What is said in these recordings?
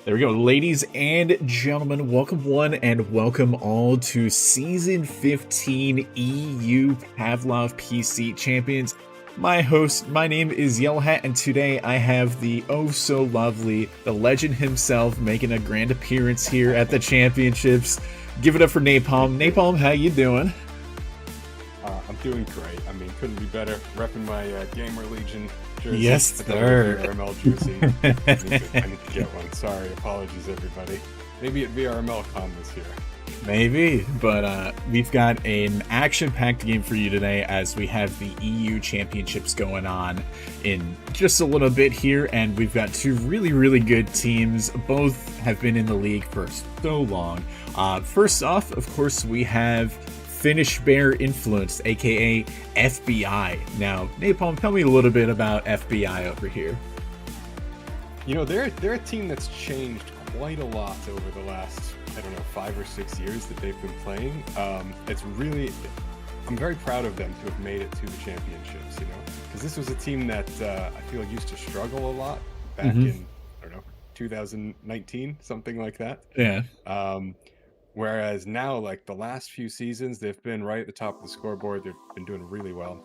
There we go. Ladies and gentlemen, welcome one and welcome all to Season 15 EU Pavlov PC Champions. My name is Yellow Hat, and today I have the oh-so-lovely, the legend himself, making a grand appearance here at the championships. Give it up for Napalm. Napalm, how you doing? I'm doing great. I mean, couldn't be better. Repping my Gamer Legion jersey. Yes, sir. VRML jersey. I need to get one. Sorry, apologies, everybody. Maybe at VRML Con this year. Maybe, but we've got an action-packed game for you today as we have the EU Championships going on in just a little bit here, and we've got two really good teams. Both have been in the league for so long. First off, of course, we have Finnish Bear Influenced, aka FBI. Now, Napalm, tell me a little bit about FBI over here. You know, they're a team that's changed quite a lot over the last, I don't know, 5 or 6 years that they've been playing. It's really, I'm very proud of them to have made it to the championships, you know, because this was a team that I feel used to struggle a lot back in, I don't know, 2019, something like that. Yeah. Whereas now, like the last few seasons, they've been right at the top of the scoreboard. They've been doing really well.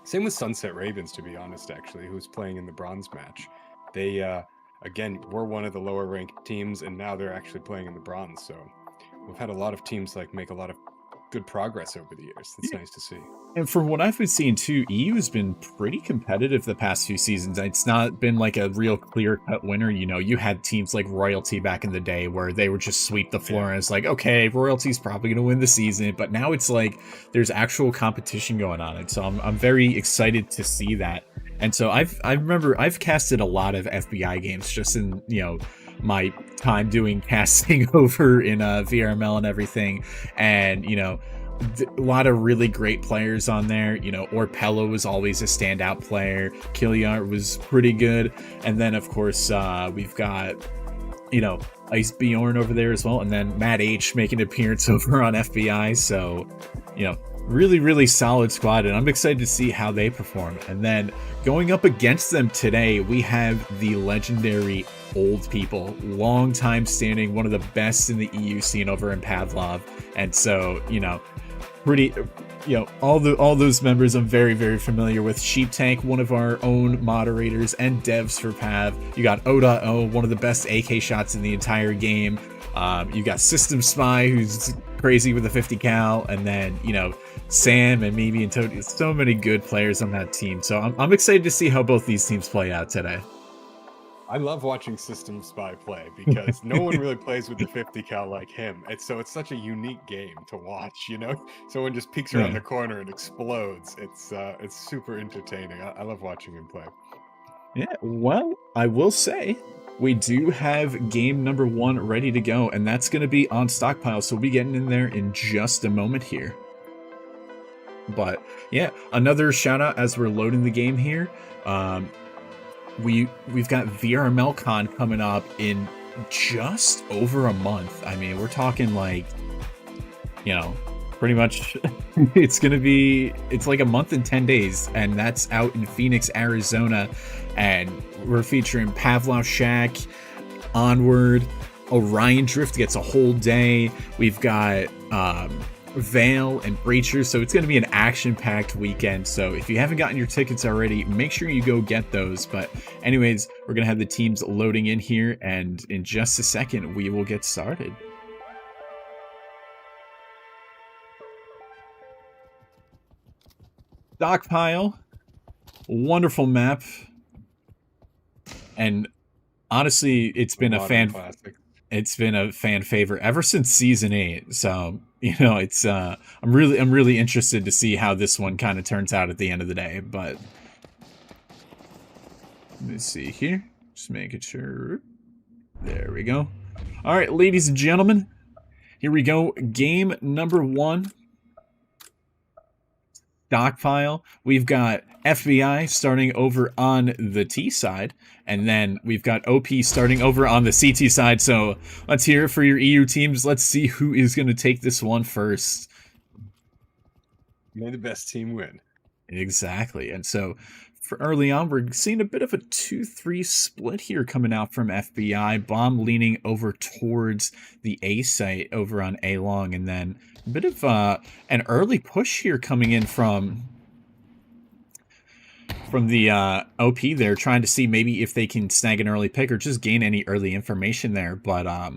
Same with Sunset Ravens, to be honest, actually, who's playing in the bronze match. They, again, were one of the lower ranked teams, and now they're actually playing in the bronze. So we've had a lot of teams like make a lot of good progress over the years. It's nice to see. And from what I've been seeing too, EU has been pretty competitive the past few seasons. It's not been like a real clear-cut winner. You know, you had teams like Royalty back in the day where they would just sweep the floor, and it's like, okay, Royalty's probably going to win the season. But now it's like there's actual competition going on, and so I'm very excited to see that. And so I remember I've casted a lot of FBI games just in, you know, my time doing casting over in VRML and everything, and you know, a lot of really great players on there. You know, Orpello was always a standout player. Kiliar was pretty good, and then of course we've got, you know, Ice Bjorn over there as well, and then Matt H making an appearance over on FBI. So, you know, really solid squad, and I'm excited to see how they perform. And then going up against them today, we have the legendary Old People, long time standing, one of the best in the EU scene over in Pavlov. And so, you know, pretty, you know, all those members I'm very familiar with. Sheep Tank, one of our own moderators and devs for Pav. You got O.O, one of the best AK shots in the entire game. You got System Spy, who's crazy with a 50 cal, and then, you know, Sam and Mimi and Toady. So many good players on that team. So I'm excited to see how both these teams play out today. I love watching System Spy play because no one really plays with the 50 cal like him. It's such a unique game to watch, you know? Someone just peeks around the corner and explodes. It's super entertaining. I love watching him play. Yeah, well, I will say we do have game number 1 ready to go, and that's going to be on Stockpile, so we'll be getting in there in just a moment here. But yeah, another shout out as we're loading the game here. We've got VRML Con coming up in just over a month. I mean, we're talking like, you know, pretty much it's like a month and 10 days, and that's out in Phoenix, Arizona. And we're featuring Pavlov Shack, Onward, Orion Drift gets a whole day. We've got Veil and Breacher, so it's going to be an action-packed weekend. So if you haven't gotten your tickets already, make sure you go get those. But anyways, we're going to have the teams loading in here, and in just a second we will get started. Stockpile, wonderful map, and honestly it's been a fan favorite ever since season 8. So, you know, it's I'm really interested to see how this one kind of turns out at the end of the day. But let me see here, just making sure. There we go. All right, ladies and gentlemen, here we go. Game number 1. Stockpile. We've got FBI starting over on the T side, and then we've got OP starting over on the CT side. So let's hear it for your EU teams. Let's see who is going to take this one first. May the best team win. Exactly. And so for early on, we're seeing a bit of a 2-3 split here coming out from FBI. Bomb leaning over towards the A site over on A long, and then a bit of an early push here coming in from the OP there, trying to see maybe if they can snag an early pick or just gain any early information there. But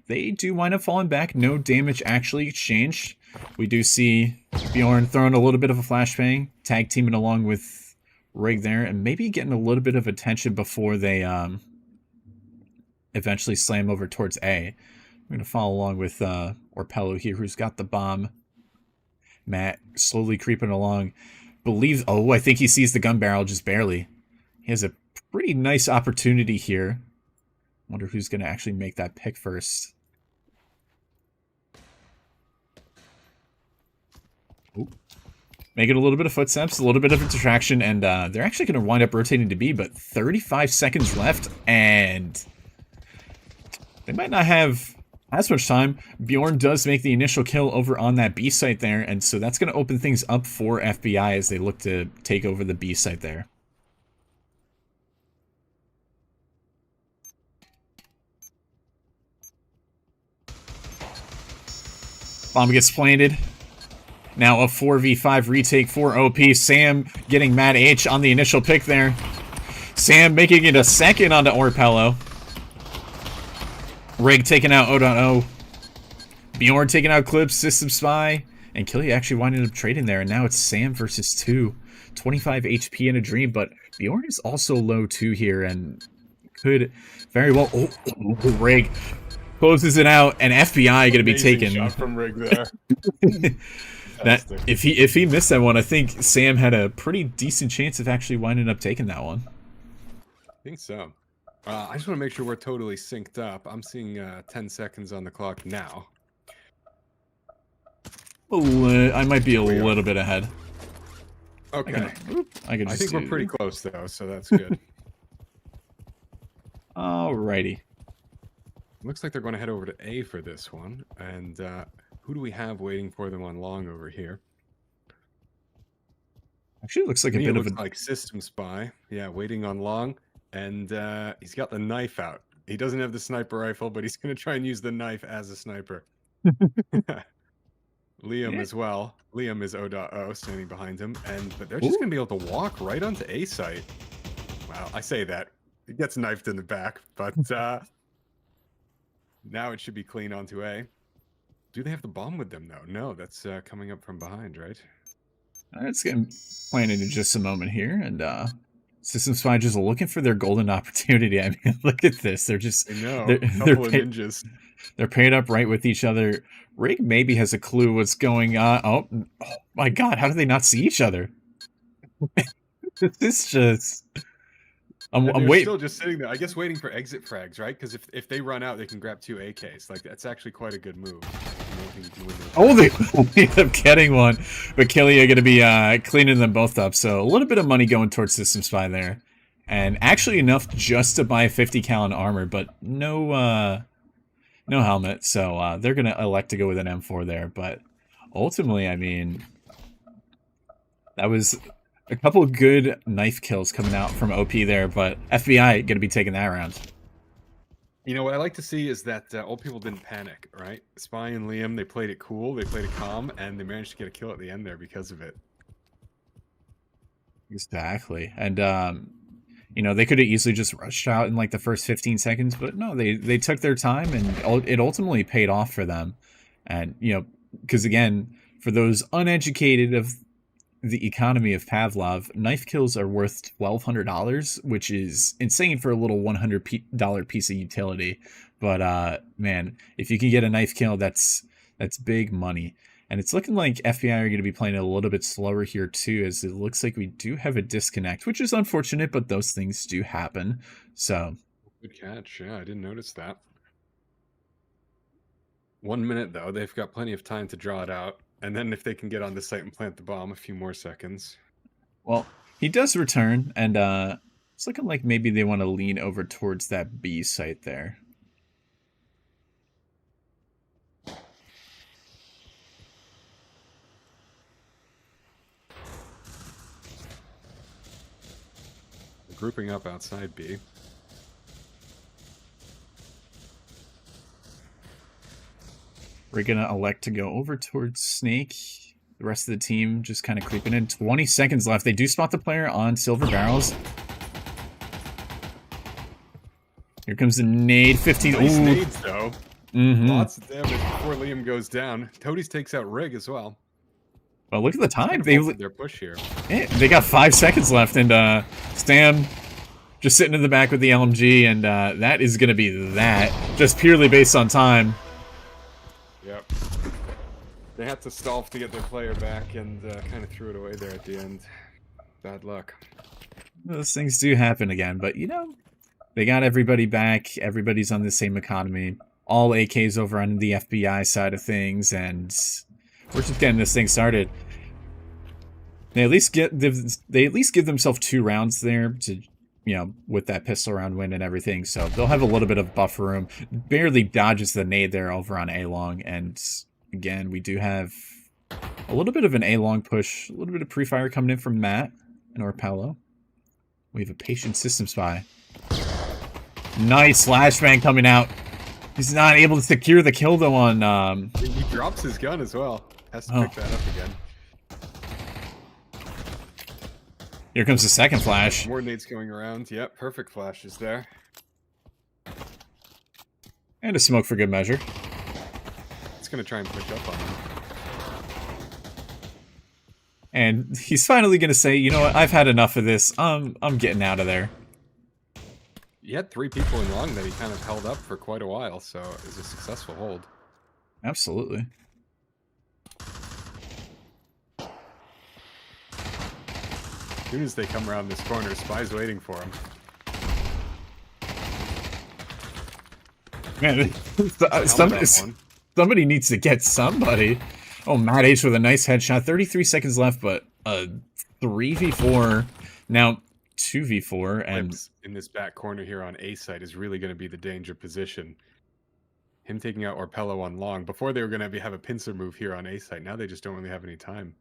they do wind up falling back. No damage actually exchanged. We do see Bjorn throwing a little bit of a flashbang, tag teaming along with Rig there, and maybe getting a little bit of attention before they eventually slam over towards A. I'm going to follow along with Orpello here, who's got the bomb. Matt slowly creeping along. I think he sees the gun barrel just barely. He has a pretty nice opportunity here. Wonder who's going to actually make that pick first. Ooh. Making a little bit of footsteps, a little bit of a distraction, and they're actually going to wind up rotating to B, but 35 seconds left, and they might not have as much time. Bjorn does make the initial kill over on that B site there, and so that's going to open things up for FBI as they look to take over the B site there. Bomb gets planted. Now a 4v5 retake for OP. Sam getting Mad H on the initial pick there. Sam making it a second onto Orpello. Rig taking out O.O. Bjorn taking out Clips, System Spy. And Killy actually winded up trading there. And now it's Sam versus 2. 25 HP in a dream. But Bjorn is also low too here and could very well... Rig closes it out. And FBI going to be taken. Shot from Rig there. That if he missed that one, I think Sam had a pretty decent chance of actually winding up taking that one. I think so. I just want to make sure we're totally synced up. I'm seeing 10 seconds on the clock now. I might be a little bit ahead. Okay. I think we're pretty close though, so that's good. Alrighty. Looks like they're going to head over to A for this one, and who do we have waiting for them on long over here? Actually, it looks like a bit of a like System Spy. Yeah, waiting on long, and he's got the knife out. He doesn't have the sniper rifle, but he's going to try and use the knife as a sniper. Liam as well. Liam is O.O standing behind him, but they're just going to be able to walk right onto A site. Wow, I say that. He gets knifed in the back, but now it should be clean onto A. Do they have the bomb with them, though? No, that's coming up from behind, right? It's getting planted in just a moment here, and System Spy just looking for their golden opportunity. I mean, look at this. They're just... I know, they're ninjas. They're paired up right with each other. Rig maybe has a clue what's going on. Oh my god, how do they not see each other? This just... I'm waiting. Still just sitting there, I guess, waiting for exit frags, right? Because if they run out, they can grab 2 AKs. Like, that's actually quite a good move. Oh, they end up getting one. But Kelly are going to be cleaning them both up. So a little bit of money going towards System Spy there. And actually enough just to buy 50 cal in armor, but no helmet. So they're going to elect to go with an M4 there. But ultimately, I mean, that was... a couple of good knife kills coming out from OP there, but FBI going to be taking that round. You know, what I like to see is that old people didn't panic, right? Spy and Liam, they played it cool, they played it calm, and they managed to get a kill at the end there because of it. Exactly. And, you know, they could have easily just rushed out in, like, the first 15 seconds, but no, they took their time, and it ultimately paid off for them. And, you know, because, again, for those uneducated of the economy of Pavlov, knife kills are worth $1,200, which is insane for a little $100 piece of utility. But man, if you can get a knife kill, that's big money. And it's looking like FBI are going to be playing a little bit slower here too, as it looks like we do have a disconnect, which is unfortunate, but those things do happen. So good catch. Yeah, I didn't notice that. 1 minute though, they've got plenty of time to draw it out. And then if they can get on the site and plant the bomb, a few more seconds. Well, he does return, and it's looking like maybe they want to lean over towards that B site there. grouping up outside B. We're gonna elect to go over towards Snake. The rest of the team just kind of creeping in. 20 seconds left. They do spot the player on Silver Barrels. Here comes the nade. 15. Nice Ooh. nades, though. Mm-hmm. Lots of damage before Liam goes down. Toadies takes out Rig as well. Well, look at the time. Their push here. They got 5 seconds left, and Stam just sitting in the back with the LMG, and that is going to be that, just purely based on time. Yep. They had to stall to get their player back, and kind of threw it away there at the end. Bad luck. Those things do happen again, but you know, they got everybody back. Everybody's on the same economy. All AKs over on the FBI side of things, and we're just getting this thing started. They at least give themselves 2 rounds there to, you know, with that pistol round win and everything. So they'll have a little bit of buffer room. Barely dodges the nade there over on A-Long, and again, we do have a little bit of an A-Long push, a little bit of pre-fire coming in from Matt and Orpello. We have a patient system spy. Nice flashbang coming out. He's not able to secure the kill though on He drops his gun as well. Has to pick that up again. Here comes the second flash. More nades going around. Yep, perfect flashes there. And a smoke for good measure. It's gonna try and push up on him. And he's finally gonna say, you know what, I've had enough of this. I'm getting out of there. He had 3 people in long that he kind of held up for quite a while, so it was a successful hold. Absolutely. As soon as they come around this corner, Spy's waiting for him. Man, somebody needs to get somebody. Oh, Matt H with a nice headshot. 33 seconds left, but 3v4. Now 2v4, and in this back corner here on A side is really going to be the danger position. Him taking out Orpello on long. Before they were going to have a pincer move here on A side. Now they just don't really have any time.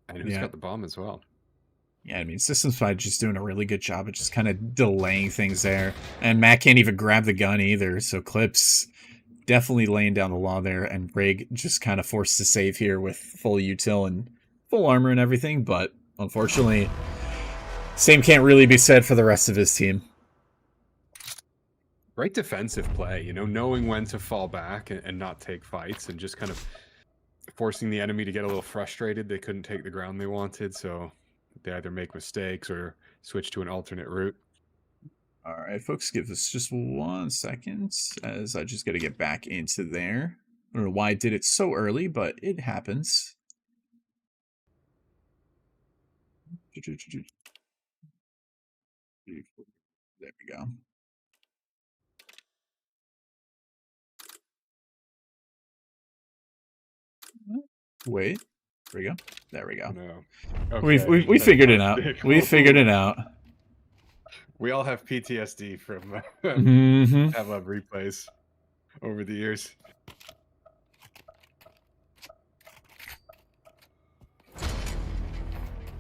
And who's got the bomb as well? Yeah, I mean, System Spy just doing a really good job of just kind of delaying things there. And Matt can't even grab the gun either, so Clips definitely laying down the law there, and Rig just kind of forced to save here with full util and full armor and everything, but unfortunately, same can't really be said for the rest of his team. Great defensive play, you know, knowing when to fall back and not take fights, and just kind of forcing the enemy to get a little frustrated. They couldn't take the ground they wanted, so they either make mistakes or switch to an alternate route. All right, folks, give us just 1 second as I just got to get back into there. I don't know why I did it so early, but it happens. There we go. Wait, there we go. There we go. No. Okay. We figured it out. We figured it out. We all have PTSD from Pavlov replays over the years.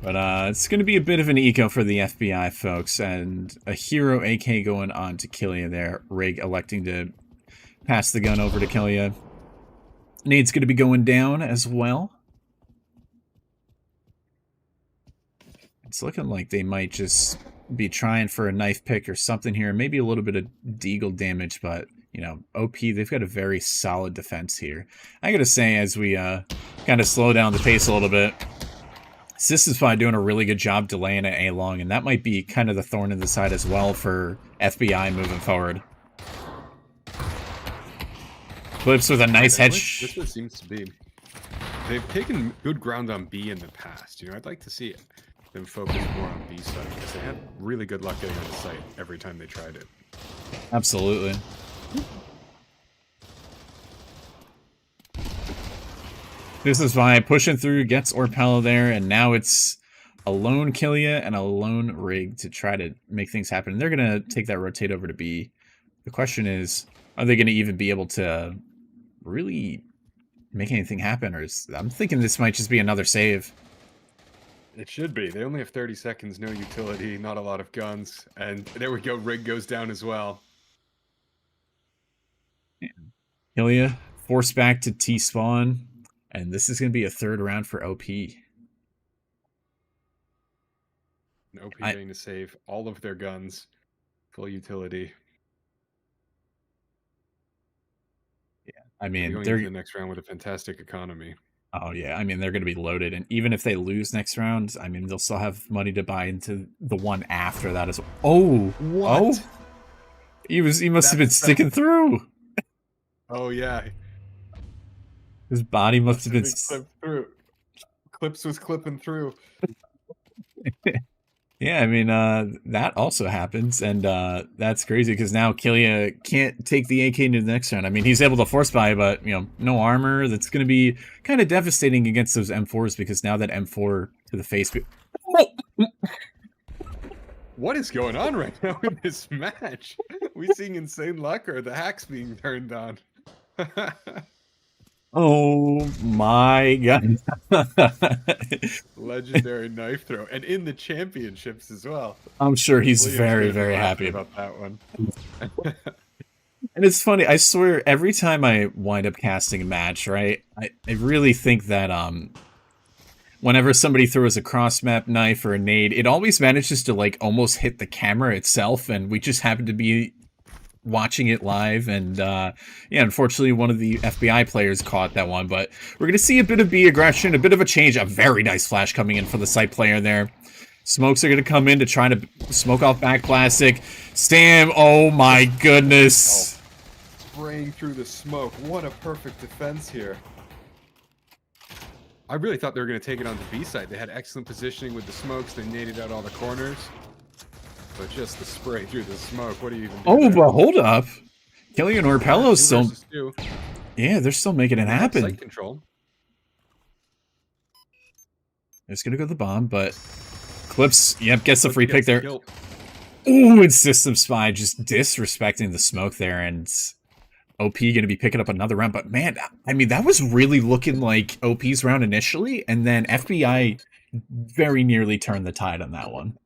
But it's going to be a bit of an eco for the FBI, folks, and a hero AK going on to Killia there. Rig electing to pass the gun over to Killia. Nade's going to be going down as well. It's looking like they might just be trying for a knife pick or something here. Maybe a little bit of deagle damage, but, you know, OP, they've got a very solid defense here. I gotta say, as we kind of slow down the pace a little bit, System Spy doing a really good job delaying at A-Long, and that might be kind of the thorn in the side as well for FBI moving forward. Clips with a nice headshot. This one seems to be... They've taken good ground on B in the past. You know, I'd like to see them focus more on B side, because they had really good luck getting on the site every time they tried it. Absolutely. This is why pushing through gets Orpello there, and now it's a lone Killia and a lone Rig to try to make things happen. And they're going to take that rotate over to B. The question is, are they going to even be able to really make anything happen? Or I'm thinking this might just be another save. It should be. They only have 30 seconds, no utility, not a lot of guns. And there we go, Rig goes down as well. Killia forced back to T-spawn, and this is going to be a third round for OP. And OP getting to save all of their guns, full utility. Yeah, I mean, going they're into the next round with a fantastic economy. Oh yeah, I mean they're going to be loaded, and even if they lose next round, I mean they'll still have money to buy into the one after that as well. Oh, what? Oh, he must have been sticking through. Oh yeah, his body must have been clipped through. Clips was clipping through. Yeah, I mean, that also happens, and that's crazy because now Killia can't take the AK into the next round. I mean, he's able to force buy, but, you know, no armor. That's going to be kind of devastating against those M4s because now that M4 to the face... What is going on right now in this match? We seeing insane luck or the hacks being turned on? Oh my god. Legendary knife throw. And in the championships as well. I'm sure he's very, very happy about that one. And it's funny, I swear, every time I wind up casting a match, right, I really think that whenever somebody throws a cross-map knife or a nade, it always manages to, like, almost hit the camera itself, and we just happen to be watching it live, and yeah, unfortunately one of the FBI players caught that one, but we're gonna see a bit of B aggression, a bit of a change, a very nice flash coming in for the site player there. Smokes are gonna come in to try to smoke off back plastic. Stam, oh my goodness. Spraying through the smoke, what a perfect defense here. I really thought they were gonna take it on the B side. They had excellent positioning with the smokes, they naded out all the corners. But just the spray through the smoke, what do you even do? Oh, there? but hold up. Killian Orpello's still... Yeah, they're still making it happen. Site control. They're just gonna go to the bomb, but... Clips, yep, gets the free pick there. Ooh, and System Spy just disrespecting the smoke there, and OP gonna be picking up another round. But man, I mean, that was really looking like OP's round initially, and then FBI very nearly turned the tide on that one.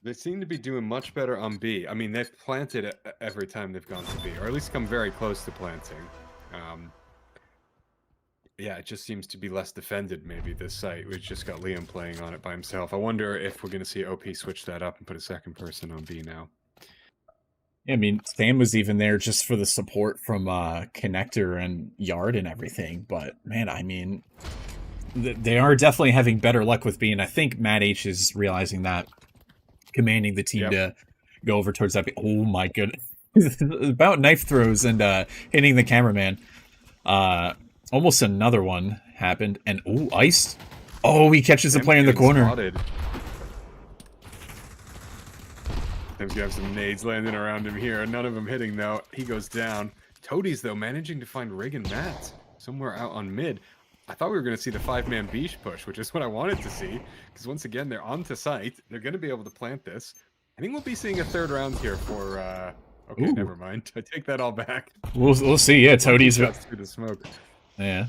They seem to be doing much better on B. I mean, they've planted it every time they've gone to B, or at least come very close to planting. Yeah, it just seems to be less defended, maybe, this site. We've just got Liam playing on it by himself. I wonder if we're going to see OP switch that up and put a second person on B now. Yeah, I mean, Sam was even there just for the support from Connector and Yard and everything. But, man, I mean, they are definitely having better luck with B, and I think Matt H is realizing that. Commanding the team to go over towards that. Oh my goodness. About knife throws and hitting the cameraman. Almost another one happened. And ooh, iced. Oh, he catches the player in the corner. Spotted. Tim's gonna have some nades landing around him here. None of them hitting though. He goes down. Toadies though managing to find Rig and Matt somewhere out on mid. I thought we were going to see the 5-man beach push, which is what I wanted to see. Because once again, they're onto site. They're going to be able to plant this. I think we'll be seeing a third round here for... Okay, ooh. Never mind. I take that all back. We'll see. Yeah, Toadies... through the smoke. Yeah.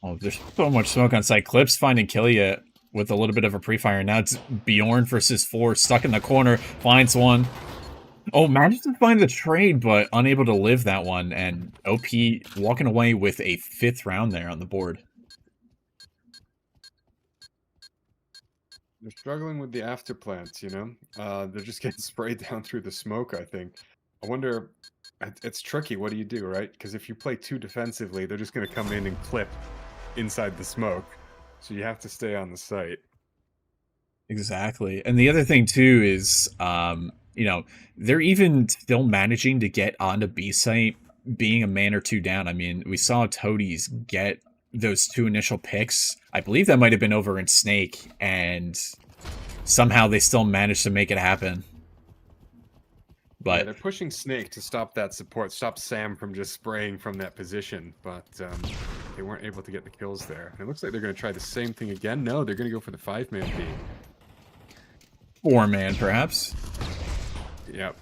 Oh, there's so much smoke on site. Clips finding Killia with a little bit of a pre-fire. Now it's Bjorn versus 4, stuck in the corner. Finds one. Oh, managed to find the trade, but unable to live that one, and OP walking away with a 5th round there on the board. They're struggling with the after plants, you know? They're just getting sprayed down through the smoke, I think. I wonder... It's tricky, what do you do, right? Because if you play too defensively, they're just going to come in and clip inside the smoke. So you have to stay on the site. Exactly. And the other thing, too, is... you know, they're even still managing to get onto B site, being a man or two down. I mean, we saw Toadies get those 2 initial picks. I believe that might have been over in Snake, and somehow they still managed to make it happen. But yeah, they're pushing Snake to stop that support, stop Sam from just spraying from that position, but they weren't able to get the kills there. And it looks like they're going to try the same thing again. No, they're going to go for the 5-man B. 4-man, perhaps. Yep.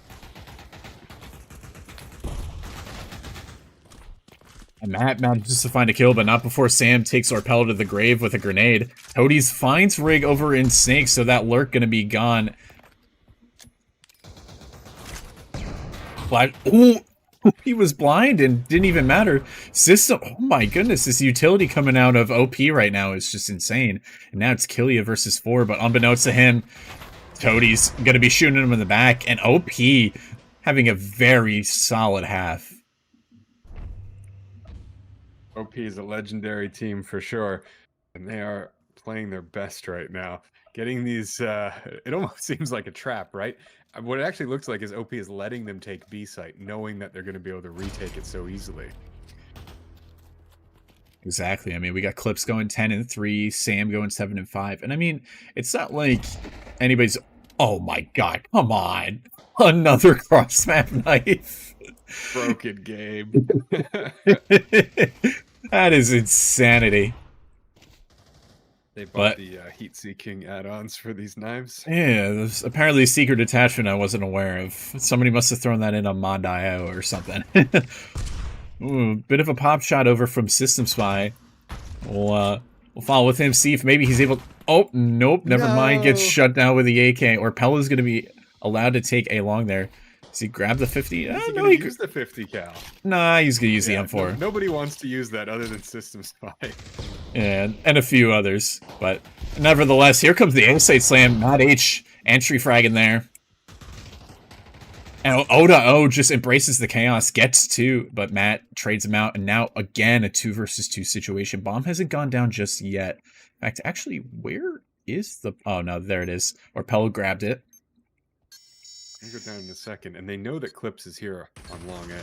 And Matt manages to find a kill, but not before Sam takes Orpella to the grave with a grenade. Toadies finds Rig over in Snake, so that lurk gonna be gone. Ooh, he was blind and didn't even matter. System, oh my goodness, this utility coming out of OP right now is just insane. And now it's Killia versus 4, but unbeknownst to him, Toadies gonna be shooting him in the back, and OP having a very solid half. OP is a legendary team for sure, and they are playing their best right now. Getting these, it almost seems like a trap, right? What it actually looks like is OP is letting them take B site, knowing that they're going to be able to retake it so easily. Exactly. I mean, we got Clips going 10-3, Sam going 7-5, and I mean, it's not like anybody's. Oh my god! Come on, another cross map knife. Broken game. That is insanity. They bought the heat-seeking add-ons for these knives. Yeah, there's apparently a secret attachment I wasn't aware of. Somebody must have thrown that in on Mod.io or something. Ooh, bit of a pop shot over from System Spy. We'll follow with him, see if maybe he's able. Oh, nope, never mind. Gets shut down with the AK. Orpella's going to be allowed to take A long there. Does he grab the 50? Is he going to use the 50 cal? Nah, he's going to use the M4. Nobody wants to use that other than System Spy. And a few others. But nevertheless, here comes the A-site slam. Matt H. entry frag in there. And O just embraces the chaos, gets 2, but Matt trades him out. And now, again, a 2 versus 2 situation. Bomb hasn't gone down just yet. In fact, actually, where is the... Oh, no, there it is. Orpella grabbed it. I'll go down in a second, and they know that Clips is here on long A.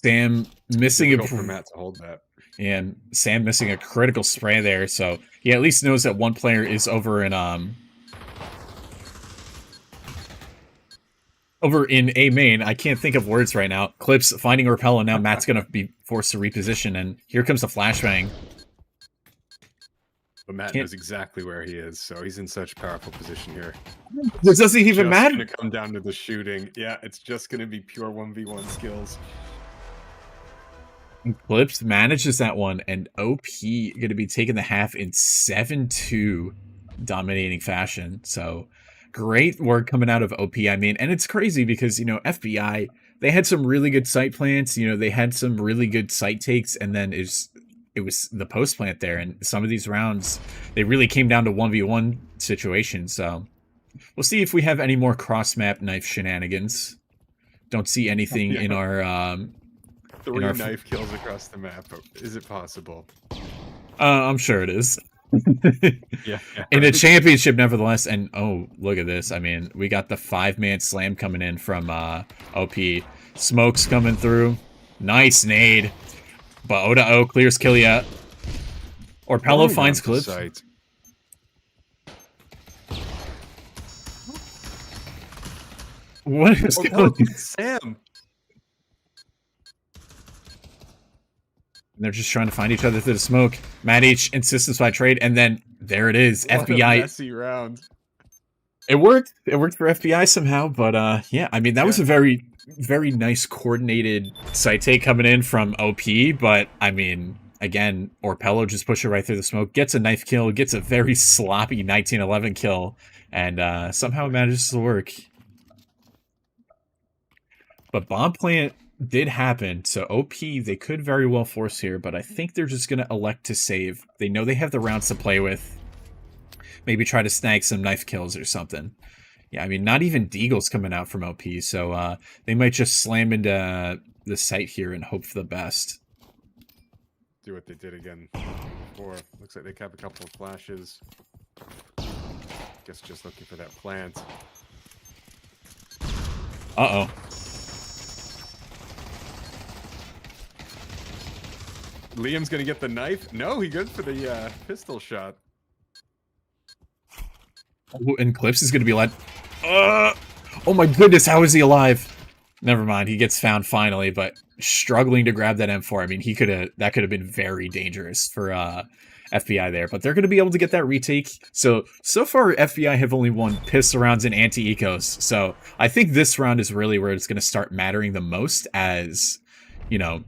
Sam missing for Matt to hold that. And Sam missing a critical spray there, so he at least knows that one player is over in A main. I can't think of words right now. Clips finding Orpella, now Matt's gonna be forced to reposition, and here comes the flashbang. But Matt knows exactly where he is, so he's in such powerful position here. This doesn't even matter. It's going to come down to the shooting. Yeah, it's just going to be pure 1v1 skills. And Clips manages that one, and OP going to be taking the half in 7-2 dominating fashion. So great work coming out of OP, I mean, and it's crazy because, you know, FBI, they had some really good site plants, you know, they had some really good site takes, and then it was the post plant there, and some of these rounds, they really came down to 1v1 situations, so we'll see if we have any more cross-map knife shenanigans. Don't see anything in our... 3 knife kills across the map. Is it possible? I'm sure it is. Yeah. In a championship, nevertheless, and oh, look at this. I mean, we got the 5-man slam coming in from OP. Smoke's coming through. Nice nade. But O clears Killia. Orpella finds Clips. What is going on? Sam! And they're just trying to find each other through the smoke. Matt H insists by trade, and then there it is. What FBI. A messy round. It worked. It worked for FBI somehow, but yeah, I mean, that was a very, very nice coordinated site take coming in from OP, but I mean, again, Orpella just pushed it right through the smoke, gets a knife kill, gets a very sloppy 1911 kill, and somehow manages to work. But bomb plant did happen, so OP, they could very well force here, but I think they're just going to elect to save. They know they have the rounds to play with. Maybe try to snag some knife kills or something. Yeah, I mean, not even Deagle's coming out from OP, so they might just slam into the site here and hope for the best. Do what they did again before. Looks like they have a couple of flashes. Guess just looking for that plant. Uh-oh. Liam's gonna get the knife? No, he goes for the pistol shot. Oh, and Clips is gonna be like, oh my goodness, how is he alive? Never mind, he gets found finally, but struggling to grab that M4. I mean, that could have been very dangerous for FBI there, but they're gonna be able to get that retake. So far, FBI have only won pistol rounds and anti-ecos. So I think this round is really where it's gonna start mattering the most, as you know,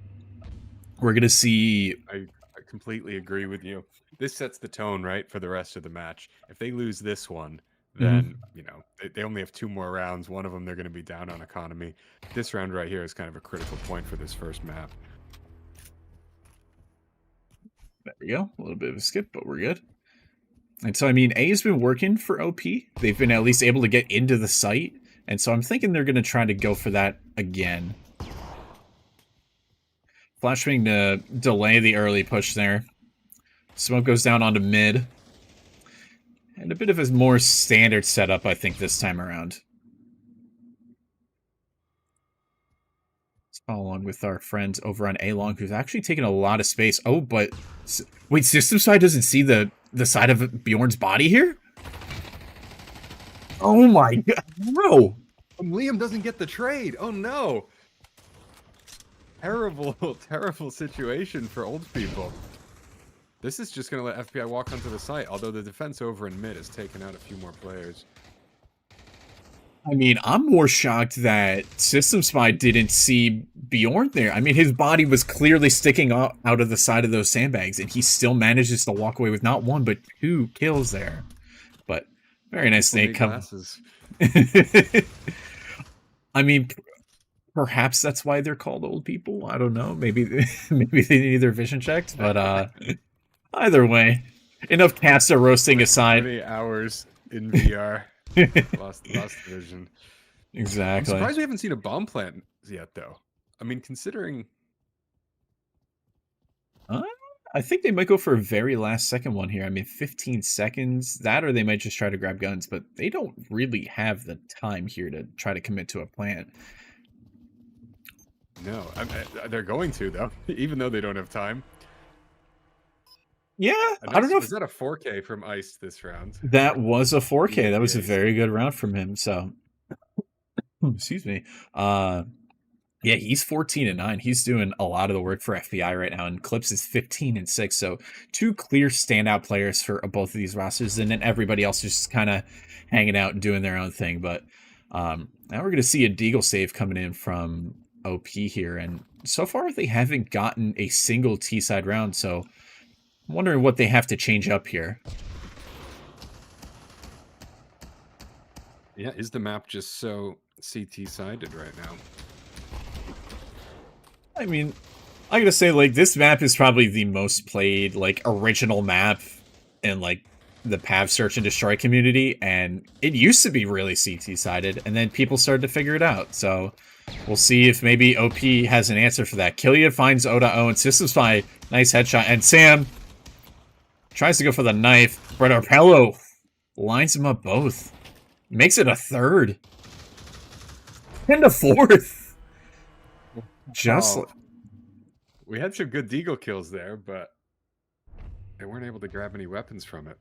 We're going to see... I completely agree with you. This sets the tone, right, for the rest of the match. If they lose this one, then, you know, they only have 2 more rounds. One of them, they're going to be down on economy. This round right here is kind of a critical point for this first map. There we go. A little bit of a skip, but we're good. And so, I mean, A has been working for OP. They've been at least able to get into the site. And so I'm thinking they're going to try to go for that again. Flashbang to delay the early push there. Smoke goes down onto mid. And a bit of a more standard setup, I think, this time around. Let's follow along with our friends over on A-Long, who's actually taking a lot of space. Oh, but... Wait, System Side doesn't see the side of Bjorn's body here? Oh my god, no! Liam doesn't get the trade. Oh no! Terrible, terrible situation for old people. This is just going to let FBI walk onto the site, although the defense over in mid has taken out a few more players. I mean, I'm more shocked that System Spy didn't see Bjorn there. I mean, his body was clearly sticking out of the side of those sandbags, and he still manages to walk away with not 1, but 2 kills there. But very nice snake come. I mean, perhaps that's why they're called old people. I don't know. Maybe they need their vision checked, but either way, enough caster roasting aside. 20 hours in VR. lost the vision. Exactly. I'm surprised we haven't seen a bomb plant yet, though. I mean, considering... I think they might go for a very last second one here. I mean, 15 seconds. That, or they might just try to grab guns, but they don't really have the time here to try to commit to a plant. No, they're going to, though, even though they don't have time. Yeah, I don't know. Was that a 4K from Ice this round? That was a 4K. That was a very good round from him. So, excuse me. Yeah, he's 14-9. He's doing a lot of the work for FBI right now, and Clips is 15-6. So, 2 clear standout players for both of these rosters, and then everybody else just kind of hanging out and doing their own thing. But now we're going to see a Deagle save coming in from OP here, and so far they haven't gotten a single T-side round. So, I'm wondering what they have to change up here. Yeah, is the map just so CT-sided right now? I mean, I gotta say, like, this map is probably the most played, like, original map in, like, the Pav Search and Destroy community, and it used to be really CT-sided, and then people started to figure it out, so we'll see if maybe OP has an answer for that. Killia finds O.O, and System Spy, nice headshot, and Sam tries to go for the knife, but Arpello lines them up both. Makes it a 3rd. And a 4th. Just we had some good Deagle kills there, but they weren't able to grab any weapons from it.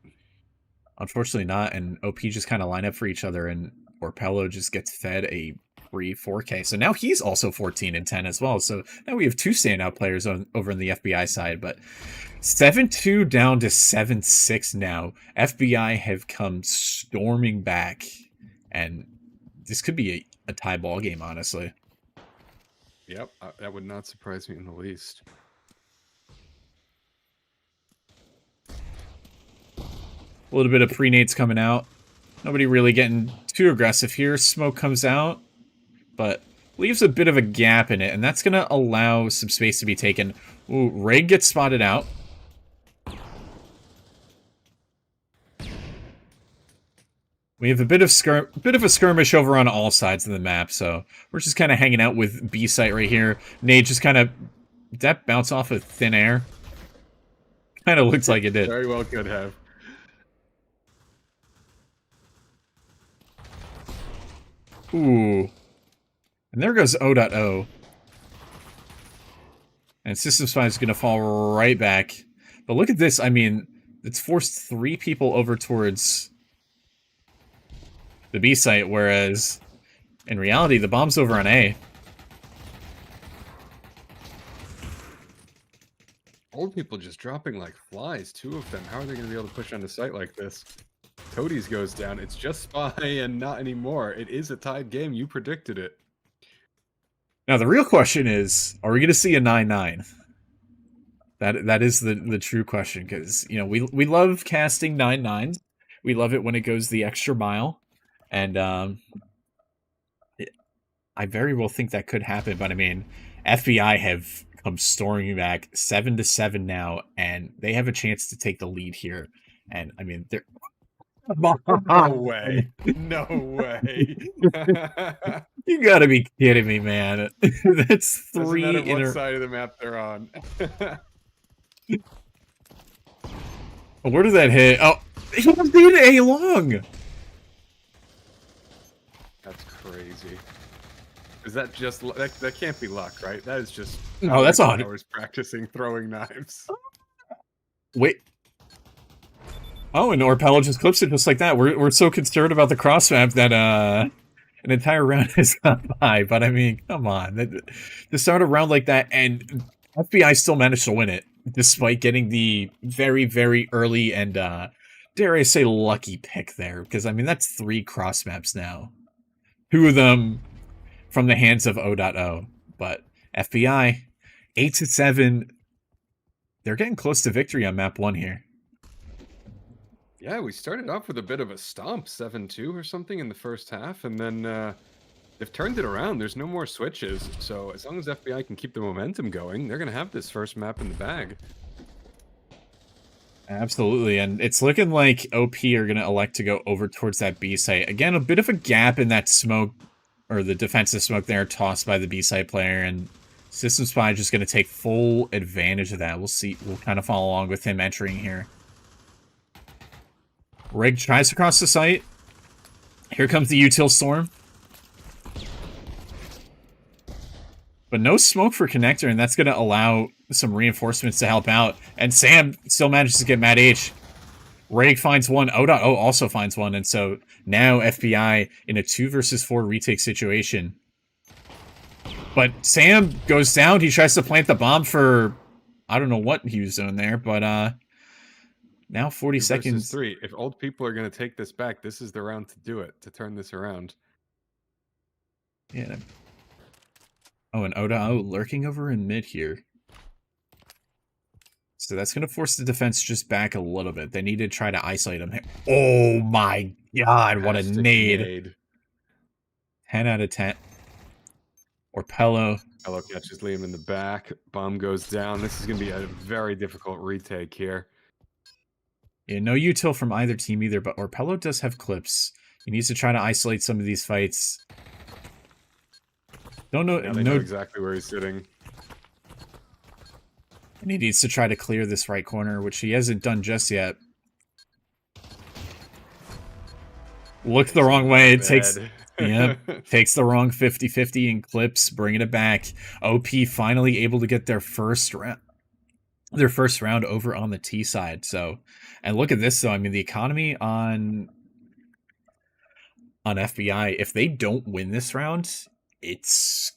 Unfortunately not, and OP just kind of line up for each other, and Orpello just gets fed a free 4K. So now he's also 14-10 as well. So now we have 2 standout players over on the FBI side, but 7-2 down to 7-6 now. FBI have come storming back, and this could be a tie ball game, honestly. Yep, that would not surprise me in the least. A little bit of pre-nades coming out. Nobody really getting too aggressive here. Smoke comes out, but leaves a bit of a gap in it, and that's going to allow some space to be taken. Ooh, Rig gets spotted out. We have a bit of a skirmish over on all sides of the map, so we're just kind of hanging out with B site right here. Nade just kind of... Did that bounce off of thin air? Kind of looks like it did. Very well could have. Ooh. And there goes O.O. And System Spy is going to fall right back. But look at this. I mean, it's forced 3 people over towards the B site, whereas in reality, the bomb's over on A. Old people just dropping like flies, 2 of them. How are they going to be able to push on the site like this? Toadies goes down. It's just Spy and not anymore. It is a tied game. You predicted it. Now, the real question is, are we going to see a 9-9? That is the true question, because you know we love casting 9/9s. We love it when it goes the extra mile, and I very well think that could happen. But I mean, FBI have come storming back 7-7 now, and they have a chance to take the lead here. And I mean, they're No way. No way. you gotta be kidding me, man. That's Doesn't three matter in what a. side of the map they're on. Where did that hit? Oh, he did A long. That's crazy. Is that just that can't be luck, right? That is just No, that's 100 100. hours practicing throwing knives. Wait. Oh, and Orpello just clips it just like that. We're so concerned about the cross map that an entire round has gone by. But I mean, come on, to start a round like that, and FBI still managed to win it despite getting the very, very early and dare I say lucky pick there. Because I mean, that's 3 cross maps now, 2 of them from the hands of O.O. But FBI 8-7. They're getting close to victory on map 1 here. Yeah, we started off with a bit of a stomp, 7-2 or something in the first half, and then they've turned it around. There's no more switches, so as long as FBI can keep the momentum going, they're going to have this first map in the bag. Absolutely, and it's looking like OP are going to elect to go over towards that B site. Again, a bit of a gap in that smoke, or the defensive smoke there, tossed by the B site player, and System Spy just going to take full advantage of that. We'll see. We'll kind of follow along with him entering here. Rig tries to cross the site. Here comes the util storm. But no smoke for connector, and that's going to allow some reinforcements to help out. And Sam still manages to get Mad H. Rig finds one. O.O also finds one. And so now FBI in a 2 versus 4 retake situation. But Sam goes down. He tries to plant the bomb for... I don't know what he was doing there, but now 40 seconds. 3. If old people are going to take this back, this is the round to do it, to turn this around. Yeah. Oh, and O.O lurking over in mid here. So that's going to force the defense just back a little bit. They need to try to isolate him. Oh my god, what a nade. 10 out of 10. Orpello. Pello catches Liam in the back. Bomb goes down. This is going to be a very difficult retake here. Yeah, no util from either team either, but Orpello does have clips. He needs to try to isolate some of these fights. Don't know. Now they know exactly where he's sitting. And he needs to try to clear this right corner, which he hasn't done just yet. Look the wrong way. It takes... Yep, takes the wrong 50-50 and clips, bringing it back. OP finally able to get their first round over on the T side. So, and look at this though. I mean, the economy on FBI, if they don't win this round, it's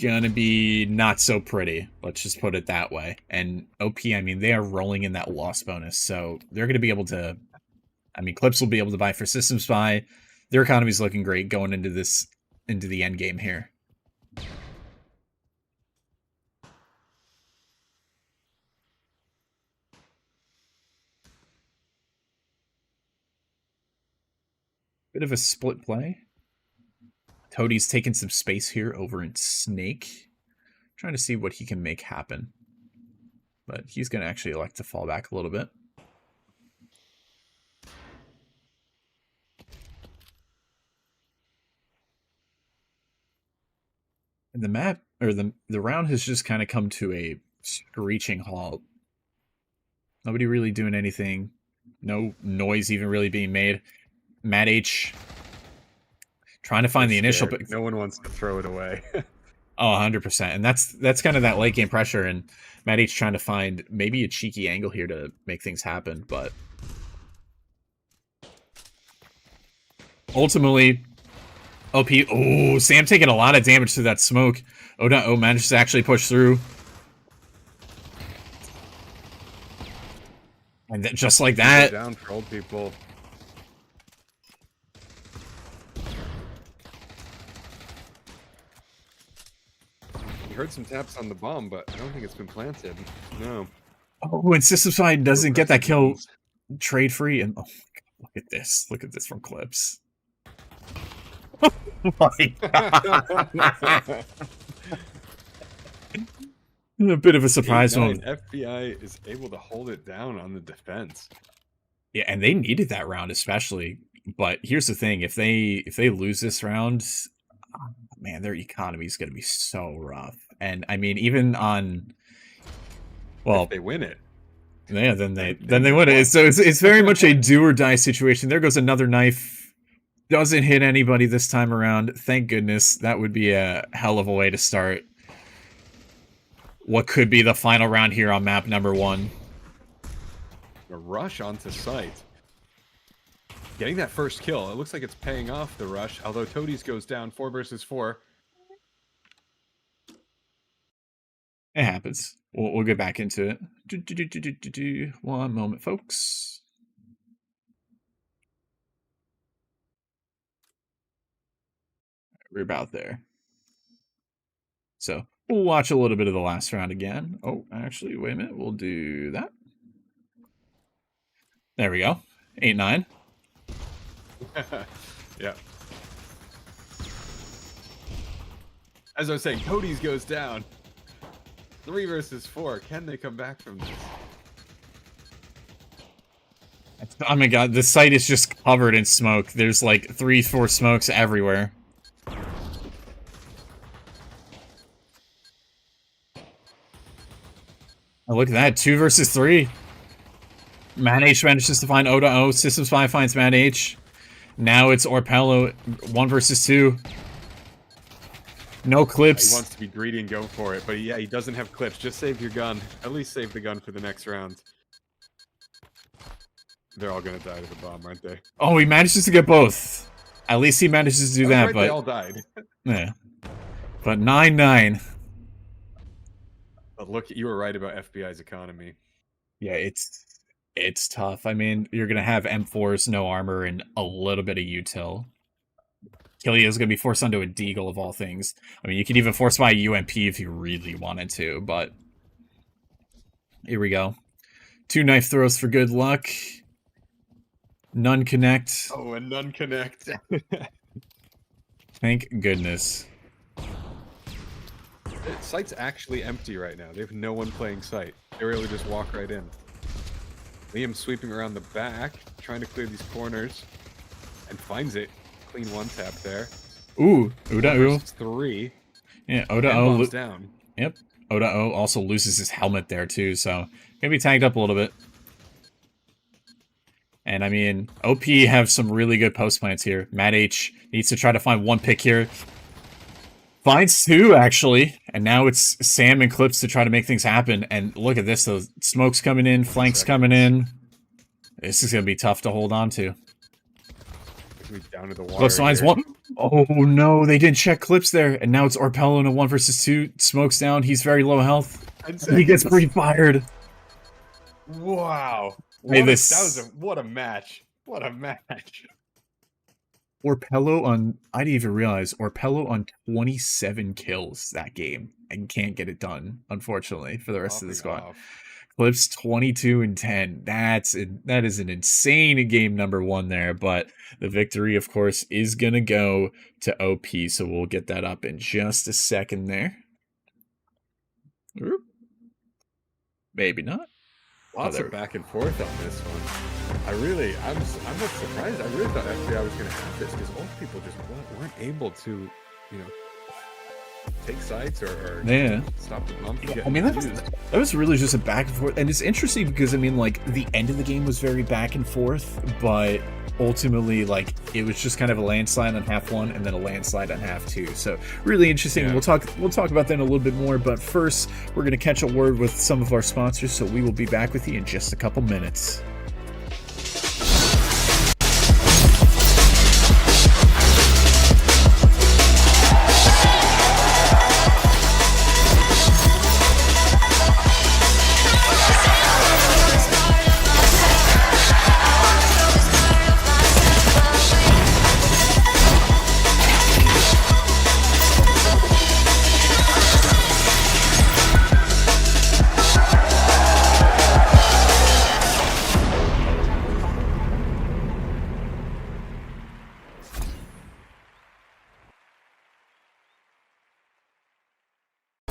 gonna be not so pretty. Let's just put it that way. And OP, I mean, they are rolling in that loss bonus, so they're gonna be able to. I mean, clips will be able to buy for System Spy. Their economy's looking great going into the end game here. Bit of a split play. Toadie's taking some space here over in Snake. Trying to see what he can make happen. But he's going to actually elect to fall back a little bit. And the map, or the round has just kind of come to a screeching halt. Nobody really doing anything. No noise even really being made. Matt H trying to find the initial pick. No one wants to throw it away. Oh, 100%. And that's kind of that late game pressure, and Matt H trying to find maybe a cheeky angle here to make things happen, but ultimately OP, oh, Sam taking a lot of damage through that smoke. O.O manages to actually push through. And then just like that. Down for old people. You heard some taps on the bomb, but I don't think it's been planted. No. Oh, and System Side doesn't get that kill buttons. trade free. And oh my God, look at this. Look at this from clips. Oh my God. A bit of a surprise one. FBI is able to hold it down on the defense. Yeah, and they needed that round especially. But here's the thing: if they lose this round, man, their economy is going to be so rough. And I mean, even on, well, if they win it, yeah, then they win it. So it's very much a do or die situation. There goes another knife. Doesn't hit anybody this time around. Thank goodness. That would be a hell of a way to start what could be the final round here on map number 1. A rush onto site. Getting that first kill. It looks like it's paying off the rush, although Toadies goes down 4 versus 4. It happens. We'll get back into it. One moment, folks. We're about there. So we'll watch a little bit of the last round again. Oh, actually, wait a minute. We'll do that. There we go. 8-9. Yeah. As I was saying, Toadies goes down. 3 versus 4. Can they come back from this? Oh my God, the site is just covered in smoke. There's like 3-4 smokes everywhere. Oh, look at that. 2 versus 3. Mad H manages to find O. System Spy finds Mad H. Now it's Orpello. 1 versus 2. No clips. He wants to be greedy and go for it, but yeah, he doesn't have clips. Just save your gun. At least save the gun for the next round. They're all gonna die to the bomb, aren't they? Oh, he manages to get both. At least he manages to do that, right, but they all died. yeah. But 9-9. But look, you were right about FBI's economy. Yeah, it's tough. I mean, you're gonna have M4s, no armor, and a little bit of util. Killia's gonna be forced onto a Deagle of all things. I mean, you could even force by a UMP if you really wanted to, but here we go. 2 knife throws for good luck. None connect. Oh, and none connect. Thank goodness. Site's actually empty right now. They have no one playing site. They were able to just walk right in. Liam sweeping around the back, trying to clear these corners, and finds it. Clean 1-tap there. Ooh, Oda 3. Yeah, Oda down. Yep. Oda also loses his helmet there too, so gonna be tagged up a little bit. And I mean, OP have some really good post plants here. Mad H needs to try to find 1 pick here. Finds 2 actually, and now it's Sam and Clips to try to make things happen. And look at this, those smokes coming in, flanks coming in. This is gonna be tough to hold on to. Down to the wire. Clips finds 1. Oh no, they didn't check Clips there, and now it's Orpello in a 1 versus 2. Smokes down. He's very low health. He gets pre-fired. Wow. Hey, What a match. What a match. Orpello on, I didn't even realize, Orpello on 27 kills that game and can't get it done, unfortunately, for the rest of the squad. Clips 22 and 10. That is an insane game number 1 there, but the victory, of course, is gonna go to OP, so we'll get that up in just a second there. Maybe not. Lots of back and forth on this one. I'm not surprised. I really thought FBI was going to have this because most people just weren't able to, take sites or stop the bump. I mean, that was really just a back and forth, and it's interesting because I mean, like, the end of the game was very back and forth, but ultimately, like, it was just kind of a landslide on half 1 and then a landslide on half 2. So really interesting. Yeah. We'll talk about that in a little bit more, but first we're gonna catch a word with some of our sponsors, so we will be back with you in just a couple minutes.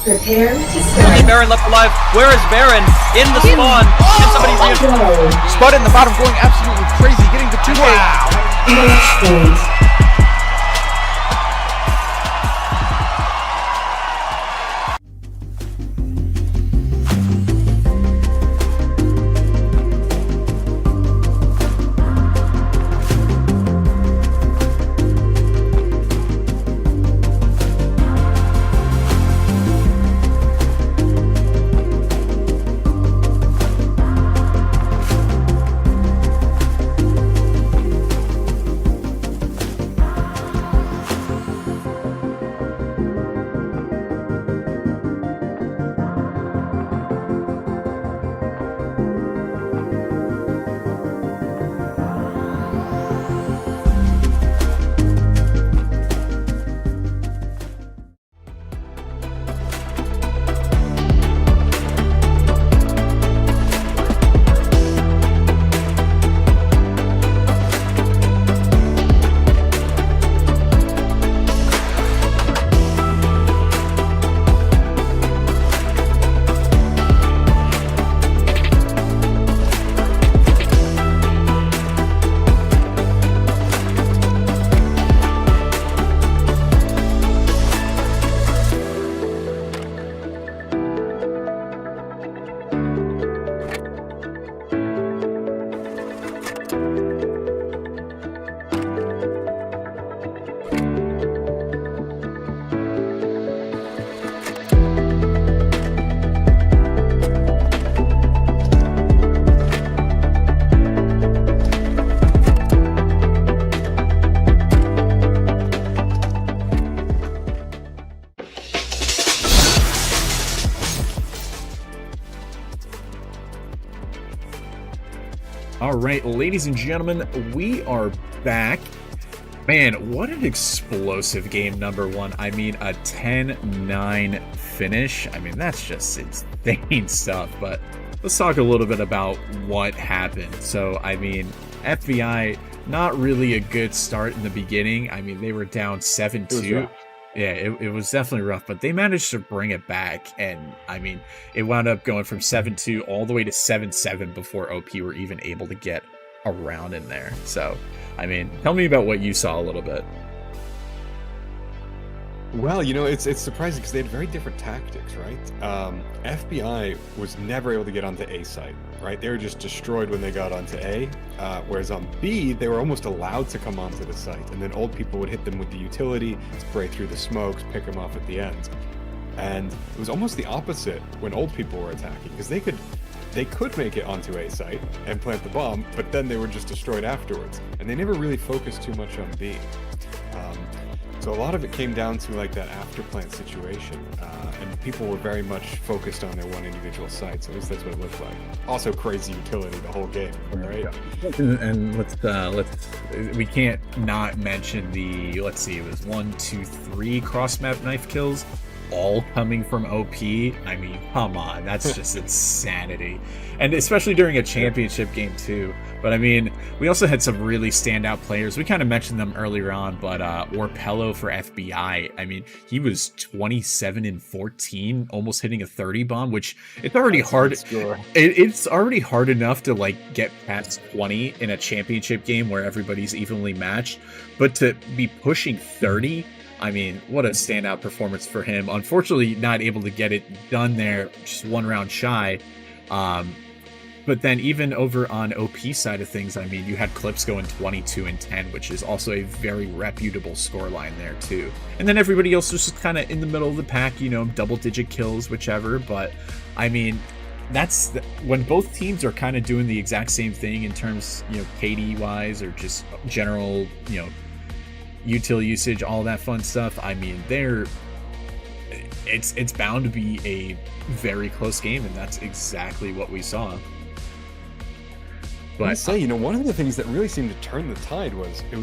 Prepare to Only start. Baron left alive. Where is Baron? In the spawn. Can somebody Go. Spud in the bottom going absolutely crazy, getting the 2K. Match point. All right, ladies and gentlemen, we are back. Man, what an explosive game, number one. I mean, a 10-9 finish. I mean, that's just insane stuff. But let's talk a little bit about what happened. So, I mean, FBI, not really a good start in the beginning. I mean, they were down 7-2. Yeah, it was definitely rough, but they managed to bring it back, and I mean, it wound up going from 7-2 all the way to 7-7 before OP were even able to get around in there. So, I mean, tell me about what you saw a little bit. Well, you know, it's surprising because they had very different tactics, right? FBI was never able to get onto A site, right? They were just destroyed when they got onto A, whereas on B, they were almost allowed to come onto the site, and then old people would hit them with the utility, spray through the smokes, pick them off at the end. And it was almost the opposite when old people were attacking, because they could make it onto A site and plant the bomb, but then they were just destroyed afterwards, and they never really focused too much on B. So a lot of it came down to like that after plant situation, and people were very much focused on their one individual site. So at least that's what it looked like. Also, crazy utility the whole game, right? And let's we can't not mention the, let's see, it was 1, 2, 3 cross map knife kills, all coming from OP. I mean, come on, that's just insanity. And especially during a championship game too. But I mean, we also had some really standout players. We kind of mentioned them earlier on, but Orpello for FBI, I mean, he was 27-14, almost hitting a 30 bomb, which it's already hard. It's already hard enough to like get past 20 in a championship game where everybody's evenly matched, but to be pushing 30, I mean, what a standout performance for him. Unfortunately, not able to get it done there, just one round shy. But then even over on OP side of things, I mean, you had Clips going 22-10, which is also a very reputable scoreline there too. And then everybody else was just kind of in the middle of the pack, you know, double-digit kills, whichever. But I mean, that's when both teams are kind of doing the exact same thing in terms, you know, KD wise or just general, you know, util usage, all that fun stuff. I mean, it's bound to be a very close game, and that's exactly what we saw. But I say, you know, one of the things that really seemed to turn the tide was I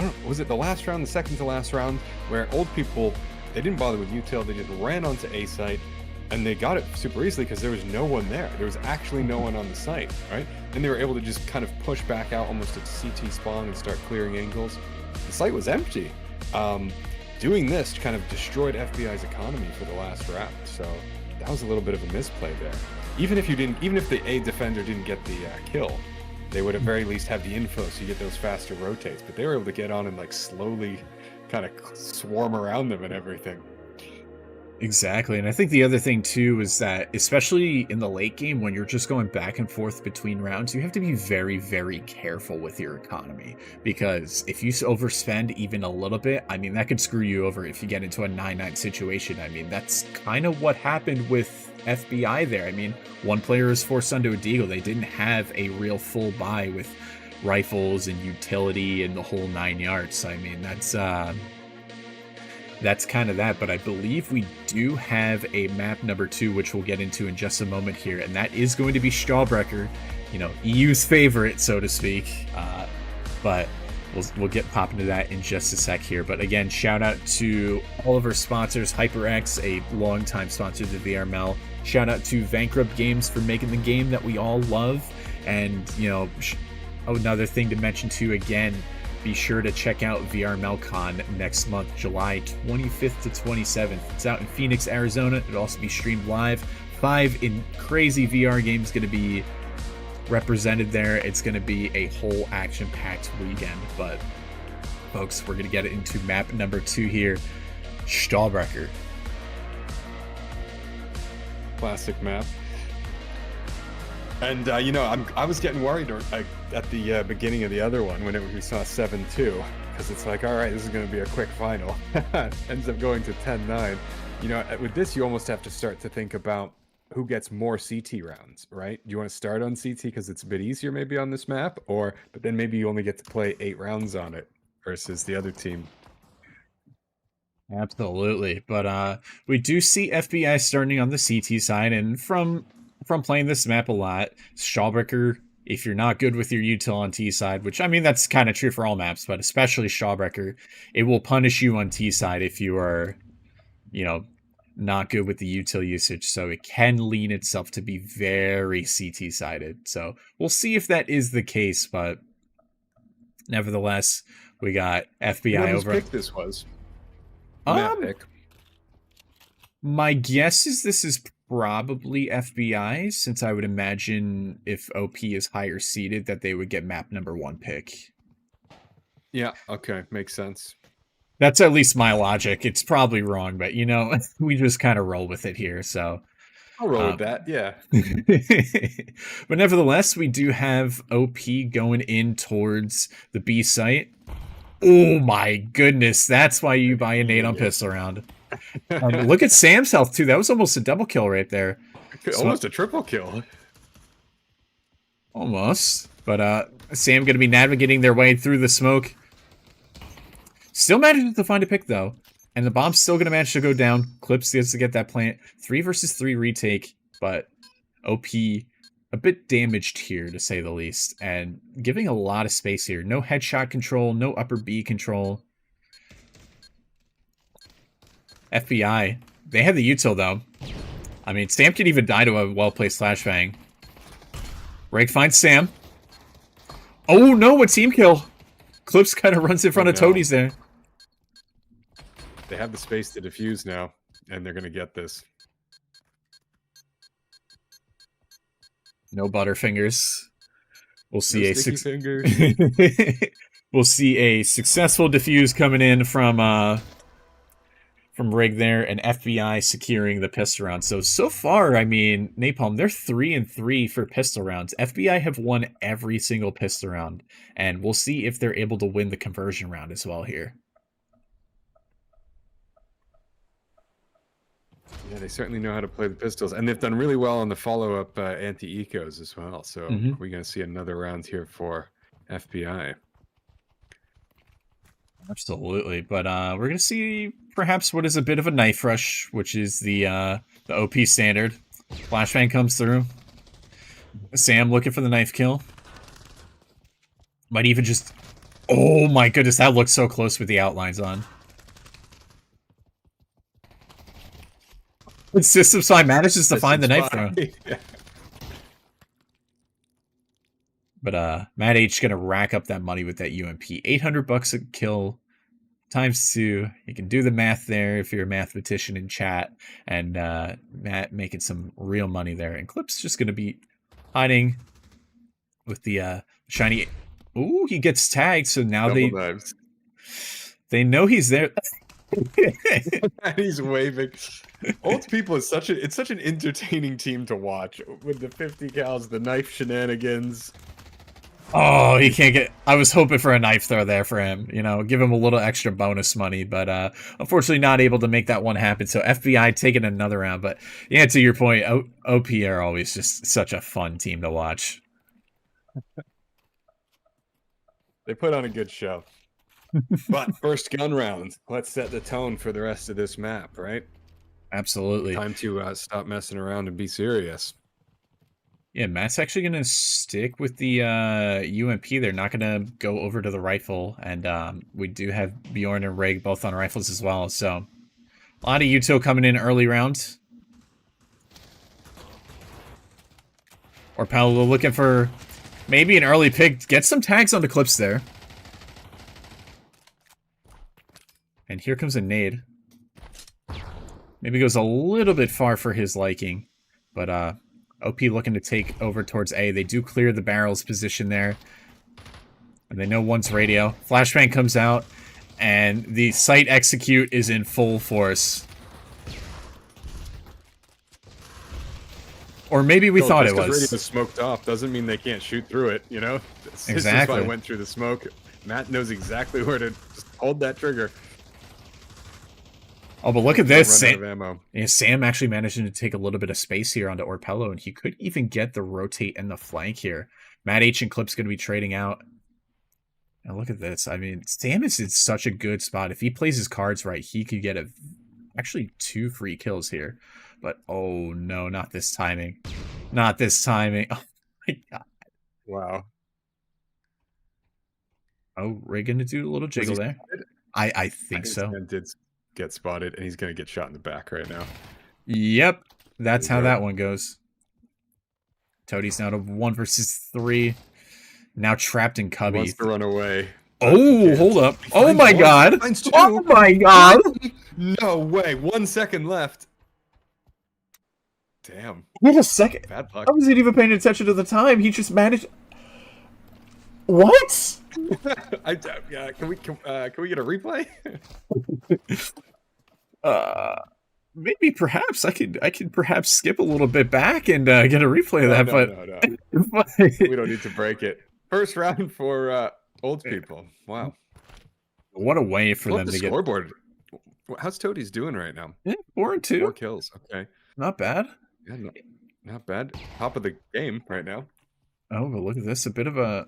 don't know, was it the last round, the second to last round, where old people, they didn't bother with util, they just ran onto A site, and they got it super easily because there was no one there. There was actually no one on the site, right? And they were able to just kind of push back out almost at CT spawn and start clearing angles. The site was empty. doing this kind of destroyed FBI's economy for the last round. So that was a little bit of a misplay there. Even if the A defender didn't get the kill, they would at very least have the info so you get those faster rotates. But they were able to get on and like slowly kind of swarm around them and everything. Exactly. And I think the other thing too is that, especially in the late game when you're just going back and forth between rounds, you have to be very, very careful with your economy, because if you overspend even a little bit, I mean, that could screw you over if you get into a 9-9 situation. I mean, that's kind of what happened with FBI there. I mean, one player is forced onto a deagle. They didn't have a real full buy with rifles and utility and the whole 9 yards. I mean, that's kind of that, but I believe we do have a map number 2, which we'll get into in just a moment here, and that is going to be Stahlbrecher, EU's favorite, so to speak. But we'll get popping to that in just a sec here. But again, shout out to all of our sponsors, HyperX, a longtime sponsor of the VRML. Shout out to Bankrupt Games for making the game that we all love, and another thing to mention too, again, be sure to check out VRMLCon next month, July 25th to 27th. It's out in Phoenix, Arizona. It'll also be streamed live. 5 in crazy VR games going to be represented there. It's going to be a whole action-packed weekend. But, folks, we're going to get into map number 2 here, Stahlbrecher. Classic map. And, I was getting worried at the beginning of the other one when we saw 7-2, because it's like, all right, this is going to be a quick final. Ends up going to 10-9. With this, you almost have to start to think about who gets more CT rounds, right? Do you want to start on CT because it's a bit easier maybe on this map, but then maybe you only get to play 8 rounds on it versus the other team. Absolutely. But we do see FBI starting on the CT side, and from playing this map a lot, Stahlbrecher, if you're not good with your util on T side, which I mean that's kind of true for all maps, but especially Stahlbrecher, it will punish you on T side if you are, not good with the util usage. So it can lean itself to be very CT sided. So we'll see if that is the case, but nevertheless, we got FBI over. Whose pick this was? Map pick. My guess is this is probably FBI, since I would imagine if OP is higher seeded that they would get map number 1 pick. Yeah, okay, makes sense. That's at least my logic. It's probably wrong, but we just kind of roll with it here, so I'll roll with that, yeah. But nevertheless, we do have OP going in towards the B site. Oh my goodness, that's why you buy a nade on pistol round. Look at Sam's health too. That was almost a double kill right there. Almost a triple kill. Almost. But Sam going to be navigating their way through the smoke. Still manages to find a pick though. And the bomb's still going to manage to go down. Clips gets to get that plant. 3 versus 3 retake. But OP a bit damaged here, to say the least. And giving a lot of space here. No headshot control. No upper B control. FBI. They had the util, though. I mean, Sam could even die to a well-placed flashbang. Rake finds Sam. Oh, no, a team kill. Clips kind of runs in front of Toadies there. They have the space to defuse now, and they're going to get this. No butterfingers. We'll see we'll see a successful defuse coming in from Rig there, and FBI securing the pistol round. So far, I mean, Napalm, they're 3-3 for pistol rounds. FBI have won every single pistol round, and we'll see if they're able to win the conversion round as well here. Yeah, they certainly know how to play the pistols, and they've done really well on the follow-up anti-ecos as well. So we're going to see another round here for FBI. Absolutely, but we're going to see perhaps what is a bit of a knife rush, which is the OP standard. Flashbang comes through. Sam looking for the knife kill. Might even just... Oh my goodness, that looks so close with the outlines on. But System Spy manages to find the knife throw. Yeah. But Matt H gonna rack up that money with that UMP. $800 a kill. times 2. You can do the math there if you're a mathematician in chat. And Matt making some real money there. And Clip's just going to be hiding with the shiny... Ooh, he gets tagged, so now they know he's there. And he's waving. Old People is such an entertaining team to watch with the 50 cals, the knife shenanigans. Oh, he can't get... I was hoping for a knife throw there for him. You know, give him a little extra bonus money. But unfortunately not able to make that one happen. So FBI taking another round. But yeah, to your point, OP are always just such a fun team to watch. They put on a good show. But first gun round. Let's set the tone for the rest of this map, right? Absolutely. Time to stop messing around and be serious. Yeah, Matt's actually going to stick with the UMP. They're not going to go over to the rifle. And we do have Bjorn and Rig both on rifles as well. So a lot of Util coming in early round. Or Pavlov looking for maybe an early pick. Get some tags on the clips there. And here comes a nade. Maybe goes a little bit far for his liking. But OP looking to take over towards A. They do clear the barrel's position there. And they know one's radio. Flashbang comes out. And the site execute is in full force. Or maybe we thought it was. Radio is smoked off doesn't mean they can't shoot through it, you know? Exactly. This is why I went through the smoke. Matt knows exactly where to just hold that trigger. Oh, but look at this. Run out of ammo. Yeah, Sam actually managing to take a little bit of space here onto Orpello, and he could even get the rotate and the flank here. Matt H and Clip's going to be trading out. And look at this. I mean, Sam is in such a good spot. If he plays his cards right, he could get actually 2 free kills here. But, oh, no, not this timing. Not this timing. Oh, my God. Wow. Oh, Rig going to do a little jiggle there. I think so. Man did get spotted, and he's going to get shot in the back right now. Yep. That's how that one goes. Toadie's now to 1 versus 3. Now trapped in Cubby. Wants to run away. Oh, hold up. Oh, my God. Oh, my God. No way. 1 second left. Damn. Wait a second. Bad luck. I wasn't even paying attention to the time. He just managed... What? Yeah, can we get a replay? Maybe perhaps I could perhaps skip a little bit back and get a replay of that, no. We don't need to break it. First round for Old People. Wow. What a way for them to get scoreboard. How's Toadie's doing right now? Yeah, 4-2. 4 kills. Okay. Not bad. Yeah, not bad. Top of the game right now. Oh, but look at this. A bit of a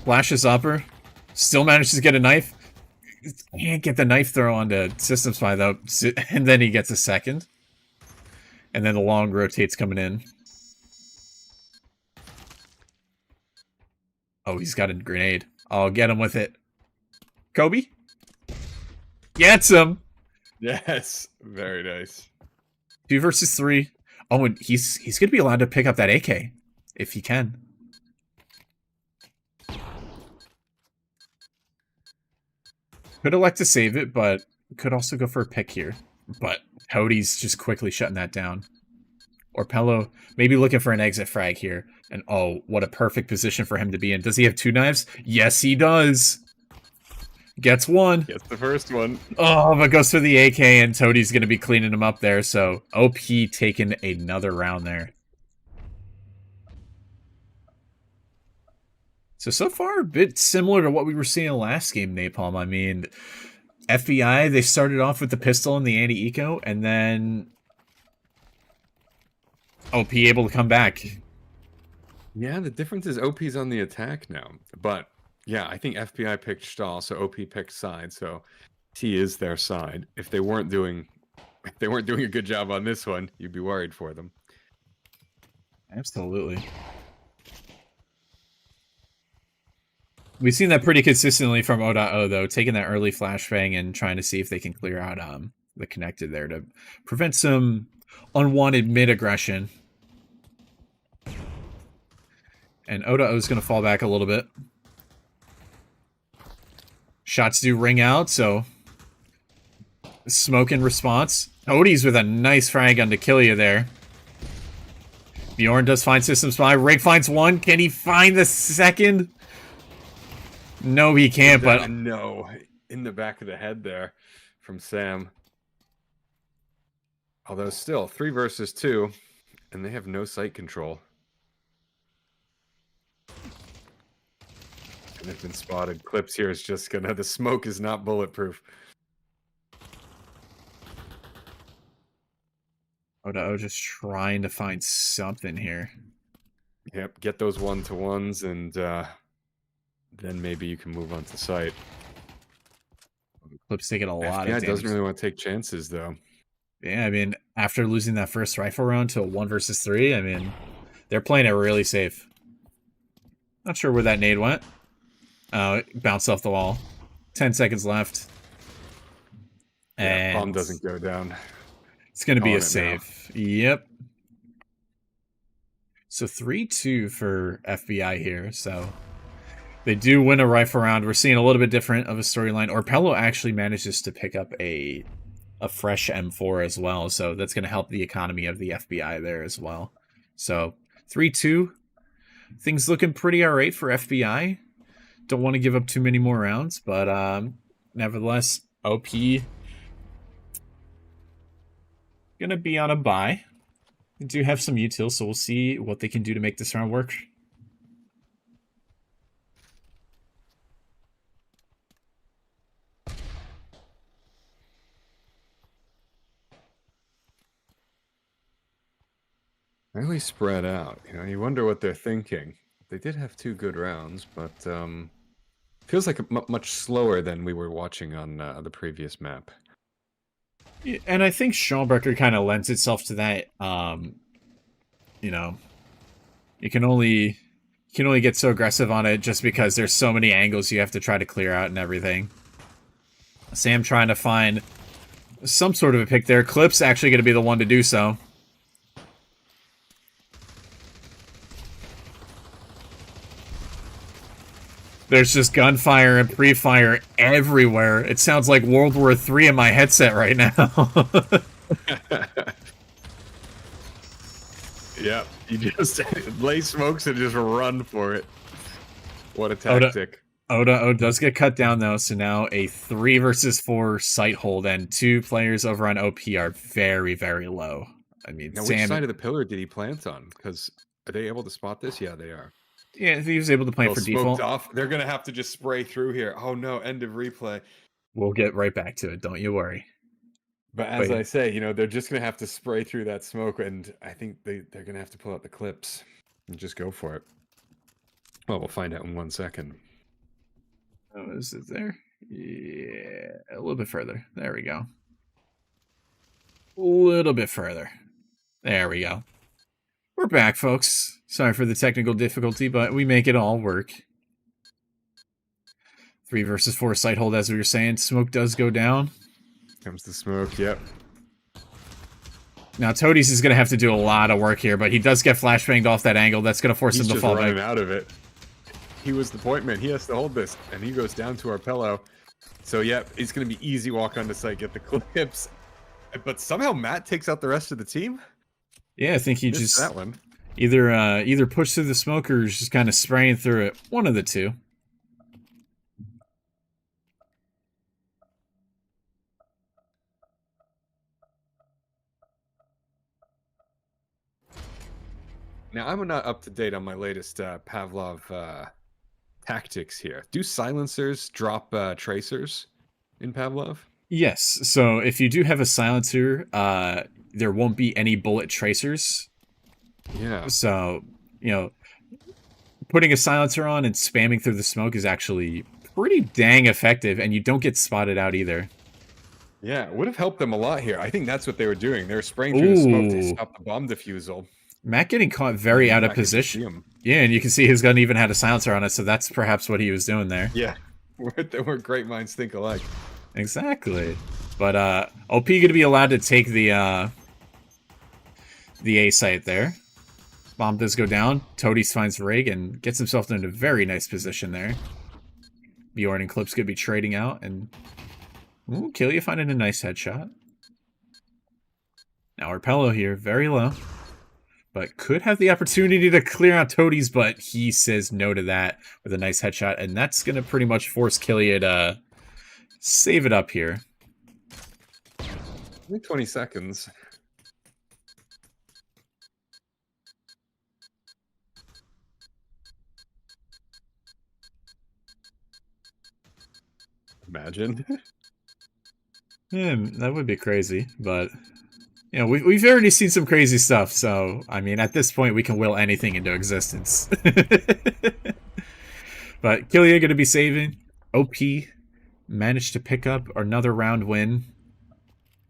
flashes upper. Still manages to get a knife. Can't get the knife throw onto System Spy though. And then he gets a second. And then the long rotates coming in. Oh, he's got a grenade. I'll get him with it. Kobe? Gets him! Yes. Very nice. 2 versus 3. Oh, and he's going to be allowed to pick up that AK. If he can. Could elect to save it, but could also go for a pick here. But Cody's just quickly shutting that down. Orpello maybe looking for an exit frag here. And oh, what a perfect position for him to be in. Does he have 2 knives? Yes, he does. Gets 1. Gets the first one. Oh, but goes for the AK, and Toadie's going to be cleaning him up there. So OP taking another round there. So far, a bit similar to what we were seeing last game, Napalm. I mean, FBI, they started off with the pistol and the anti-eco, and then OP able to come back. Yeah, the difference is OP's on the attack now. But, yeah, I think FBI picked stall, so OP picked side, so T is their side. If they weren't doing a good job on this one, you'd be worried for them. Absolutely. We've seen that pretty consistently from O.O, though, taking that early flashbang and trying to see if they can clear out the connected there to prevent some unwanted mid-aggression. And O.O is going to fall back a little bit. Shots do ring out, so smoke in response. Odie's with a nice frag gun to kill you there. Bjorn does find system spy. Rig finds one. Can he find the second? No, he can't, but... No, in the back of the head there from Sam. Although still, 3 versus 2, and they have no sight control. And they've been spotted. Clips here is just gonna... The smoke is not bulletproof. Oda just trying to find something here. Yep, get those 1-to-1s, and then maybe you can move on to sight. Clip's taking a lot of FBI damage. doesn't really want to take chances, though. Yeah, I mean, after losing that first rifle round to a 1 versus 3, I mean, they're playing it really safe. Not sure where that nade went. It bounced off the wall. 10 seconds left. Yeah, And bomb doesn't go down. it's going to be Calling a it save. Yep. So 3-2 for FBI here. So they do win a rifle round. We're seeing a little bit different of a storyline. Orpello actually manages to pick up a fresh M4 as well. So that's going to help the economy of the FBI there as well. So 3-2. Things looking pretty all right for FBI. Don't want to give up too many more rounds, but nevertheless, OP gonna be on a bye. They do have some util, so we'll see what they can do to make this round work. Really spread out. You know, you wonder what they're thinking. They did have 2 good rounds, but feels like much slower than we were watching on the previous map. Yeah, and I think Schaumbrecher kind of lends itself to that. You know, you can only get so aggressive on it just because there's so many angles you have to try to clear out and everything. Sam trying to find some sort of a pick there. Clip's actually going to be the one to do so. There's just gunfire and pre-fire everywhere. It sounds like World War III in my headset right now. Yeah, you just lay smokes and just run for it. What a tactic. Oda does get cut down, though, so now a 3 versus 4 sight hold, and 2 players over on OP are very, very low. I mean, Now, Sam... which side of the pillar did he plant on? Because are they able to spot this? Yeah, they are. Yeah, he was able to plant for default. Off. They're going to have to just spray through here. Oh, no, end of replay. We'll get right back to it, don't you worry. But as I say, you know, they're just going to have to spray through that smoke, and I think they're going to have to pull out the clips and just go for it. Well, we'll find out in 1 second. Oh, is it there? Yeah, a little bit further. There we go. A little bit further. There we go. We're back, folks. Sorry for the technical difficulty, but we make it all work. 3 versus 4 sight hold, as we were saying. Smoke does go down. Comes the smoke, yep. Now, Toadies is going to have to do a lot of work here, but he does get flashbanged off that angle. That's going to force him to fall back. He's just running out of it. He was the point man. He has to hold this, and he goes down to Orpello. So, yep, it's going to be easy walk onto site, get the clips. But somehow Matt takes out the rest of the team? Yeah, I think he Missed just... that one. Either push through the smoke or just kind of spraying through it. One of the two. Now, I'm not up to date on my latest Pavlov tactics here. Do silencers drop tracers in Pavlov? Yes. So if you do have a silencer, there won't be any bullet tracers. Yeah. So, you know, putting a silencer on and spamming through the smoke is actually pretty dang effective, and you don't get spotted out either. Yeah, it would have helped them a lot here. I think that's what they were doing. They were spraying through the smoke to stop the bomb defusal. Matt getting caught very out of position. Yeah, and you can see his gun even had a silencer on it, so that's perhaps what he was doing there. Yeah, we're great minds think alike. Exactly. But OP going to be allowed to take the A site there. Bomb does go down. Toadies finds Rig and gets himself into a very nice position there. Bjorn and Clip's gonna be trading out, and ooh, Killia finding a nice headshot. Now Arpello here, very low, but could have the opportunity to clear out Toadies, but he says no to that with a nice headshot, and that's gonna pretty much force Killia to save it up here. Only 20 seconds. Imagine. Yeah, that would be crazy, but you know, we've already seen some crazy stuff, so I mean, at this point, we can will anything into existence. But Killia going to be saving. OP managed to pick up another round win.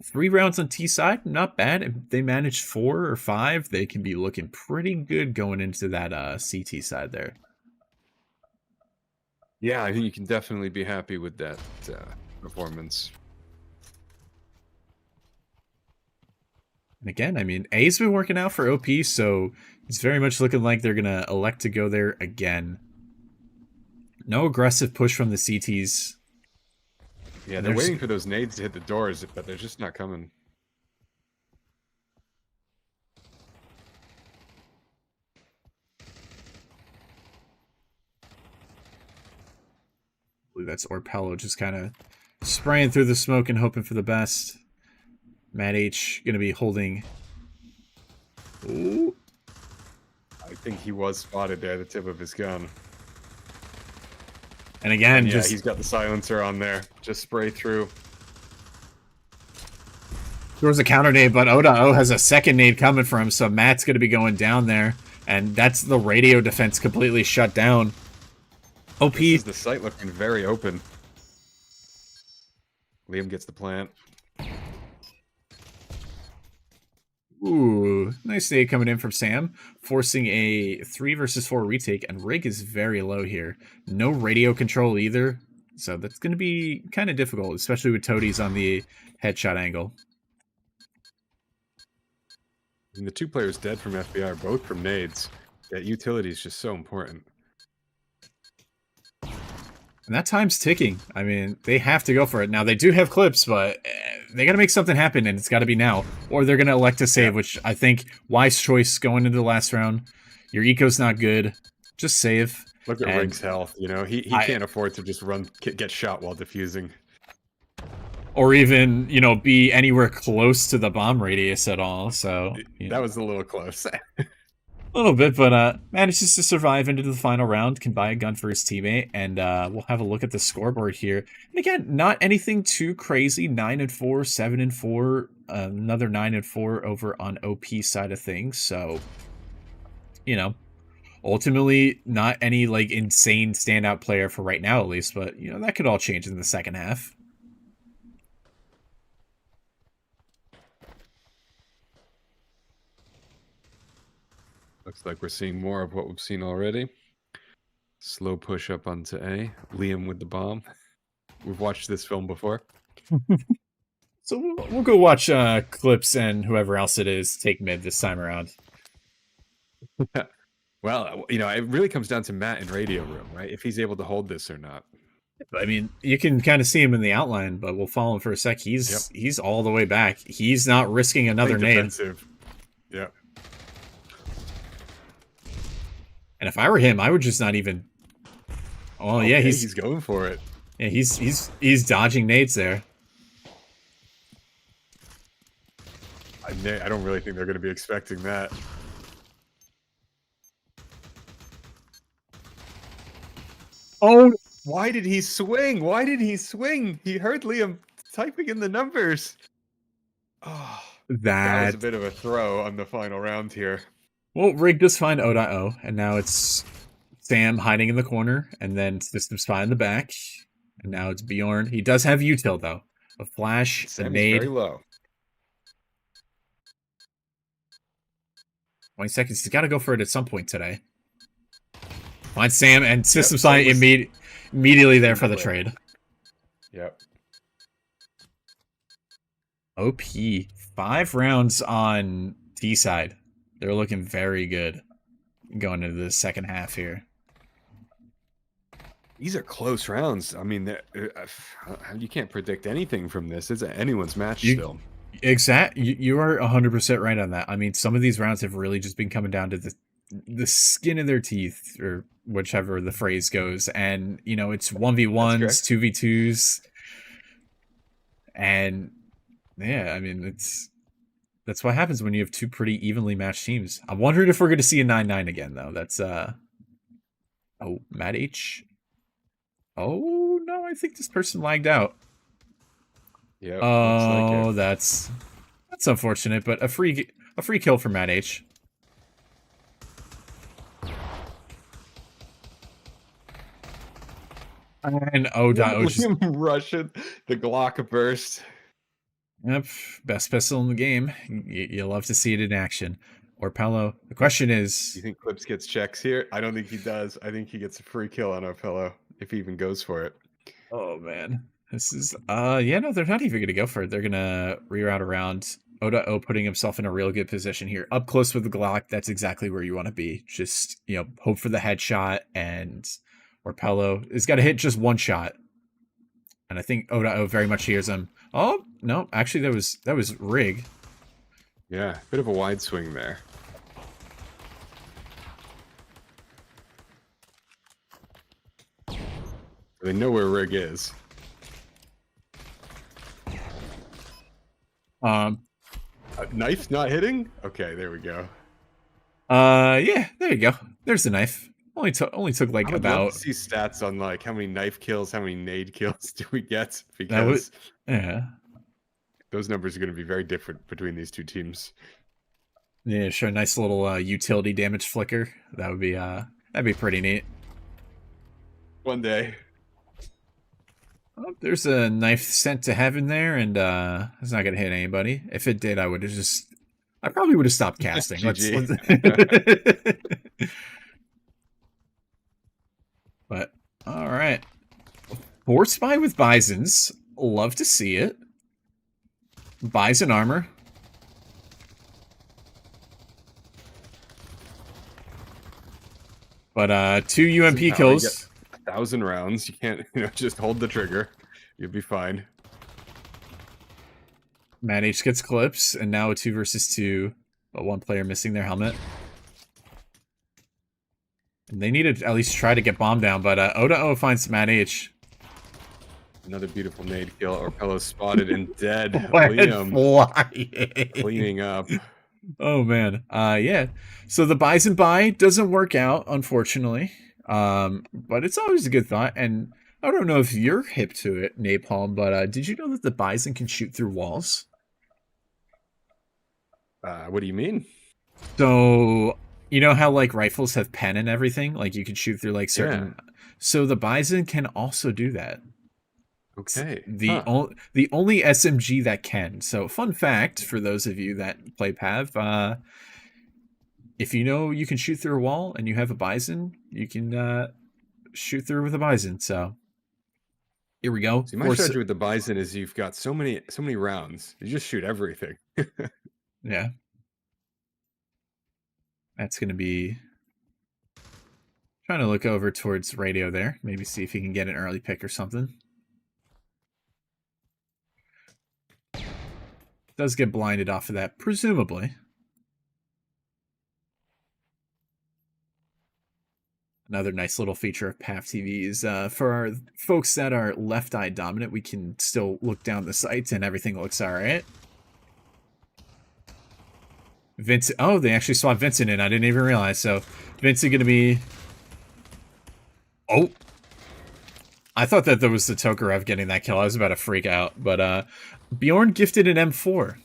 3 rounds on T side, not bad. If they manage 4 or 5, they can be looking pretty good going into that CT side there. Yeah, I think you can definitely be happy with that performance. And again, I mean, A's been working out for OP, so it's very much looking like they're going to elect to go there again. No aggressive push from the CTs. Yeah, they're waiting for those nades to hit the doors, but they're just not coming. I believe that's Arpello just kind of spraying through the smoke and hoping for the best. Matt H going to be holding. Ooh. I think he was spotted there at the tip of his gun. And again, yeah, he's got the silencer on there. Just spray through. Throws a counter nade, but O.O has a second nade coming for him, so Matt's going to be going down there. And that's the radio defense completely shut down. OP. This is the site looking very open. Liam gets the plant. Ooh, nice nade coming in from Sam, forcing a 3 versus 4 retake, and Rig is very low here. No radio control either, so that's going to be kind of difficult, especially with Toadies on the headshot angle. And the 2 players dead from FBI are both from nades. That utility is just so important. And that time's ticking. I mean, they have to go for it. Now, they do have clips, but they got to make something happen, and it's got to be now. Or they're going to elect to save, which I think wise choice going into the last round. Your eco's not good. Just save. Look at Rig's health. You know, he can't afford to just get shot while defusing. Or even, you know, be anywhere close to the bomb radius at all. So that was a little close. A little bit, but manages to survive into the final round, can buy a gun for his teammate, and we'll have a look at the scoreboard here. And again, not anything too crazy. 9-4, 7-4, another 9-4 over on OP side of things. So, you know, ultimately not any like insane standout player for right now, at least. But you know, that could all change in the second half. Looks like we're seeing more of what we've seen already. Slow push up onto A. Liam with the bomb. We've watched this film before. So we'll go watch Clips and whoever else it is take mid this time around. Well, you know, it really comes down to Matt in radio room, right? If he's able to hold this or not. I mean, you can kind of see him in the outline, but we'll follow him for a sec. He's all the way back. He's not risking another nade. Defensive. Yeah. And if I were him, I would just not even. Oh okay, yeah, he's going for it. Yeah, he's dodging nades there. I don't really think they're going to be expecting that. Oh, why did he swing? Why did he swing? He heard Liam typing in the numbers. Oh, that was a bit of a throw on the final round here. Well, Rig does find O.O, and now it's Sam hiding in the corner, and then System Spy in the back, and now it's Bjorn. He does have util, though. A flash, Sam a nade. Very low. 20 seconds. He's got to go for it at some point today. Find Sam, and System Spy immediately there for the trade. Yep. OP. 5 rounds on T side. They're looking very good going into the second half here. These are close rounds. I mean, you can't predict anything from this. It's anyone's match still. You are 100% right on that. I mean, some of these rounds have really just been coming down to the skin of their teeth, or whichever the phrase goes. And, you know, it's 1v1s, 2v2s. And, yeah, I mean, that's what happens when you have two pretty evenly matched teams. I'm wondering if we're going to see a 9-9 again, though. That's, oh, Matt H. Oh, no, I think this person lagged out. Yeah. Oh, like that's unfortunate, but a free kill for Matt H. And just Russian, the Glock burst. Yep, best pistol in the game. You love to see it in action. Or Pavlov. The question is, do you think Clips gets checks here? I don't think he does. I think he gets a free kill on Pavlov if he even goes for it. Oh man. This is yeah, no, they're not even gonna go for it. They're gonna reroute around. O putting himself in a real good position here. Up close with the Glock, that's exactly where you want to be. Just, you know, hope for the headshot, and Orpello has got to hit just one shot. And I think O very much hears him. Oh, no, actually that was Rig. Yeah, bit of a wide swing there. They know where Rig is. Knife not hitting? Okay, there we go. Yeah, there you go. There's the knife. Only took like about. Love to see stats on like how many knife kills, how many nade kills do we get, because yeah, those numbers are going to be very different between these two teams. Yeah, sure. Nice little utility damage flicker. That'd be pretty neat. One day. Oh, there's a knife sent to heaven there, and it's not gonna hit anybody. If it did, I probably would have stopped casting. let's But all right, Force Spy with Bisons. Love to see it. Bison armor. But 2 UMP kills. 1,000 rounds. You can't, just hold the trigger. You'll be fine. Matt H gets clips, and now a 2 versus 2, but one player missing their helmet. And they need to at least try to get bomb down, but O finds Matt H. Another beautiful nade kill. Orpello spotted and dead. Liam cleaning up. Oh man. Yeah. So the Bison buy doesn't work out, unfortunately. But it's always a good thought. And I don't know if you're hip to it, Napalm, but did you know that the Bison can shoot through walls? What do you mean? So you know how like rifles have pen and everything? Like you can shoot through like certain. Yeah. So the Bison can also do that. Okay. The only SMG that can. So fun fact for those of you that play Pav, if you know you can shoot through a wall and you have a Bison, you can shoot through with a Bison. So here we go. See, my strategy with the Bison is you've got so many rounds. You just shoot everything. Yeah. That's gonna be trying to look over towards radio there. Maybe see if he can get an early pick or something. Does get blinded off of that, presumably. Another nice little feature of PAF TV is for our folks that are left-eye dominant, we can still look down the sights and everything looks all right. Vincent, oh, they actually swapped Vincent in. I didn't even realize. So Vincent going to be... Oh. I thought that there was the Tokarev getting that kill. I was about to freak out. But Bjorn gifted an M4,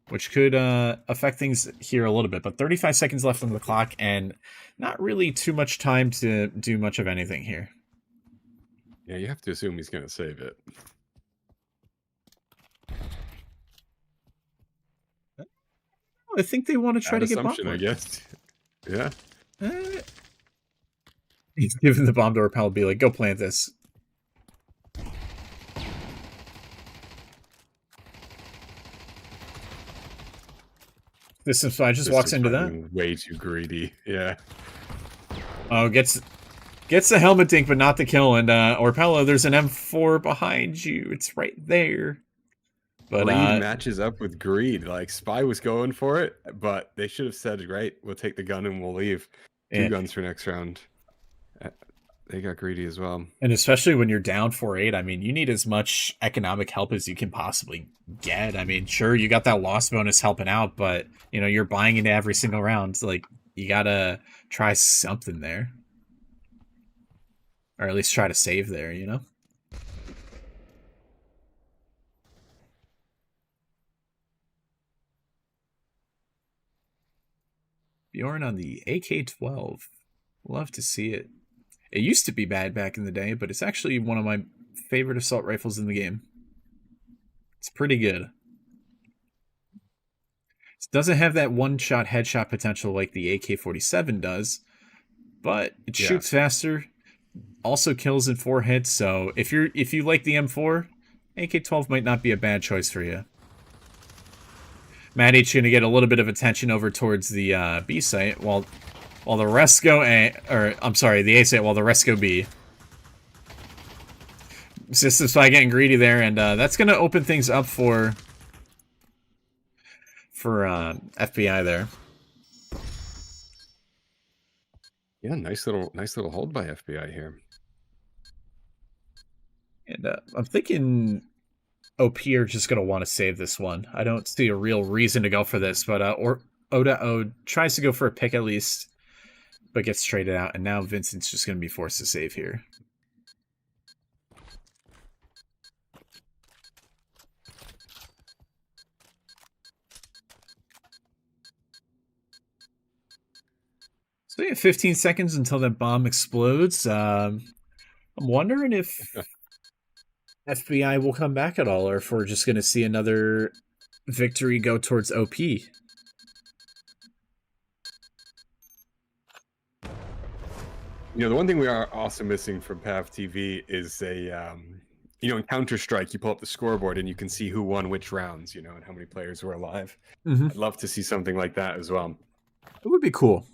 which could affect things here a little bit. But 35 seconds left on the clock, and not really too much time to do much of anything here. Yeah, you have to assume he's going to save it. I think they want to try to get bomb. I guess. Yeah. He's giving the bomb to Repel, be like, go plant this. This guy just walks into that. Way too greedy. Yeah. Oh, gets Gets the helmet dink, but not the kill. And Orpello, there's an M4 behind you. It's right there. But Greed matches up with greed. Like Spy was going for it, but they should have said, "Great, we'll take the gun and we'll leave." Two guns for next round. They got greedy as well. And especially when you're down 4-8, I mean, you need as much economic help as you can possibly get. I mean, sure, you got that loss bonus helping out, but, you know, you're buying into every single round. So, like, you gotta try something there. Or at least try to save there, you know? Bjorn on the AK-12. Love to see it. It used to be bad back in the day, but it's actually one of my favorite assault rifles in the game. It's pretty good. It doesn't have that one-shot headshot potential like the AK-47 does, but it shoots faster, also kills in 4 hits, so if you like the M4, AK-12 might not be a bad choice for you. Matt H gonna get a little bit of attention over towards the B site, while the rest go A, or I'm sorry, the A site, while the rest go B. System Spy getting greedy there, and that's gonna open things up for FBI there. Yeah, nice little hold by FBI here. And I'm thinking OP are just gonna want to save this one. I don't see a real reason to go for this, but or Oda tries to go for a pick at least, but gets traded out, and now Vincent's just gonna be forced to save here. So we have 15 seconds until that bomb explodes. I'm wondering if FBI will come back at all, or if we're just going to see another victory go towards OP. You know, the one thing we are also missing from Pav TV is a, you know, in Counter-Strike, you pull up the scoreboard and you can see who won which rounds, you know, and how many players were alive. I'd love to see something like that as well. It would be cool.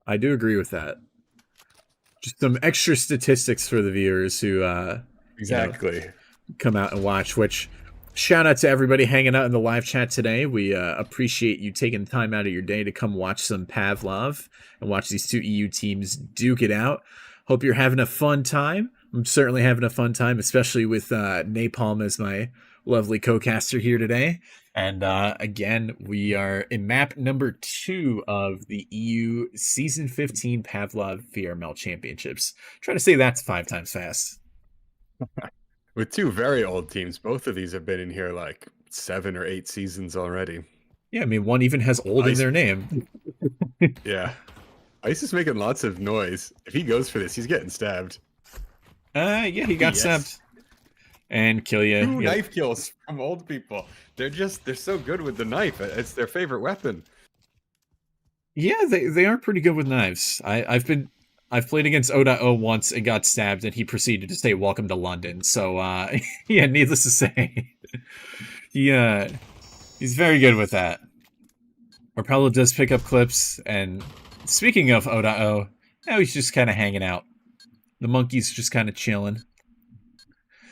I do agree with that. Just some extra statistics for the viewers who Exactly. You know, come out and watch, which shout out to everybody hanging out in the live chat today. We appreciate you taking time out of your day to come watch some Pavlov and watch these two EU teams duke it out. Hope you're having a fun time. I'm certainly having a fun time, especially with Napalm as my lovely co-caster here today. And again, we are in map number 2 of the EU Season 15 Pavlov VRML Championships. Try to say that's 5 times fast. With two very old teams, both of these have been in here like 7 or 8 seasons already. Yeah, I mean, one even has old in their name. Yeah. Ice is making lots of noise. If he goes for this, he's getting stabbed. Yeah, he got stabbed. And kill you. 2 knife kills from old people. They're so good with the knife. It's their favorite weapon. Yeah, they are pretty good with knives. I've played against O.O once and got stabbed, and he proceeded to say "Welcome to London." So yeah, needless to say, he's very good with that. Orpello does pick up clips, and speaking of O.O, now he's just kind of hanging out. The monkey's just kind of chilling.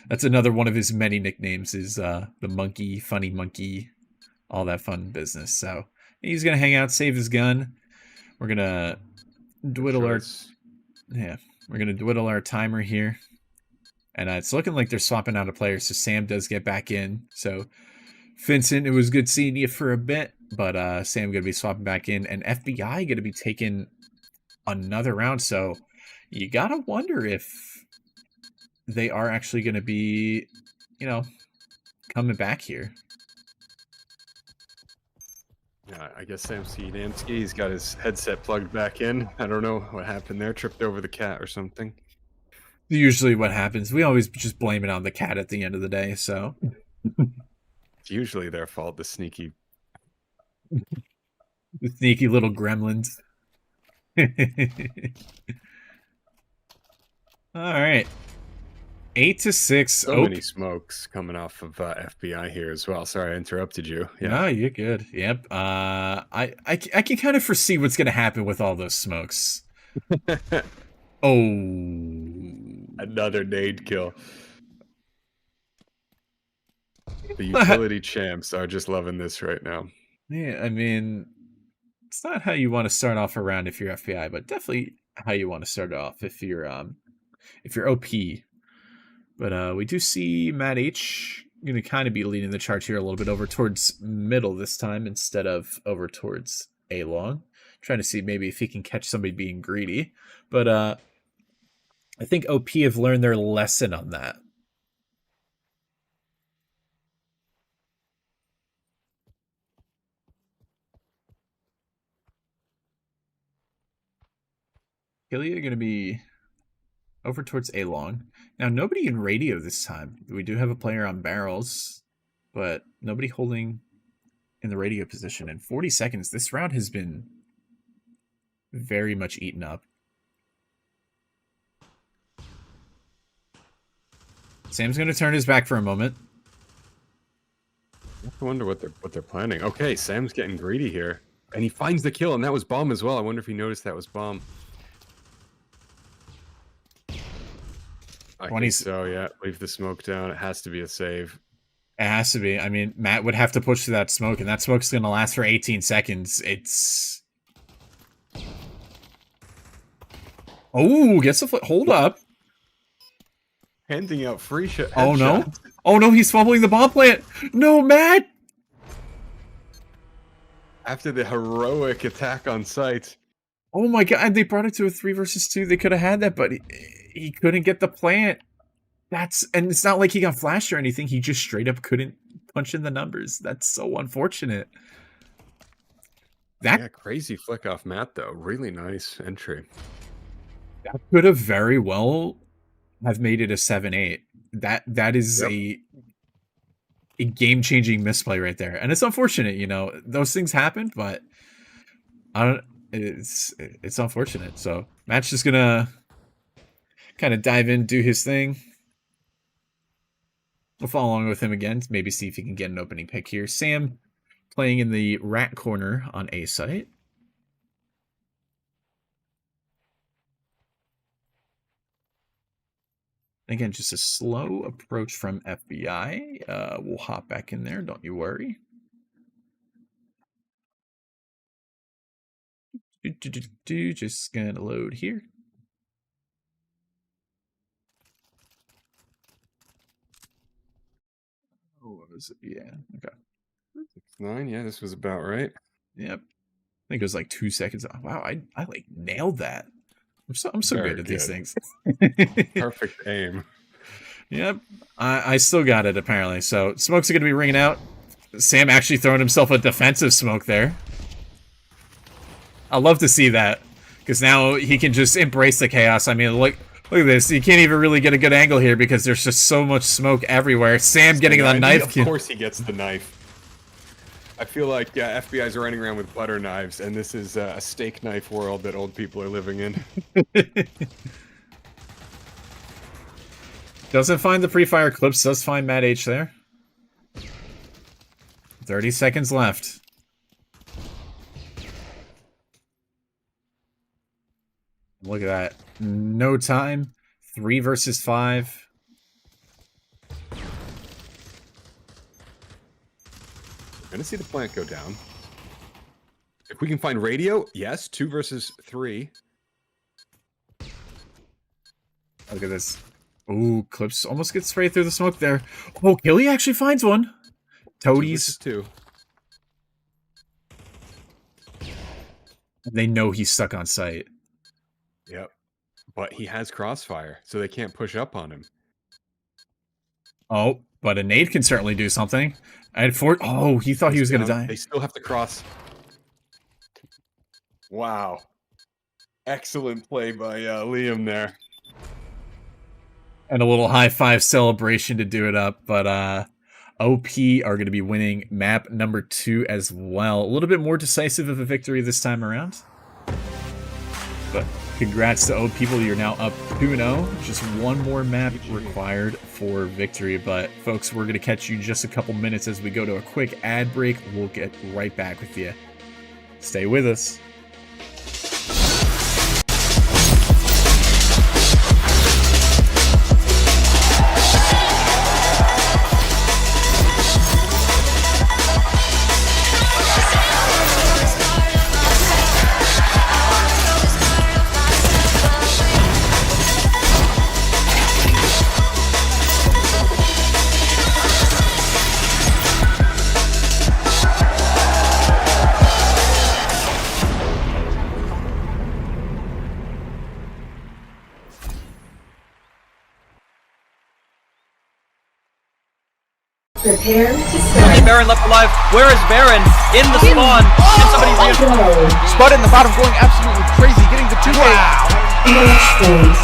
That's another one of his many nicknames is the monkey, funny monkey, all that fun business. So he's gonna hang out, save his gun. We're gonna dwiddle our timer here, and it's looking like they're swapping out a player. So Sam does get back in. So Vincent, it was good seeing you for a bit, but Sam gonna be swapping back in, and FBI gonna be taking another round. So you gotta wonder if they are actually going to be, you know, coming back here. Yeah, I guess Sam Damsky, he's got his headset plugged back in. I don't know what happened there. Tripped over the cat or something. Usually what happens. We always just blame it on the cat at the end of the day, so. It's usually their fault, the sneaky little gremlins. All right. 8-6. So many smokes coming off of FBI here as well. Sorry, I interrupted you. Yeah. No, you're good. Yep. I can kind of foresee what's going to happen with all those smokes. Oh. Another nade kill. The utility champs are just loving this right now. Yeah, I mean, it's not how you want to start off a round if you're FBI, but definitely how you want to start off if you're OP. But we do see Matt H going to kind of be leading the charge here a little bit over towards middle this time instead of over towards A long. Trying to see maybe if he can catch somebody being greedy. But I think OP have learned their lesson on that. Ilya going to be over towards A long. Now, nobody in radio this time. We do have a player on barrels, but nobody holding in the radio position. In 40 seconds, this round has been very much eaten up. Sam's going to turn his back for a moment. I wonder what they're planning. Okay, Sam's getting greedy here, and he finds the kill, and that was bomb as well. I wonder if he noticed that was bomb. I think so, yeah. Leave the smoke down. It has to be a save. It has to be. I mean, Matt would have to push through that smoke, and that smoke's going to last for 18 seconds. It's... Oh, gets a foot. Hold up. Handing out free shot. Oh, no. Oh, no, he's fumbling the bomb plant. No, Matt! After the heroic attack on site. Oh, my God. They brought it to a 3 versus 2. They could have had that, but he couldn't get the plant. And it's not like he got flashed or anything. He just straight up couldn't punch in the numbers. That's so unfortunate. Yeah, crazy flick off Matt, though. Really nice entry. That could have very well have made it a 7-8. That is a game-changing misplay right there. And it's unfortunate, you know. Those things happen, but it's unfortunate. So Matt's just gonna kind of dive in, do his thing. We'll follow along with him again, maybe see if he can get an opening pick here. Sam playing in the rat corner on A site. Again, just a slow approach from FBI. We'll hop back in there, don't you worry. Just gonna load here. Oh, what was it? Yeah, okay. 6-9, yeah, this was about right. Yep. I think it was like 2 seconds. Wow, I like nailed that. I'm so good at these things. Perfect aim. Yep. I still got it, apparently. So, smokes are going to be ringing out. Sam actually throwing himself a defensive smoke there. I love to see that. Because now he can just embrace the chaos. I mean, look at this. You can't even really get a good angle here because there's just so much smoke everywhere. Sam getting the knife. Of course he gets the knife. I feel like FBI's are running around with butter knives, and this is a steak knife world that old people are living in. Doesn't find the pre-fire clips, does find Matt H there. 30 seconds left. Look at that. No time. 3 versus 5. Gonna see the plant go down. If we can find radio, yes. 2 versus 3. Look at this. Ooh, Clips almost gets sprayed through the smoke there. Oh, Gilly actually finds one. Toadies. 2. They know he's stuck on site. Yep. But he has crossfire, so they can't push up on him. Oh, but a nade can certainly do something. Oh, he thought he was going to die. They still have to cross. Wow. Excellent play by Liam there. And a little high five celebration to do it up. But OP are going to be winning map number 2 as well. A little bit more decisive of a victory this time around. But congrats to OP people. You're now up 2-0. Just one more map required for victory. But folks, we're going to catch you just a couple minutes as we go to a quick ad break. We'll get right back with you. Stay with us. Prepare to Only start. Baron left alive. Where is Baron? In the spawn. Can somebody Go. Spud in the bottom going absolutely crazy, getting the 2K. Match point.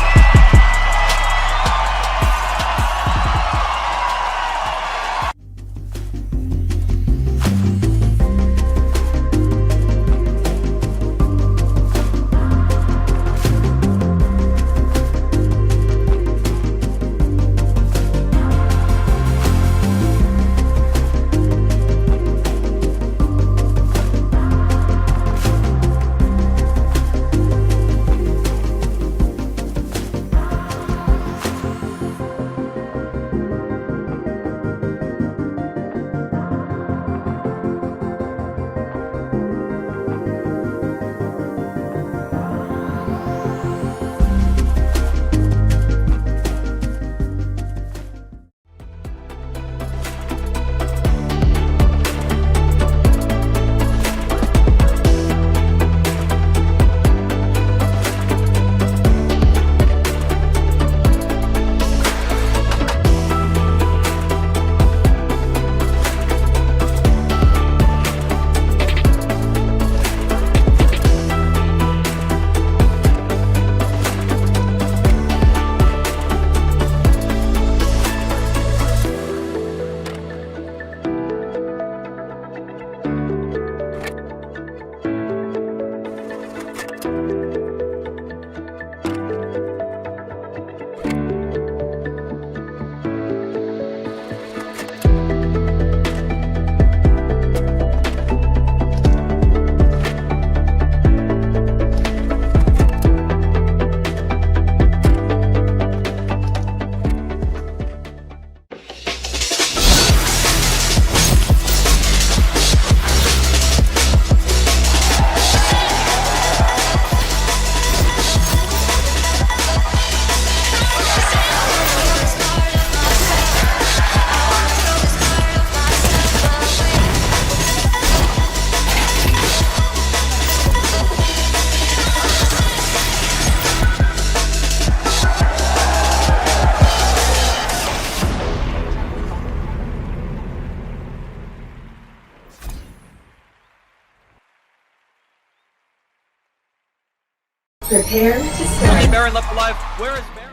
Prepare to Only start. Baron left alive. Where is Baron?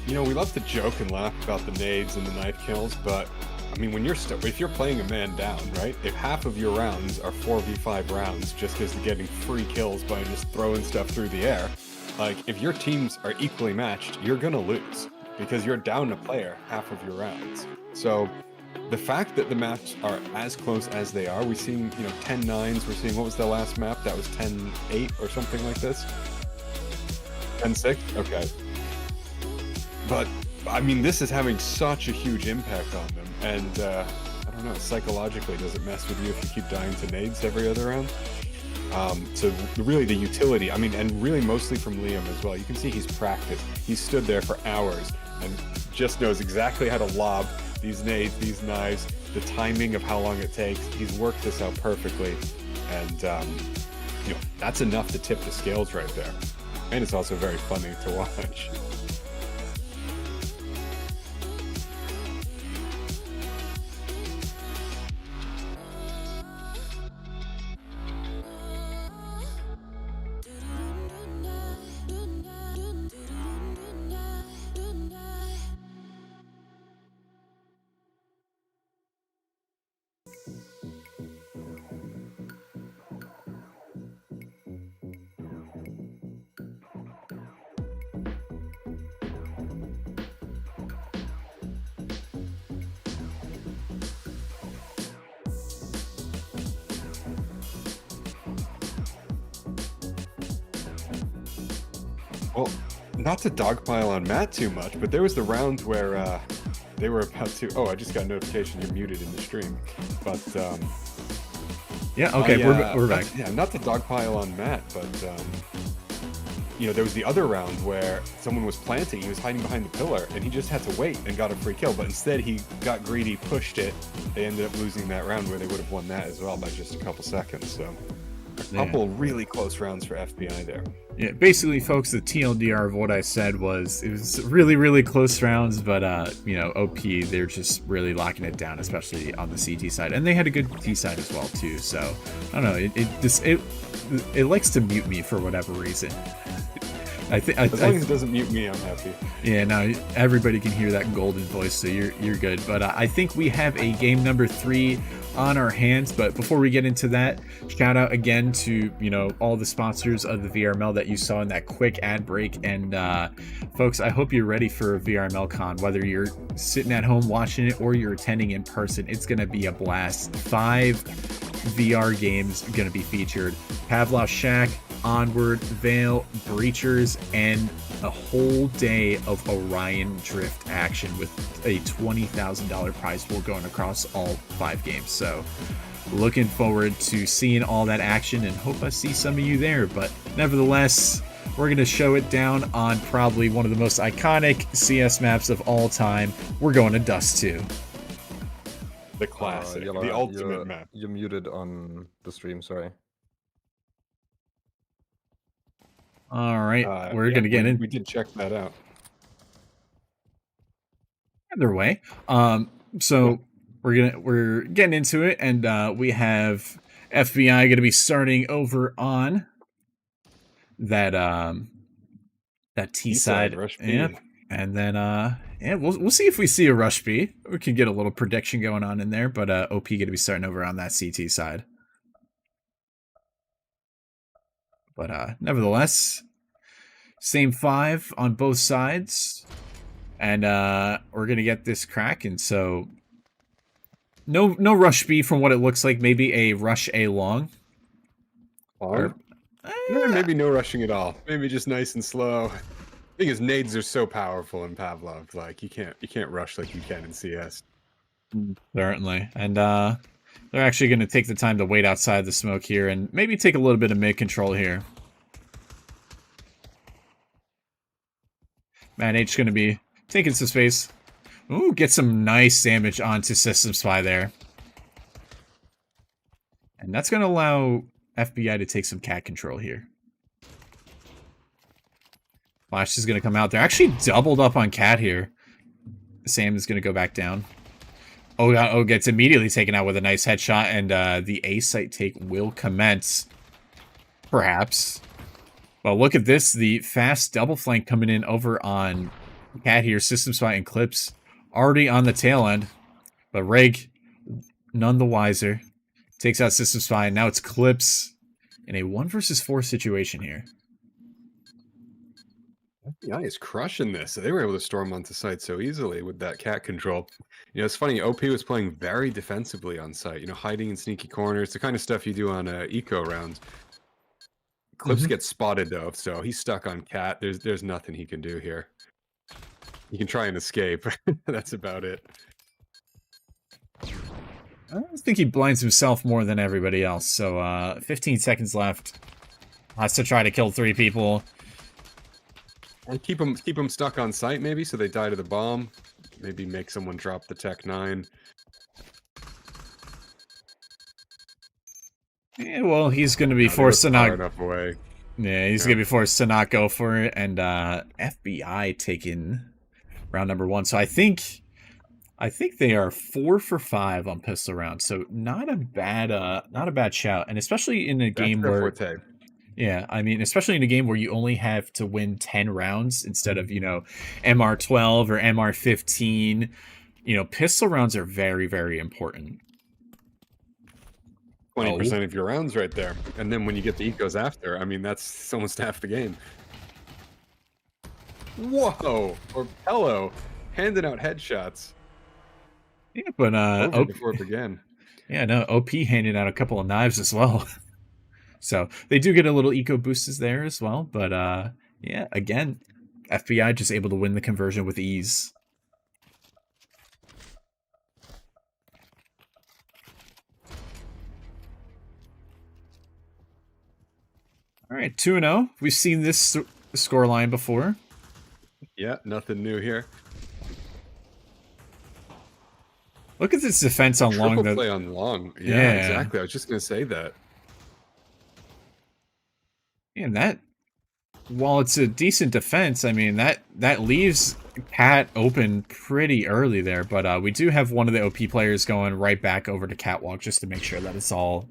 You know, we love to joke and laugh about the nades and the knife kills, but I mean, when if you're playing a man down, right? If half of your rounds are 4v5 rounds just because you're getting free kills by just throwing stuff through the air, like if your teams are equally matched, you're gonna lose because you're down a player half of your rounds. So the fact that the maps are as close as they are, we've seen, 10-9s, we're seeing, what was the last map? That was 10-8 or something like this? 10-6? Okay. But, I mean, this is having such a huge impact on them, and, I don't know, psychologically, does it mess with you if you keep dying to nades every other round? So really the utility, I mean, and really mostly from Liam as well. You can see he's practiced. He's stood there for hours and just knows exactly how to lob these nades, these knives, the timing of how long it takes. He's worked this out perfectly, and, that's enough to tip the scales right there. And it's also very funny to watch. Well, not to dogpile on Matt too much, but there was the round where they were about to... Oh, I just got a notification you're muted in the stream. But Yeah, okay, we're back. Yeah, not to dogpile on Matt, but you know, there was the other round where someone was planting, he was hiding behind the pillar, and he just had to wait and got a free kill, but instead he got greedy, pushed it. They ended up losing that round where they would have won that as well by just a couple seconds. So a couple really close rounds for FBI there. Yeah, basically, folks, the TLDR of what I said was it was really, really close rounds, but you know, OP, they're just really locking it down, especially on the CT side, and they had a good T side as well too. So I don't know, it likes to mute me for whatever reason. As long as it doesn't mute me, I'm happy. Yeah, no, everybody can hear that golden voice, so you're good. But I think we have a game number 3 on our hands. But before we get into that, shout out again to, you know, all the sponsors of the VRML that you saw in that quick ad break. And folks, I hope you're ready for VRML Con. Whether you're sitting at home watching it or you're attending in person, it's going to be a blast. 5 VR games going to be featured: Pavlov Shack, Onward, Veil, Breachers, and a whole day of Orion Drift action with a $20,000 prize pool going across all 5 games. So looking forward to seeing all that action and hope I see some of you there. But nevertheless, we're going to show it down on probably one of the most iconic CS maps of all time. We're going to Dust 2. The classic, the ultimate map. You're muted on the stream, sorry. All right, we're gonna get in. We did check that out. Either way, so we're getting into it, and we have FBI gonna be starting over on that that T side, Rush B. yep. And then yeah, we'll see if we see a Rush B. We can get a little prediction going on in there, but OP gonna be starting over on that CT side. But nevertheless, same 5 on both sides, and we're gonna get this cracking. So no Rush B from what it looks like. Maybe a Rush A long. Or maybe no rushing at all. Maybe just nice and slow. Thing is, nades are so powerful in Pavlov. Like you can't rush like you can in CS. Certainly, and they're actually going to take the time to wait outside the smoke here and maybe take a little bit of mid control here. Matt H going to be taking some space. Ooh, get some nice damage onto System Spy there. And that's going to allow FBI to take some cat control here. Flash is going to come out. They're actually doubled up on cat here. Sam is going to go back down. Oh, gets immediately taken out with a nice headshot, and the A site take will commence. Perhaps. Well, look at this. The fast double flank coming in over on cat here. System Spy and Clips already on the tail end. But Rig, none the wiser, takes out System Spy, and now it's Clips in a 1 versus 4 situation here. FBI is crushing this. They were able to storm onto site so easily with that cat control. You know, it's funny, OP was playing very defensively on site, you know, hiding in sneaky corners, the kind of stuff you do on eco rounds. Clips gets spotted though, so he's stuck on cat. There's nothing he can do here. He can try and escape. That's about it. I think he blinds himself more than everybody else. So 15 seconds left. Has to try to kill 3 people. And keep them stuck on site maybe, so they die to the bomb. Maybe make someone drop the Tech 9. Yeah, well, he's going to be forced to not. Enough away. Yeah, he's going to be forced to not go for it, and FBI taking round number 1. So I think they are 4 for 5 on pistol rounds. So not a bad shout, and especially in a game where. Forte. Yeah, I mean, especially in a game where you only have to win 10 rounds instead of, you know, MR12 or MR15. You know, pistol rounds are very, very important. 20% of your rounds right there. And then when you get the ecos after, I mean, that's almost half the game. Whoa! Or Pello handing out headshots. Yeah, but before it began. Yeah, no, OP handing out a couple of knives as well. So they do get a little eco boosts there as well, but yeah, again, FBI just able to win the conversion with ease. All right, 2-0. We've seen this scoreline before. Yeah, nothing new here. Look at this defense on long. Triple play on long. Yeah, Yeah. exactly. I was just gonna say that. And that, while it's a decent defense, I mean, that leaves Cat open pretty early there. But we do have one of the OP players going right back over to Catwalk just to make sure that it's all,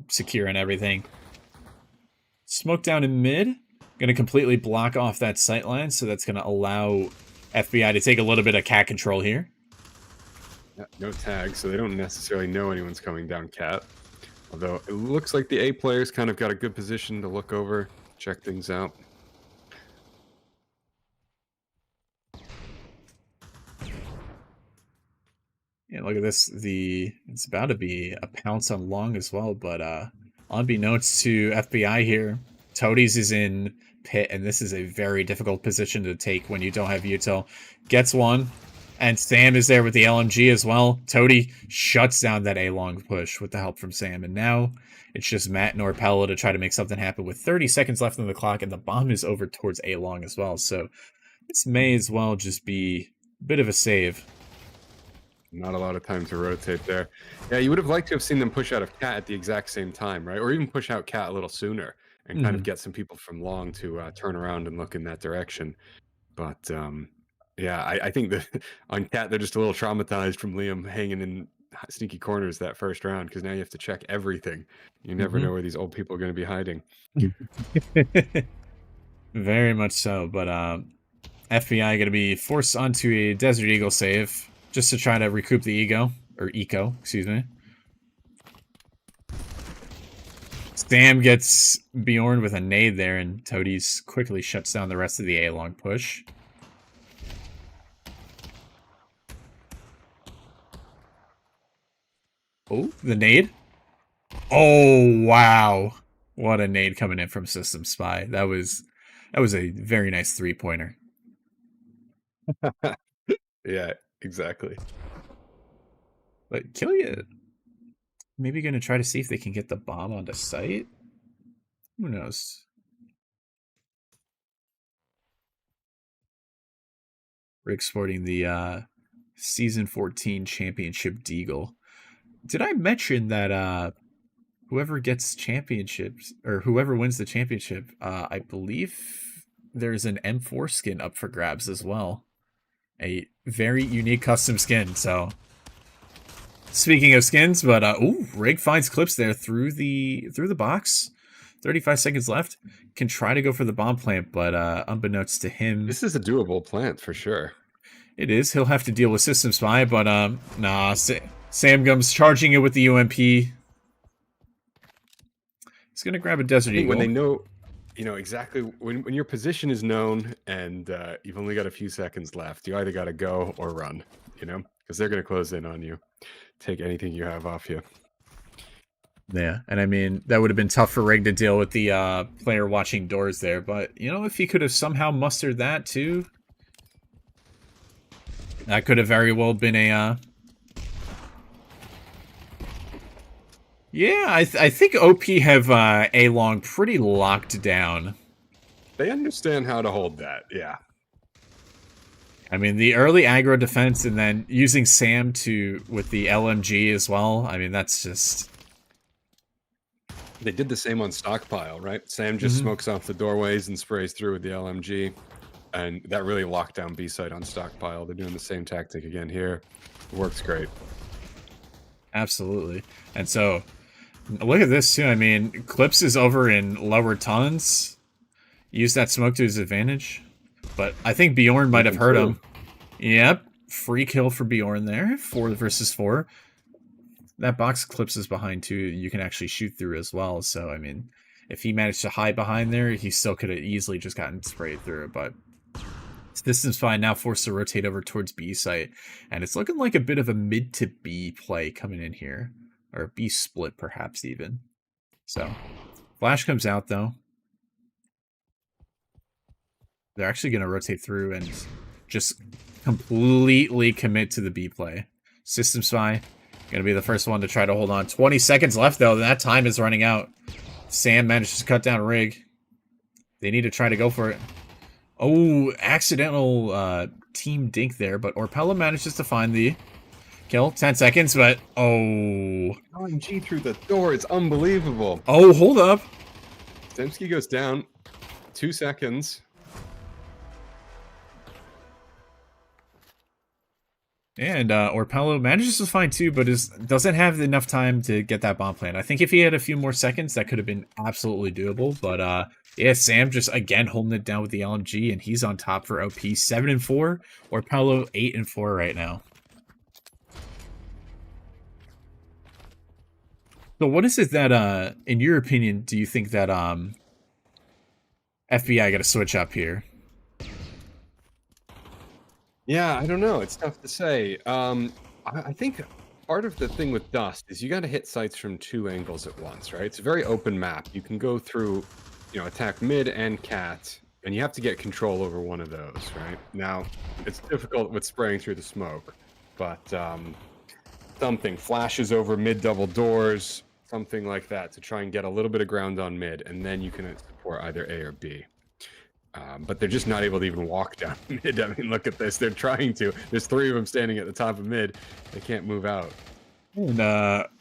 secure and everything. Smoke down in mid. Going to completely block off that sightline, so that's going to allow FBI to take a little bit of Cat control here. Yeah, no tag, so they don't necessarily know anyone's coming down Cat. Although it looks like the A players kind of got a good position to look over, check things out. Yeah, look at this. It's about to be a pounce on long as well, but unbeknownst to FBI here, Toadies is in pit, and this is a very difficult position to take when you don't have util. Gets one, and Sam is there with the LMG as well. Toady shuts down that A-long push with the help from Sam, and now it's just Matt and Orpella to try to make something happen with 30 seconds left on the clock, and the bomb is over towards A-long as well, so this may as well just be a bit of a save. Not a lot of time to rotate there. Yeah, you would have liked to have seen them push out of Cat at the exact same time, right? Or even push out Cat a little sooner and kind of get some people from long to turn around and look in that direction. But yeah, I think that on Cat, they're just a little traumatized from Liam hanging in sneaky corners that first round, because now you have to check everything. You never know where these old people are going to be hiding. Very much so, but FBI going to be forced onto a Desert Eagle save just to try to recoup the eco, excuse me. Sam gets Bjorn with a nade there, and Toadies quickly shuts down the rest of the A-long push. Oh, the nade. Oh, wow. What a nade coming in from System Spy. That was a very nice three-pointer. Yeah, exactly. But Killia maybe going to try to see if they can get the bomb onto site? Who knows? We're exporting the Season 14 Championship Deagle. Did I mention that whoever gets championships, or whoever wins the championship, I believe there's an M4 skin up for grabs as well. A very unique custom skin, so... Speaking of skins, but Rig finds Clips there through the box. 35 seconds left. Can try to go for the bomb plant, but unbeknownst to him, this is a doable plant for sure. It is. He'll have to deal with System Spy, but nah. Sam Gum's charging it with the UMP. He's gonna grab a Desert Eagle. When they know, exactly when your position is known and you've only got a few seconds left, you either got to go or run. Because they're gonna close in on you. Take anything you have off you. Yeah, and I mean, that would have been tough for Rig to deal with the player watching doors there, but, if he could have somehow mustered that, too, that could have very well been a... Yeah, I think OP have A-long pretty locked down. They understand how to hold that, yeah. I mean, the early aggro defense and then using Sam with the LMG as well. I mean, that's just... They did the same on Stockpile, right? Sam just smokes off the doorways and sprays through with the LMG. And that really locked down B-side on Stockpile. They're doing the same tactic again here. It works great. Absolutely. And so, look at this too. I mean, Clips is over in lower tons. Use that smoke to his advantage. But I think Bjorn might have hurt him. Yep. Free kill for Bjorn there. 4 versus 4. That box Clips is behind too. You can actually shoot through as well. So, I mean, if he managed to hide behind there, he still could have easily just gotten sprayed through it. But System Spy now forced to rotate over towards B site. And it's looking like a bit of a mid to B play coming in here. Or a B split, perhaps, even. So, Flash comes out, though. They're actually going to rotate through and just completely commit to the B play. System Spy going to be the first one to try to hold on. 20 seconds left, though. That time is running out. Sam manages to cut down Rig. They need to try to go for it. Oh, accidental team dink there, but Orpella manages to find the kill. 10 seconds, but oh. OMG through the door. It's unbelievable. Oh, hold up. Dembski goes down. 2 seconds. And Orpello manages to find 2, but doesn't have enough time to get that bomb plant. I think if he had a few more seconds, that could have been absolutely doable. But yeah, Sam just again holding it down with the LMG, and he's on top for OP 7-4. Orpello 8-4 right now. So what is it that, in your opinion, do you think that FBI got to switch up here? Yeah, I don't know. It's tough to say. I think part of the thing with Dust is you got to hit sites from 2 angles at once, right? It's a very open map. You can go through, attack mid and cat, and you have to get control over one of those, right? Now, it's difficult with spraying through the smoke, but something flashes over mid double doors, something like that, to try and get a little bit of ground on mid, and then you can support either A or B. But they're just not able to even walk down mid. I mean, look at this. They're trying to. There's 3 of them standing at the top of mid. They can't move out. And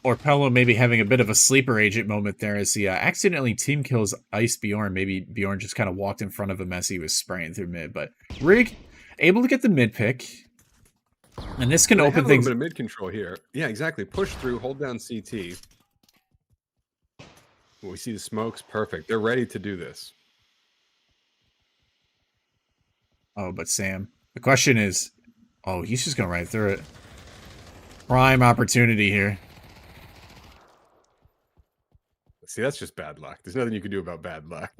Orpello maybe having a bit of a sleeper agent moment there as he accidentally team kills Ice Bjorn. Maybe Bjorn just kind of walked in front of him as he was spraying through mid. But Rig able to get the mid pick. And this can open things. A little bit of mid control here. Yeah, exactly. Push through, hold down CT. Well, we see the smokes. Perfect. They're ready to do this. Oh, but Sam. The question is, oh, he's just going right through it. Prime opportunity here. See, that's just bad luck. There's nothing you can do about bad luck.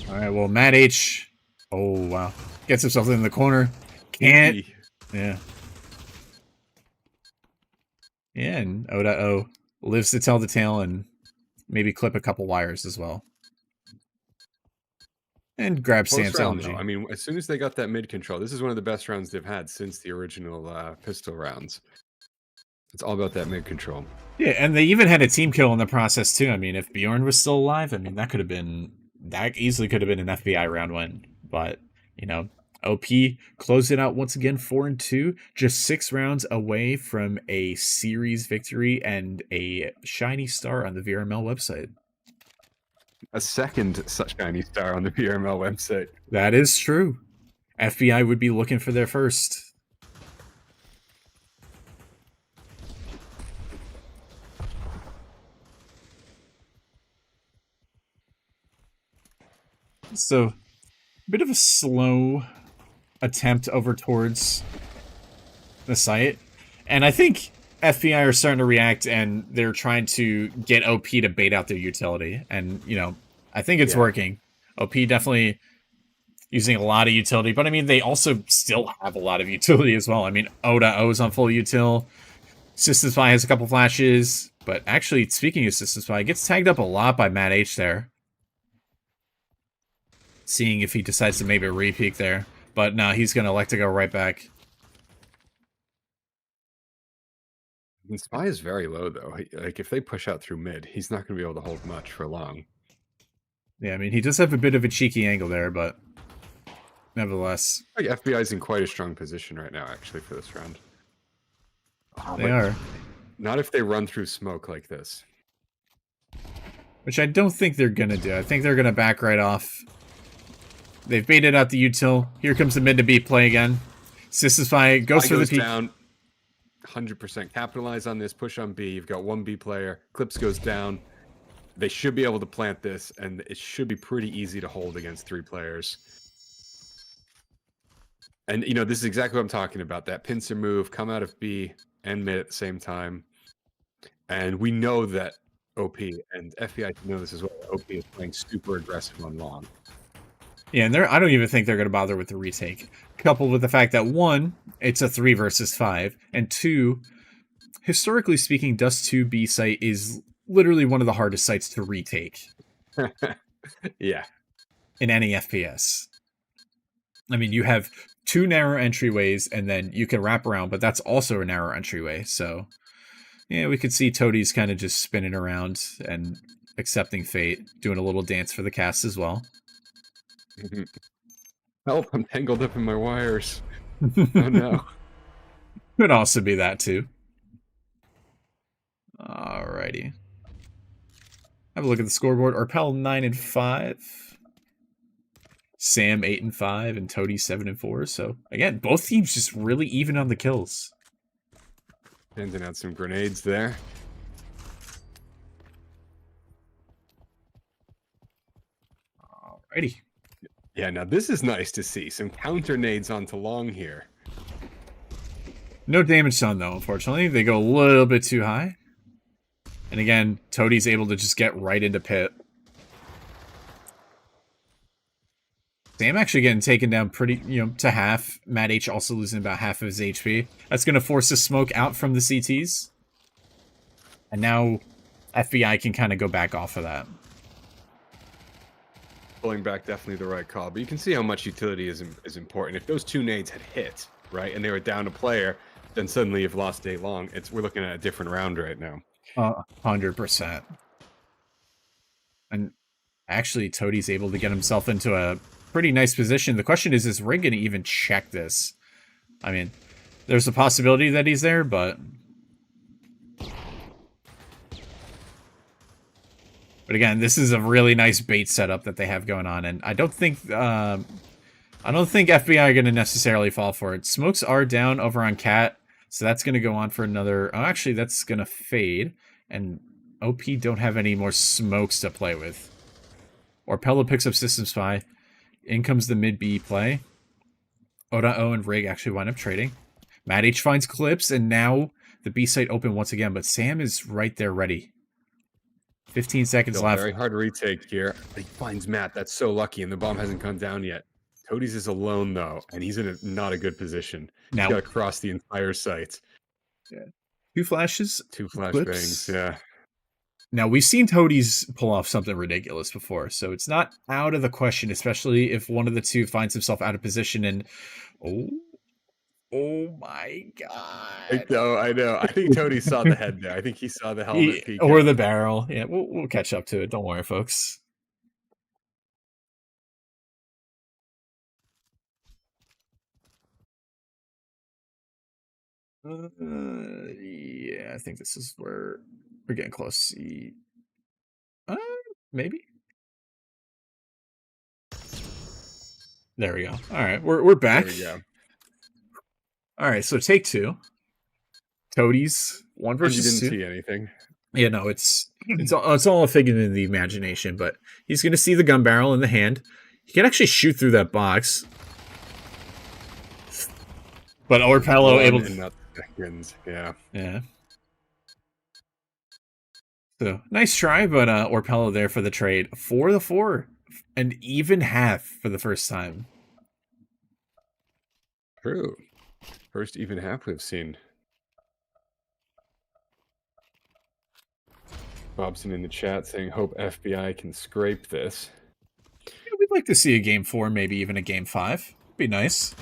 All right, well, Matt H. Oh, wow. Gets himself in the corner. Can't. Yeah. Yeah, and O.O lives to tell the tale and maybe clip a couple wires as well. And grab Sam's LMG. I mean, as soon as they got that mid control, this is one of the best rounds they've had since the original pistol rounds. It's all about that mid control. Yeah, and they even had a team kill in the process too. I mean, if Bjorn was still alive, I mean, that easily could have been an FBI round win. But, OP closed it out once again, 4-2, just 6 rounds away from a series victory and a shiny star on the VRML website. A second such shiny star on the VRML website. That is true. FBI would be looking for their first. So, a bit of a slow attempt over towards the site. And I think FBI are starting to react, and they're trying to get OP to bait out their utility. And, I think it's working. OP definitely using a lot of utility, but I mean, they also still have a lot of utility as well. I mean, O.O's on full util. System Spy has a couple flashes, but actually, speaking of System Spy, gets tagged up a lot by Matt H there. Seeing if he decides to maybe re-peek there. But no, he's going to elect to go right back. And Spy is very low, though. Like, if they push out through mid, he's not going to be able to hold much for long. Yeah, I mean, he does have a bit of a cheeky angle there, but nevertheless. Like, FBI's in quite a strong position right now, actually, for this round. They are. Not if they run through smoke like this. Which I don't think they're going to do. I think they're going to back right off. They've baited out the util. Here comes the mid to B play again. System Spy goes for the peek. Down. 100% capitalize on this. Push on B. You've got 1 B player. Clips goes down. They should be able to plant this, and it should be pretty easy to hold against 3 players. And, this is exactly what I'm talking about. That pincer move, come out of B and mid at the same time. And we know that OP, and FBI know this as well, OP is playing super aggressive on long. Yeah, and I don't even think they're going to bother with the retake. Coupled with the fact that, 1, it's a 3 versus 5, and 2, historically speaking, Dust 2 B site is literally one of the hardest sites to retake. Yeah. In any FPS. I mean, you have 2 narrow entryways, and then you can wrap around, but that's also a narrow entryway. So, yeah, we could see Toadies kind of just spinning around and accepting fate, doing a little dance for the cast as well. Help, I'm tangled up in my wires. Oh no. Could also be that too. Alrighty. Have a look at the scoreboard. Orpel 9-5. Sam 8-5 and Toady 7-4. So again, both teams just really even on the kills. Sending out some grenades there. Alrighty. Yeah, now this is nice to see. Some counter nades onto long here. No damage done though, unfortunately. They go a little bit too high. And again, Toadie's able to just get right into pit. Sam actually getting taken down pretty, to half. Matt H also losing about half of his HP. That's going to force the smoke out from the CTs. And now FBI can kind of go back off of that. Pulling back definitely the right call, but you can see how much utility is important. If those 2 nades had hit, right, and they were down a player, then suddenly you've lost 8 long. We're looking at a different round right now. 100%. And actually, Toadie's able to get himself into a pretty nice position. The question is Rig going to even check this? I mean, there's a possibility that he's there, but... But again, this is a really nice bait setup that they have going on, and I don't think FBI are going to necessarily fall for it. Smokes are down over on Cat, so that's going to go on for another... Oh, actually, that's going to fade, and OP don't have any more smokes to play with. Orpella picks up System Spy. In comes the mid-B play. Oda-O and Rig actually wind up trading. Matt H finds Clips, and now the B site open once again, but Sam is right there ready. 15 seconds Still left. Very hard retake here. He finds Matt. That's so lucky, and the bomb hasn't come down yet. Toadies is alone, though, and he's in not a good position. Now, He's got to cross the entire site. Yeah. 2 flashes. 2 Clips. flashbangs, yeah. Now, we've seen Toadies pull off something ridiculous before, so it's not out of the question, especially if one of the 2 finds himself out of position and... Oh my god. I know. I think Toady saw the head there. I think he saw the helmet peek or out. the barrel. Yeah, we'll catch up to it. Don't worry, folks. Yeah, I think this is where we're getting close. Maybe. There we go. All right, we're back. There we go. All right, so take 2. Toadies 1 versus 2. You didn't see anything. Yeah, no, it's all a figment of the imagination. But he's going to see the gun barrel in the hand. He can actually shoot through that box. But Orpello able to... Seconds. Yeah. Yeah. So, nice try, but Orpello there for the trade. 4-4. An even half for the first time. True. First even half we've seen. Bobson in the chat saying, hope FBI can scrape this. Yeah, we'd like to see a game 4, maybe even a game 5. Be nice.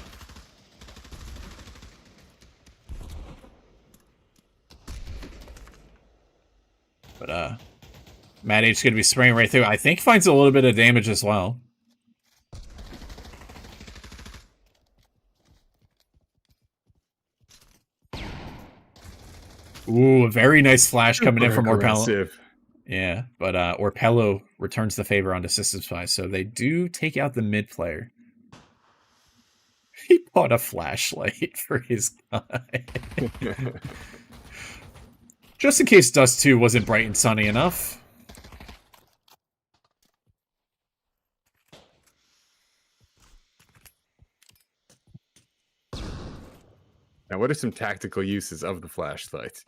But Matt H is going to be spraying right through. I think finds a little bit of damage as well. Ooh, a very nice flash coming in from Orpello. Yeah, but Orpello returns the favor onto System Spy, so they do take out the mid player. He bought a flashlight for his guy. Just in case Dust 2 wasn't bright and sunny enough. Now, what are some tactical uses of the flashlight?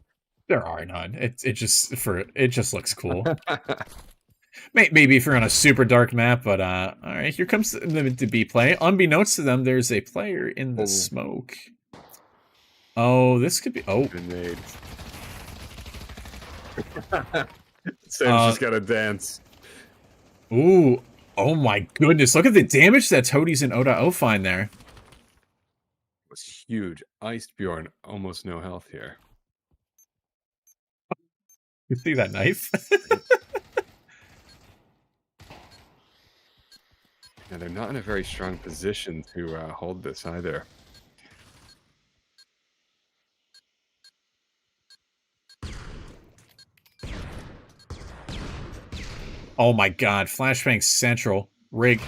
There are none. It just looks cool. Maybe if you're on a super dark map, but all right, here comes the B play. Unbeknownst to them, there's a player in the smoke. Oh, this could be. Oh, grenade. Sam's just got to dance. Ooh, Oh my goodness, look at the damage that Toadies and Oda find there. It was huge. Iced Bjorn, almost no health here. You see that knife? Yeah, they're not in a very strong position to hold this either. Oh my god, Flashbang Central. Rig.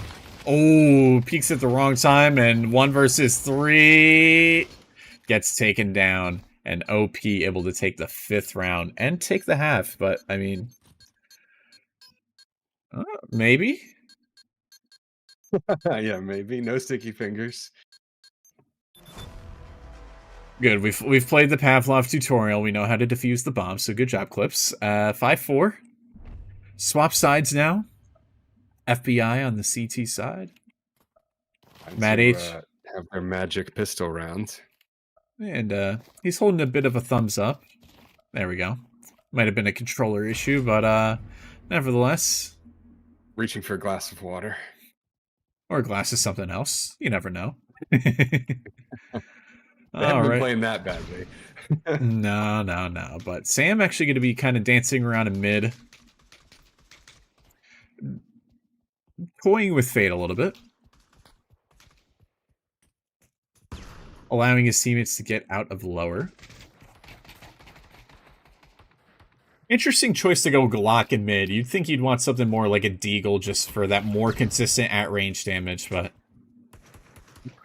Oh, peeks at the wrong time, and 1 versus 3 gets taken down. And OP able to take the 5th round and take the half, but I mean, maybe? Yeah, maybe. No sticky fingers. Good, we've played the Pavlov tutorial. We know how to defuse the bomb, so good job, Clips. 5-4. Swap sides now. FBI on the CT side. Matt H. Have their magic pistol round. And he's holding a bit of a thumbs up. There we go. Might have been a controller issue, but nevertheless. Reaching for a glass of water. Or a glass of something else. You never know. They haven't been playing that badly. No. But Sam actually going to be kind of dancing around in mid. Toying with fate a little bit. Allowing his teammates to get out of lower. Interesting choice to go Glock in mid. You'd think you'd want something more like a Deagle just for that more consistent at-range damage, but...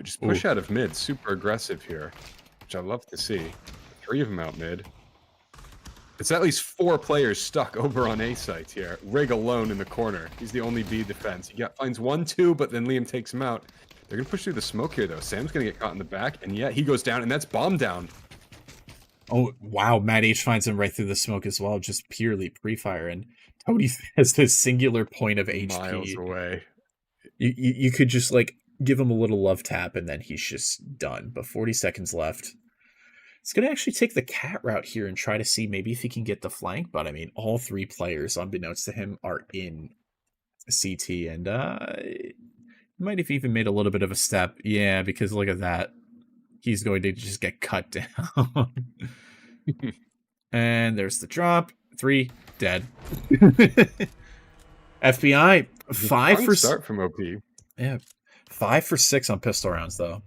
Just push out of mid. Super aggressive here, which I love to see. 3 of them out mid. It's at least 4 players stuck over on A site here. Rig alone in the corner. He's the only B defense. He finds 1, 2, but then Liam takes him out. They're going to push through the smoke here, though. Sam's going to get caught in the back, and yet he goes down, and that's bomb down. Oh, wow. Matt H finds him right through the smoke as well, just purely pre-fire. And Toady has this singular point of HP. Miles away. You could just, like, give him a little love tap, and then he's just done. But 40 seconds left. It's going to actually take the cat route here and try to see maybe if he can get the flank. But, I mean, all 3 players, unbeknownst to him, are in CT. And might have even made a little bit of a step. Yeah, because look at that. He's going to just get cut down. And there's the drop. 3, dead. FBI, 5 for... start from OP. Yeah, 5 for 6 on pistol rounds, though.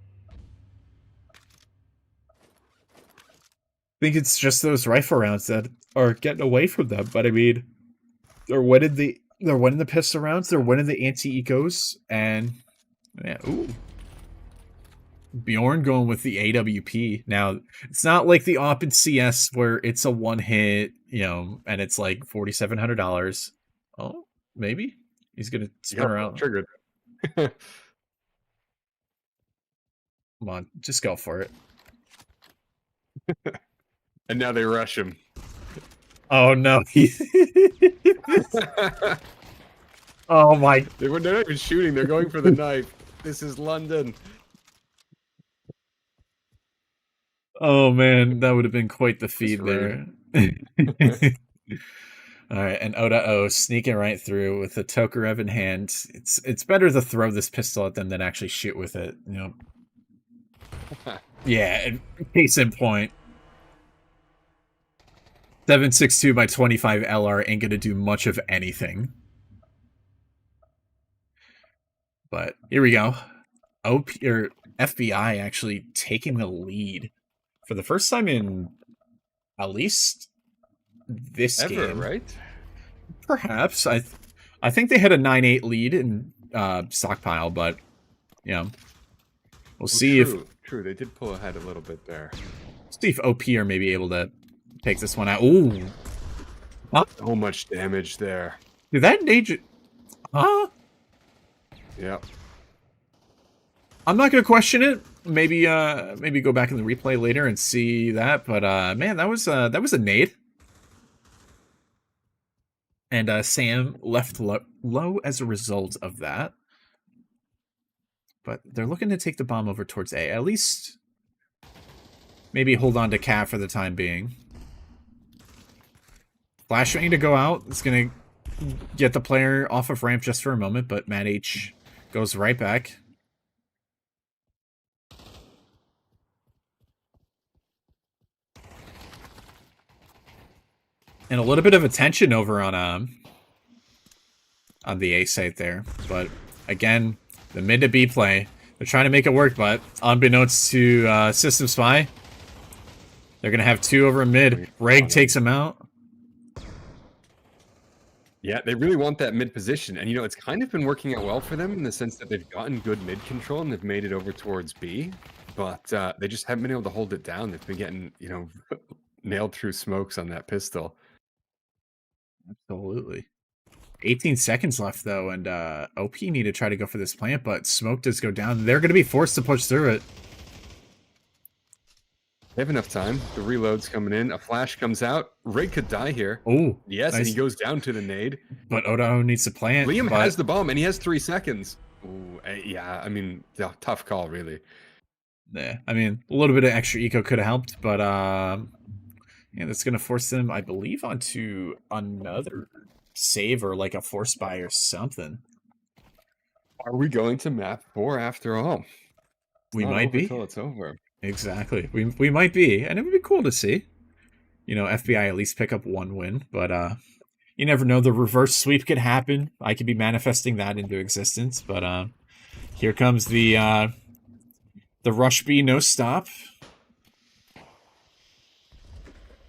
I think it's just those rifle rounds that are getting away from them. But I mean, they're winning the pistol rounds, they're winning the anti-ecos, and yeah, ooh. Bjorn going with the AWP. Now, it's not like the op in CS where it's a one hit, you know, and it's like $4,700. Oh, maybe he's gonna spin around. Triggered. Come on, just go for it. And now they rush him. Oh no! Oh my! They're not even shooting. They're going for the knife. This is London. Oh man, that would have been quite the feed there. All right, and Oda O sneaking right through with the Tokarev in hand. It's better to throw this pistol at them than actually shoot with it. You know. Yeah, case in point. 7.62 by 25 LR ain't gonna do much of anything. But here we go. OP or FBI actually taking the lead for the first time in at least this game, right? Perhaps. I think they had a 9-8 lead in stockpile, but yeah, we'll see if they did pull ahead a little bit there. See if OP are maybe able to take this one out. Ooh, so much damage there. Did that nade? Huh? Yeah. I'm not gonna question it. Maybe go back in the replay later and see that. But man, that was a nade. And Sam left low as a result of that. But they're looking to take the bomb over towards A. At least maybe hold on to Cat for the time being. Flashbang to go out. It's gonna get the player off of ramp just for a moment, but Matt H goes right back. And a little bit of attention over on the A site there. But again, the mid to B play. They're trying to make it work, but unbeknownst to System Spy, they're going to have 2 over mid. Reg takes him out. Yeah, they really want that mid position. And, it's kind of been working out well for them in the sense that they've gotten good mid control and they've made it over towards B. But they just haven't been able to hold it down. They've been getting, nailed through smokes on that pistol. Absolutely. 18 seconds left, though, and OP need to try to go for this plant, but smoke does go down. They're going to be forced to push through it. They have enough time. The reload's coming in. A flash comes out. Rig could die here. Oh, yes, nice. And he goes down to the nade. But Odo needs to plant. Liam has the bomb, and he has 3 seconds. Ooh, yeah, I mean, tough call, really. Yeah, I mean, a little bit of extra eco could have helped, but yeah, that's going to force them, I believe, onto another save or like a force buy or something. Are we going to map 4 after all? We might be. Until it's over. Exactly. We might be, and it would be cool to see. FBI at least pick up 1 win, but you never know. The reverse sweep could happen. I could be manifesting that into existence, but here comes the rush B no stop.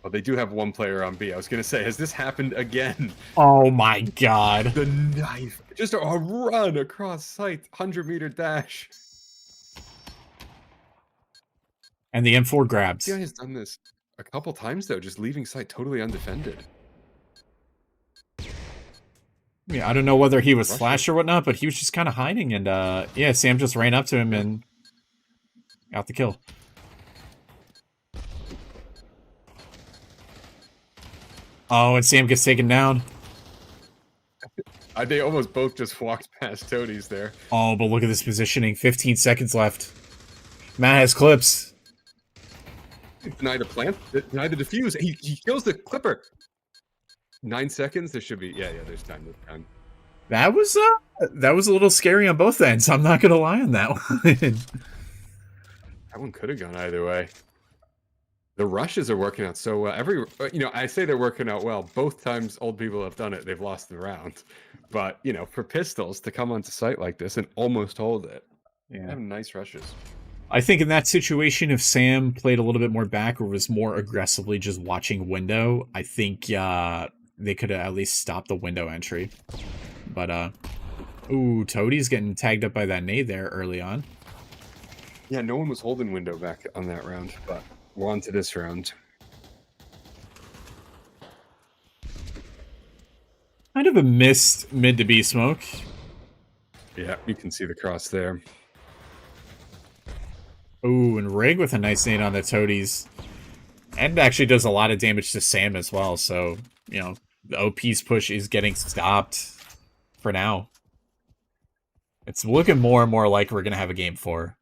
Well, they do have 1 player on B. I was going to say, has this happened again? Oh my god. The knife. Just a run across site. 100-meter dash. And the M4 grabs. This guy has done this a couple times, though, just leaving site totally undefended. Yeah, I don't know whether he was flash or whatnot, but he was just kind of hiding, and yeah, Sam just ran up to him and got the kill. Oh, and Sam gets taken down. They almost both just walked past Toadies there. Oh, but look at this positioning. 15 seconds left. Matt has clips. Denied a plant. Denied the defuse. He kills the clipper. 9 seconds. There should be. Yeah. There's time. There's time. That was a little scary on both ends. I'm not gonna lie on that one. That one could have gone either way. The rushes are working out so well. I say they're working out well. Both times old people have done it, they've lost the round. But, for pistols to come onto site like this and almost hold it, having nice rushes. I think in that situation, if Sam played a little bit more back or was more aggressively just watching window, I think they could have at least stopped the window entry. But, ooh, Toadie's getting tagged up by that nade there early on. Yeah, no one was holding window back on that round, but we're on to this round. Kind of a missed mid to B smoke. Yeah, you can see the cross there. Ooh, and Rig with a nice nade on the Toadies. And actually does a lot of damage to Sam as well, so, the OP's push is getting stopped for now. It's looking more and more like we're going to have a game 4.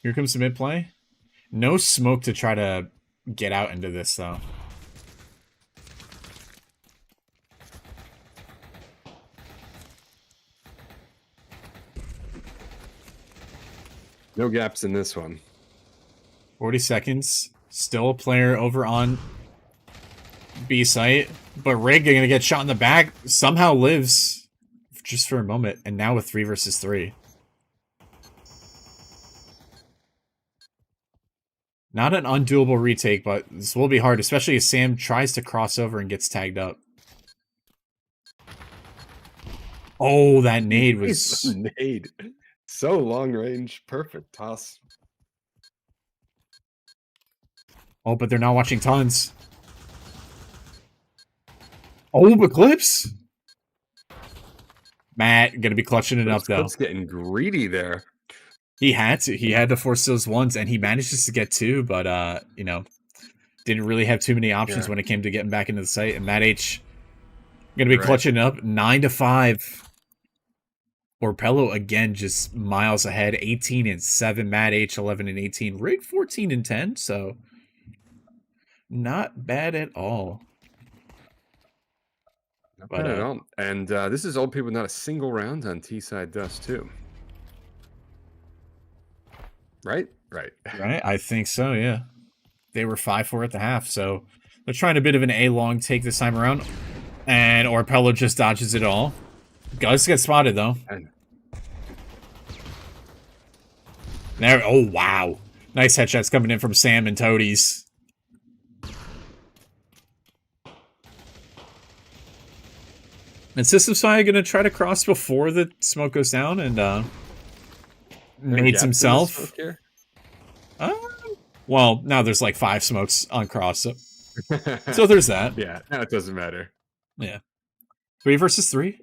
Here comes the mid play. No smoke to try to get out into this, though. No gaps in this one. 40 seconds. Still a player over on B site. But Rig going to get shot in the back. Somehow lives just for a moment. And now with 3 versus 3. Not an undoable retake, but this will be hard, especially as Sam tries to cross over and gets tagged up. Oh, that nade was... Nade. So long range. Perfect toss. Oh, but they're not watching tons. Oh, but Clips! Matt, gonna be clutching it up, though. Clips getting greedy there. He had to. He had to force those ones, and he manages to get 2, but, didn't really have too many options when it came to getting back into the site. And Matt H gonna be clutching up 9-5. Orpello again just miles ahead, 18 and 7, Matt H 11 and 18, Rig 14 and 10, so not bad at all. Not bad at all. And this is Old People Not a Single Round on T-Side Dust too. Right? Right. Right? I think so, yeah. They were 5-4 at the half, so they're trying a bit of an A-long take this time around. And Orpello just dodges it all. Does get spotted, though. There, oh, wow. Nice headshots coming in from Sam and Toadies. And System Spy going to try to cross before the smoke goes down and mates himself. Well, now there's like 5 smokes on cross, so there's that. Yeah, now it doesn't matter. Yeah. 3 versus 3.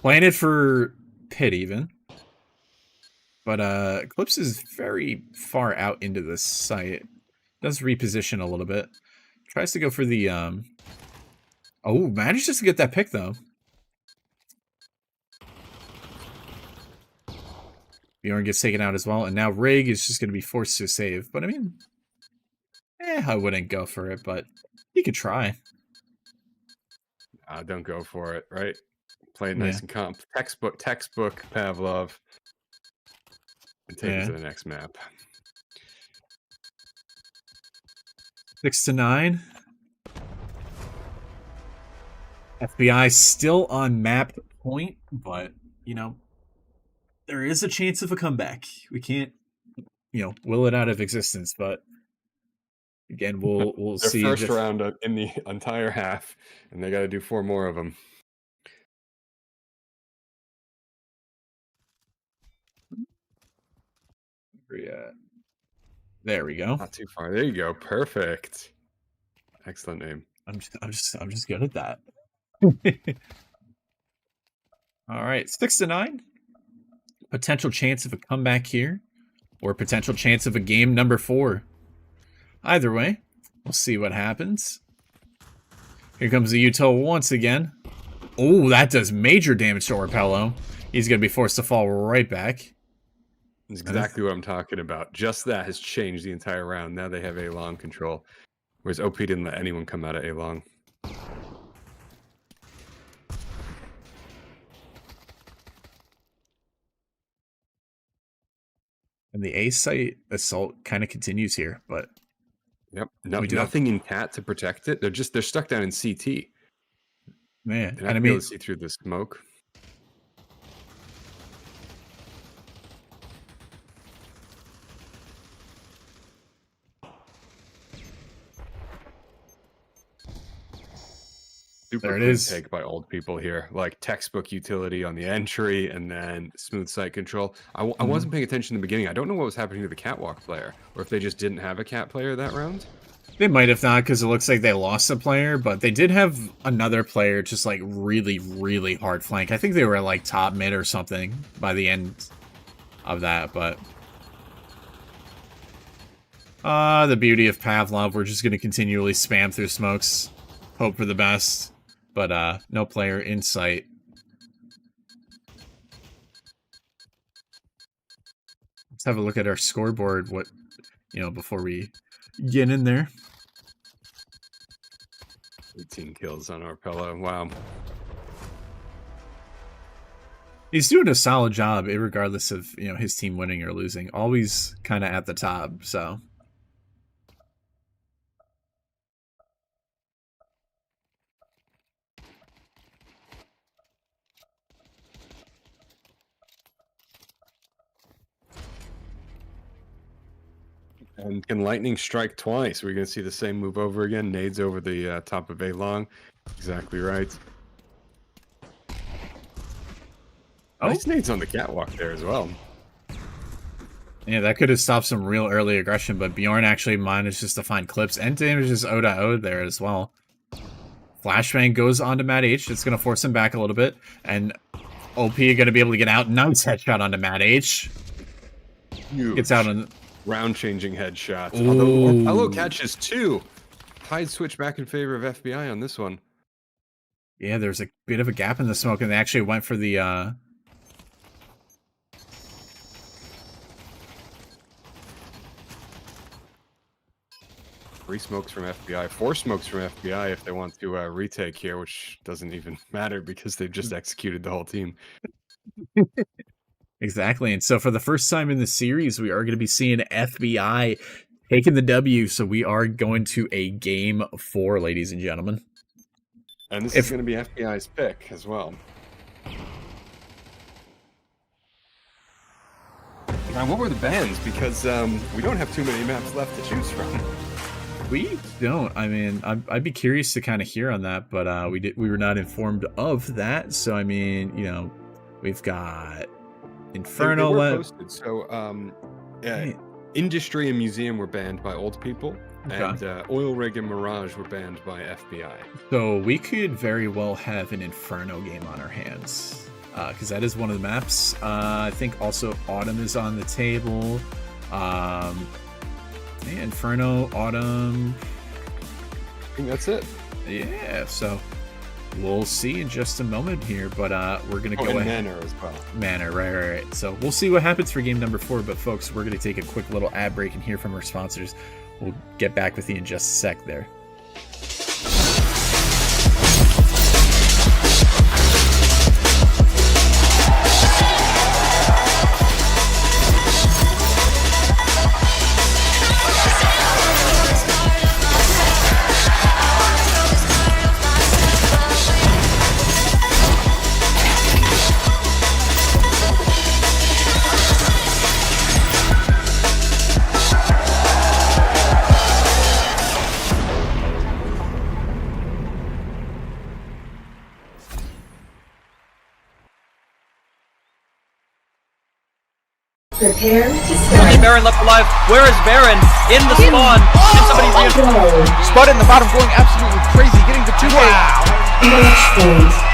Planted for pit even. But Eclipse is very far out into the site. Does reposition a little bit. Tries to go for the oh, manages to get that pick though. Bjorn gets taken out as well, and now Rig is just going to be forced to save. But I mean, I wouldn't go for it, but you could try. Don't go for it, right? Play it nice and comp. Textbook Pavlov. And take it to the next map. 6-9. FBI still on map point, but, you know, there is a chance of a comeback. We can't, you know, will it out of existence, but again, we'll see. Their first round in the entire half, and they got to do 4 more of them. There we go. Not too far. There you go. Perfect. Excellent name. I'm just good at that. All right, 6-9. Potential chance of a comeback here, or potential chance of a game number 4. Either way, we'll see what happens. Here comes the Util once again. Oh, that does major damage to Orpello. He's going to be forced to fall right back. That's exactly what I'm talking about. Just that has changed the entire round. Now they have A-long control. Whereas OP didn't let anyone come out of A-long. And the A site assault kind of continues here, but yep, nothing in cat to protect it. They're stuck down in CT. Man, and I mean, able to see through the smoke. Super clean take by Old People here, like textbook utility on the entry and then smooth site control. I wasn't paying attention in the beginning. I don't know what was happening to the catwalk player, or if they just didn't have a cat player that round. They might have not, because it looks like they lost a player, but they did have another player just like really, really hard flank. I think they were like top mid or something by the end of that, but the beauty of Pavlov, we're just going to continually spam through smokes, hope for the best. But no player in sight. Let's have a look at our scoreboard. What, before we get in there. 18 kills on Orpello. Wow. He's doing a solid job, regardless of his team winning or losing. Always kind of at the top. So. And can lightning strike twice? We're going to see the same move over again. Nades over the top of A-long. Exactly right. Oh. Nice nades on the catwalk there as well. Yeah, that could have stopped some real early aggression, but Bjorn actually manages to find clips and damages O.O there as well. Flashbang goes onto Matt H. It's going to force him back a little bit. And OP going to be able to get out. Nice headshot onto Matt H. Huge. Gets out on... round-changing headshots. Although Orpello catches 2. Tide switch back in favor of FBI on this one. Yeah, there's a bit of a gap in the smoke, and they actually went for the, Three smokes from FBI, 4 smokes from FBI if they want to retake here, which doesn't even matter because they've just executed the whole team. Exactly. And so for the first time in the series, we are going to be seeing FBI taking the W. So we are going to a game 4, ladies and gentlemen. And this is going to be FBI's pick as well. Now, what were the bans? Because we don't have too many maps left to choose from. We don't. I mean, I'd be curious to kind of hear on that, but we were not informed of that. So I mean, you know, we've got Inferno. They were posted. So Industry and Museum were banned by old people, and Oil Rig and Mirage were banned by FBI. So we could very well have an Inferno game on our hands, because that is one of the maps. I think also Autumn is on the table. Yeah, Inferno, Autumn. I think that's it. Yeah, so we'll see in just a moment here, but we're going to go ahead. Manor as well. Manor, right. So we'll see what happens for game number 4, but folks, we're going to take a quick little ad break and hear from our sponsors. We'll get back with you in just a sec there. Prepare to Only start. Baron left alive. Where is Baron? In the spawn. Can somebody Go. Spud in the bottom going absolutely crazy, getting the 2-way. Match point.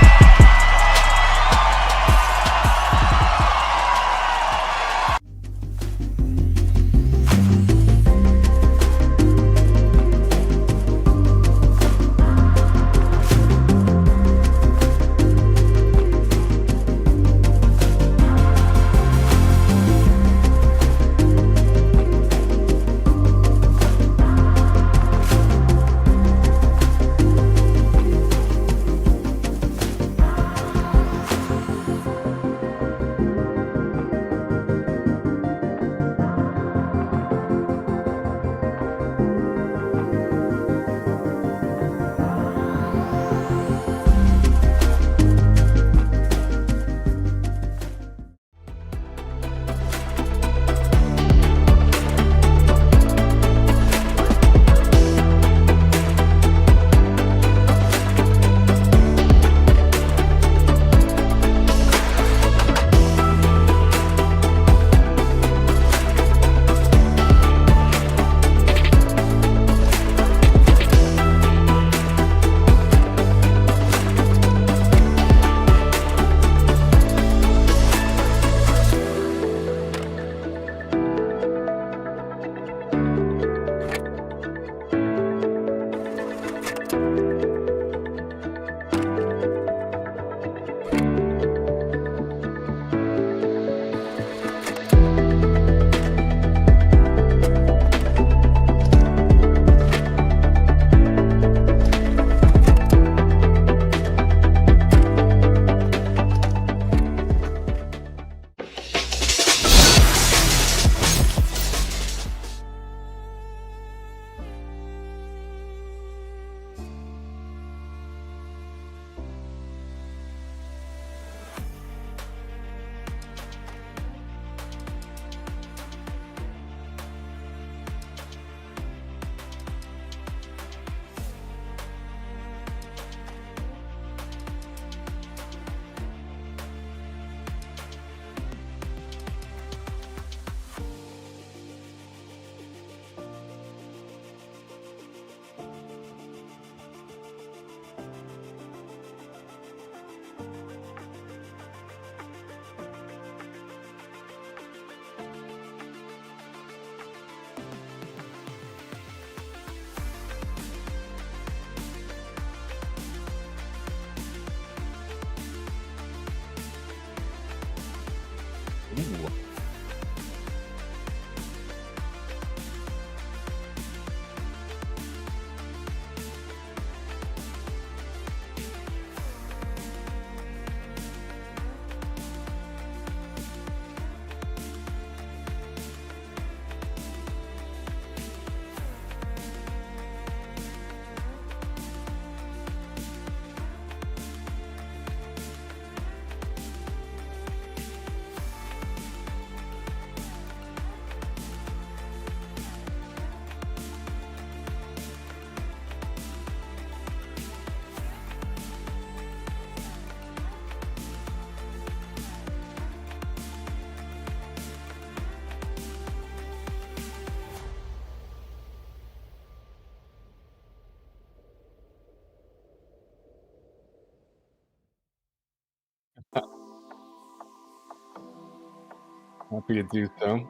Happy to do so.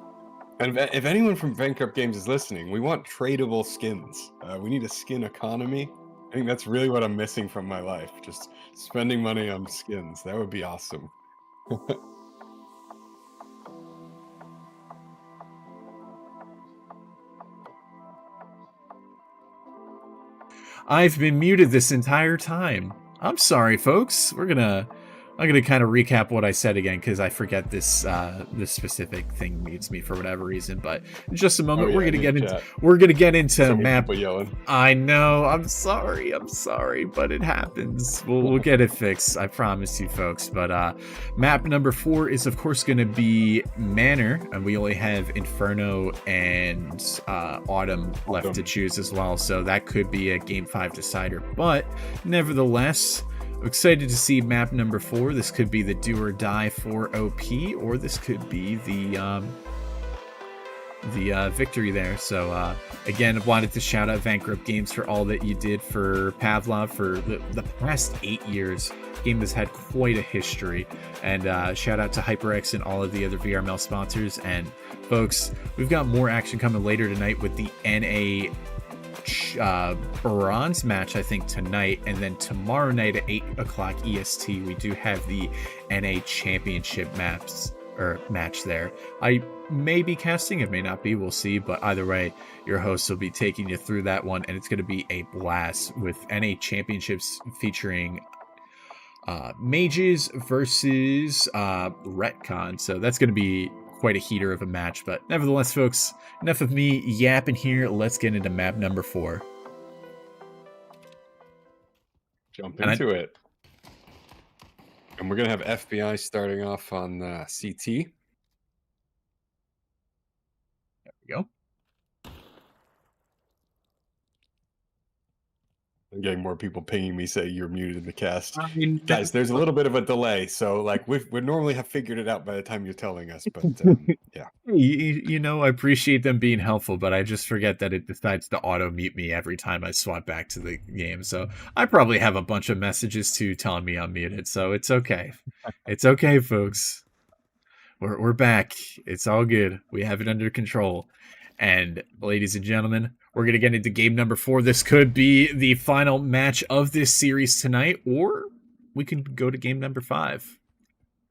And if anyone from Bankrupt Games is listening, we want tradable skins. We need a skin economy. I think that's really what I'm missing from my life. Just spending money on skins. That would be awesome. I've been muted this entire time. I'm sorry, folks. I'm gonna kind of recap what I said again because I forget this specific thing mutes me for whatever reason. But in just a moment, we're gonna get into So many map. people yelling. I know. I'm sorry, but it happens. We'll get it fixed. I promise you, folks. But map number 4 is of course gonna be Manor, and we only have Inferno and Autumn left to choose as well. So that could be a Game 5 decider. But nevertheless, I'm excited to see map number 4. This could be the do or die for OP, or this could be the victory there. So again, I wanted to shout out Bankrupt Games for all that you did for Pavlov for the past 8 years. The game has had quite a history, and shout out to HyperX and all of the other VRML sponsors. And folks, we've got more action coming later tonight with the NA bronze match, I think, tonight, and then tomorrow night at 8 o'clock EST we do have the NA championship match there. I may be casting, it may not be, we'll see, but either way, your host will be taking you through that one, and it's going to be a blast with NA championships featuring mages versus retcon, so that's going to be quite a heater of a match. But nevertheless, folks, enough of me yapping here. Let's get into map number 4. Jump into it. And we're going to have FBI starting off on CT. There we go. I'm getting more people pinging me say you're muted in the cast. I mean, guys, there's a little bit of a delay, so like we normally have figured it out by the time you're telling us, but yeah. You know, I appreciate them being helpful, but I just forget that it decides to auto mute me every time I swap back to the game. So I probably have a bunch of messages too telling me I'm muted, so it's okay. It's okay, folks. We're back. It's all good. We have it under control. And ladies and gentlemen, we're going to get into game number 4. This could be the final match of this series tonight, or we can go to game number 5.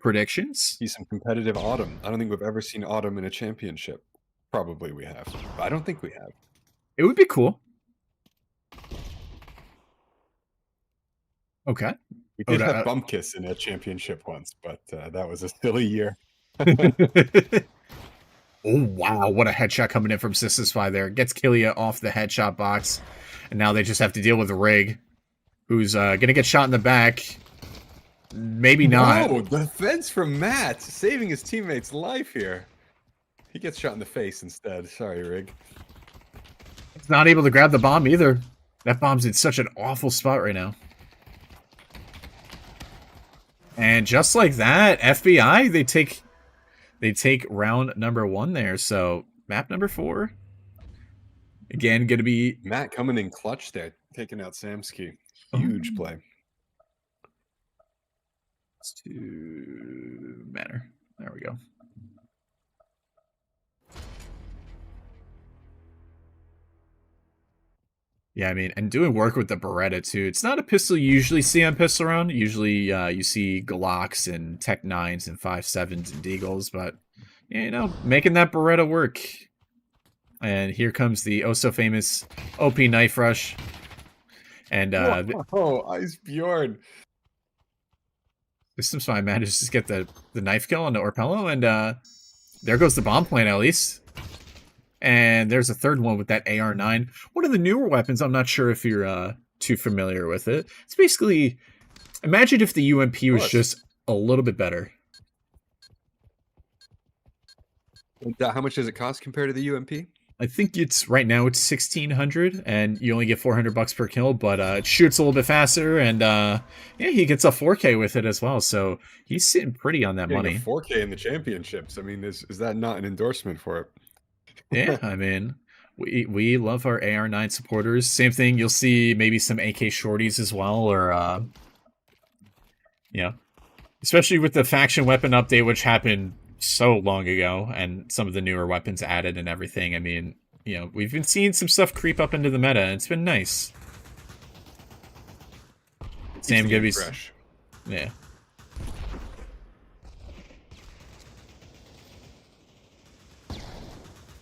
Predictions? See some competitive Autumn. I don't think we've ever seen Autumn in a championship. Probably we have. But I don't think we have. It would be cool. Okay. We did have Bumpkiss in a championship once, but that was a silly year. Oh, wow. What a headshot coming in from System there. Gets Killia off the headshot box. And now they just have to deal with Rig, who's going to get shot in the back. Maybe not. Oh, defense from Matt, saving his teammate's life here. He gets shot in the face instead. Sorry, Rig. He's not able to grab the bomb either. That bomb's in such an awful spot right now. And just like that, FBI, they take round number 1 there. So map number 4. Again, going to be Matt coming in clutch there, taking out Samsky. Huge play. To Manor. There we go. Yeah, I mean, and doing work with the Beretta too. It's not a pistol you usually see on Pistol Round. Usually you see Glocks and Tech 9s and 5.7s and Deagles, but yeah, you know, making that Beretta work. And here comes the oh so famous OP knife rush. And Ice Bjorn. System Spy manages to get the knife kill on the Orpello, and there goes the bomb plant at least. And there's a third one with that AR-9. One of the newer weapons, I'm not sure if you're too familiar with it. It's basically, imagine if the UMP was just a little bit better. How much does it cost compared to the UMP? I think right now it's 1,600, and you only get $400 per kill, but it shoots a little bit faster, and yeah, he gets a 4K with it as well. So he's sitting pretty on that money. 4K in the championships. I mean, is that not an endorsement for it? Yeah, I mean, we love our AR-9 supporters. Same thing, you'll see maybe some AK shorties as well, or yeah, especially with the faction weapon update, which happened so long ago, and some of the newer weapons added and everything. I mean, you know, we've been seeing some stuff creep up into the meta, and it's been nice. Sam gonna be fresh. Yeah.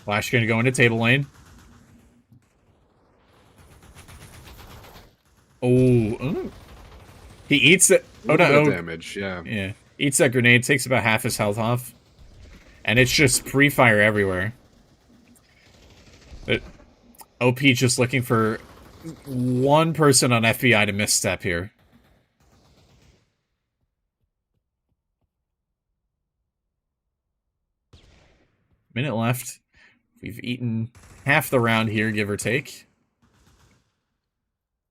Flash gonna go into table lane. Oh, he eats it. Oh no! Damage, yeah. Yeah, eats that grenade. Takes about half his health off, and it's just pre-fire everywhere. OP just looking for one person on FBI to misstep here. Minute left. We've eaten half the round here, give or take.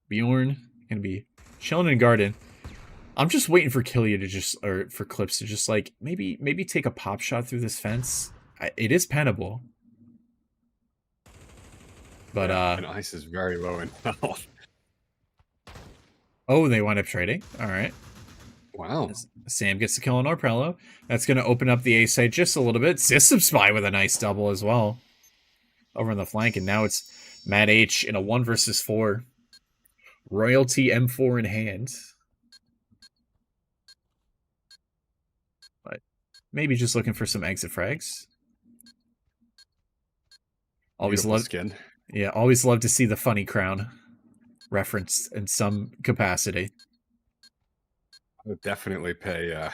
Bjorn gonna be chilling in garden. I'm just waiting for Killia to just, or for Clips to just like maybe take a pop shot through this fence. It is pennable, but and ice is very low in health. Oh, they wind up trading. All right. Wow. Sam gets the kill on Orpello. That's going to open up the A side just a little bit. System Spy with a nice double as well over on the flank, and now it's Matt H in a 1 versus 4. Royalty M4 in hand. But maybe just looking for some exit frags. Always love skin. Yeah, always love to see the funny crown referenced in some capacity. I would definitely pay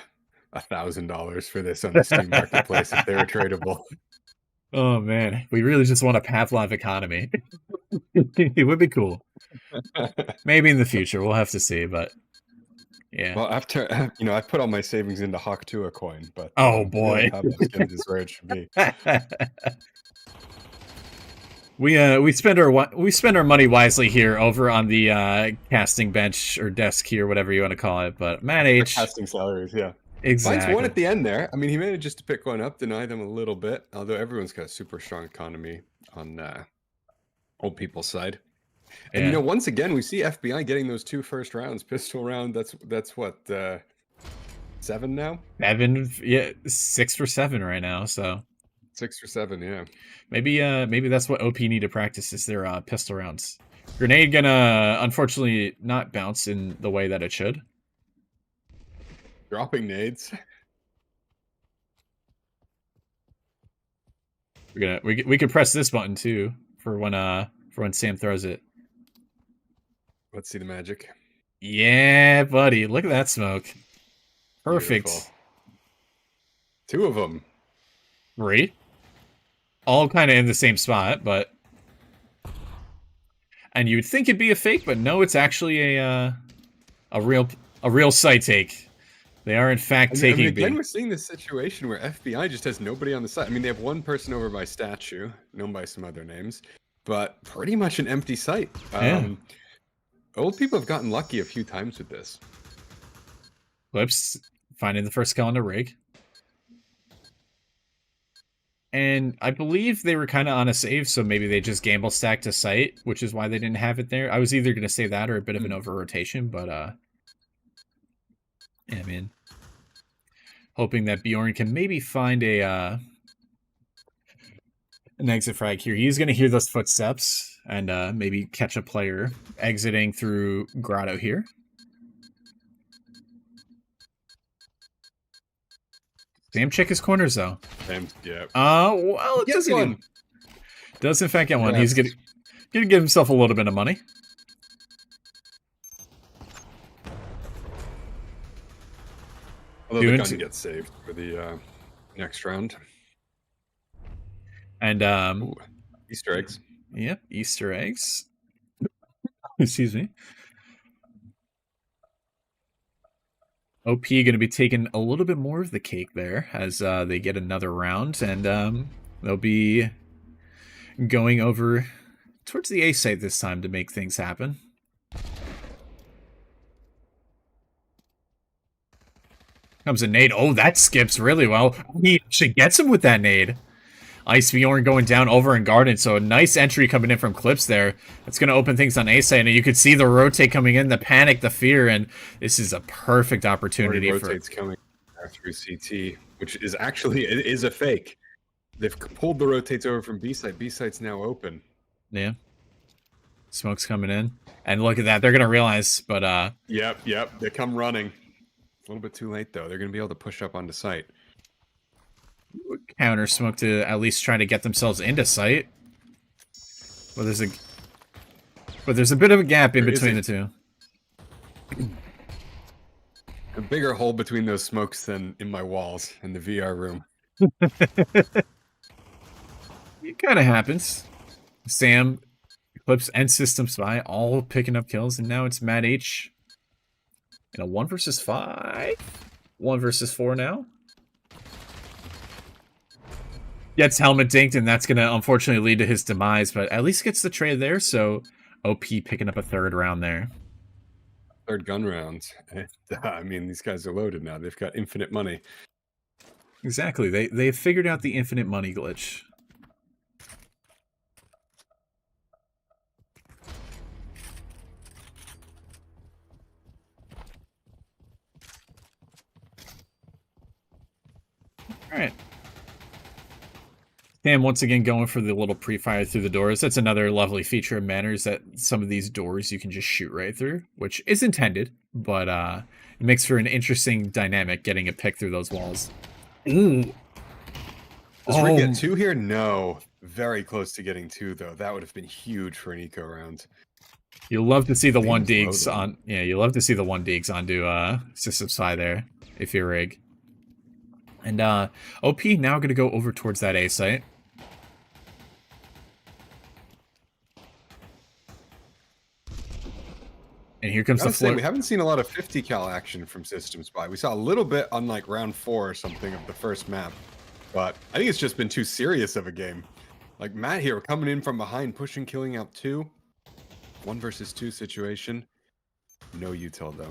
$1,000 for this on the Steam Marketplace if they were tradable. Oh man, we really just want a Pavlov economy. It would be cool. Maybe in the future, we'll have to see, but yeah. Well, after I put all my savings into Hawk Tua coin, but oh boy, Pavlov is where it should be. We spend our money wisely here over on the casting bench or desk here, whatever you want to call it. But Matt H, casting salaries, yeah, exactly. Finds one at the end there. I mean, he manages to pick one up, deny them a little bit. Although everyone's got a super strong economy on old people's side. And yeah. once again, we see FBI getting those 2 first rounds. Pistol round. That's what 7 now. 7, yeah, 6 for 7 right now. So 6 or 7, yeah. Maybe that's what OP need to practice is their pistol rounds. Grenade gonna unfortunately not bounce in the way that it should. Dropping nades. We could press this button too for when Sam throws it. Let's see the magic. Yeah, buddy, look at that smoke. Perfect. Beautiful. 2 of them. 3. All kind of in the same spot, but and you'd think it'd be a fake, but no, it's actually a real site take. They are in fact taking. Again, we're seeing this situation where FBI just has nobody on the site. I mean, they have one person over by statue, known by some other names, but pretty much an empty site. Old people have gotten lucky a few times with this. Clips finding the first kill on the rig. And I believe they were kind of on a save, so maybe they just gamble stacked a site, which is why they didn't have it there. I was either going to say that or a bit of an over-rotation, but yeah, man. Hoping that Bjorn can maybe find an exit frag here. He's going to hear those footsteps and maybe catch a player exiting through Grotto here. Sam check his corners though. Yeah. Well, it doesn't. One. Does in fact get one. He's gonna give himself a little bit of money. Although the gun gets saved for the next round. And ooh, Easter eggs. Yep, Easter eggs. Excuse me. OP going to be taking a little bit more of the cake there as they get another round, and they'll be going over towards the A site this time to make things happen. Comes a nade. Oh, that skips really well. He actually gets him with that nade. Ice Bjorn going down over in Garden, so a nice entry coming in from Clips there. That's going to open things on A side, and you could see the rotate coming in, the panic, the fear, and this is a perfect opportunity rotates coming through CT. which is actually it is a fake. They've pulled the rotates over from B site. B site's now open. Yeah. Smoke's coming in. And look at that. They're going to realize, but... Yep. They come running. A little bit too late, though. They're going to be able to push up onto site. Counter Smoke to at least try to get themselves into site. Well, there's a bit of a gap in between the two. A bigger hole between those smokes than in my walls in the VR room. It kind of happens. Sam, Eclipse, and System Spy all picking up kills, and now it's Matt H in a 1 versus 5? 1 versus 4 now? Gets helmet dinked, and that's going to unfortunately lead to his demise, but at least gets the trade there, so OP picking up a 3rd round there. 3rd gun round. I mean, these guys are loaded now. They've got infinite money. Exactly. They've figured out the infinite money glitch. Alright. Sam once again going for the little pre-fire through the doors. That's another lovely feature of Manor, is that some of these doors you can just shoot right through, which is intended, but it makes for an interesting dynamic getting a pick through those walls. Ooh. Does Rick get 2 here? No. Very close to getting 2, though. That would have been huge for an eco round. You'll love to see the 1 digs on... Yeah, you'll love to see the 1 digs onto System Spy there, if you're Rig. And OP now going to go over towards that A site. And here comes the floor. We haven't seen a lot of 50 cal action from System Spy. We saw a little bit on like round 4 or something of the first map. But I think it's just been too serious of a game. Like Matt here coming in from behind, pushing, killing out 2. 1 versus 2 situation. No util though.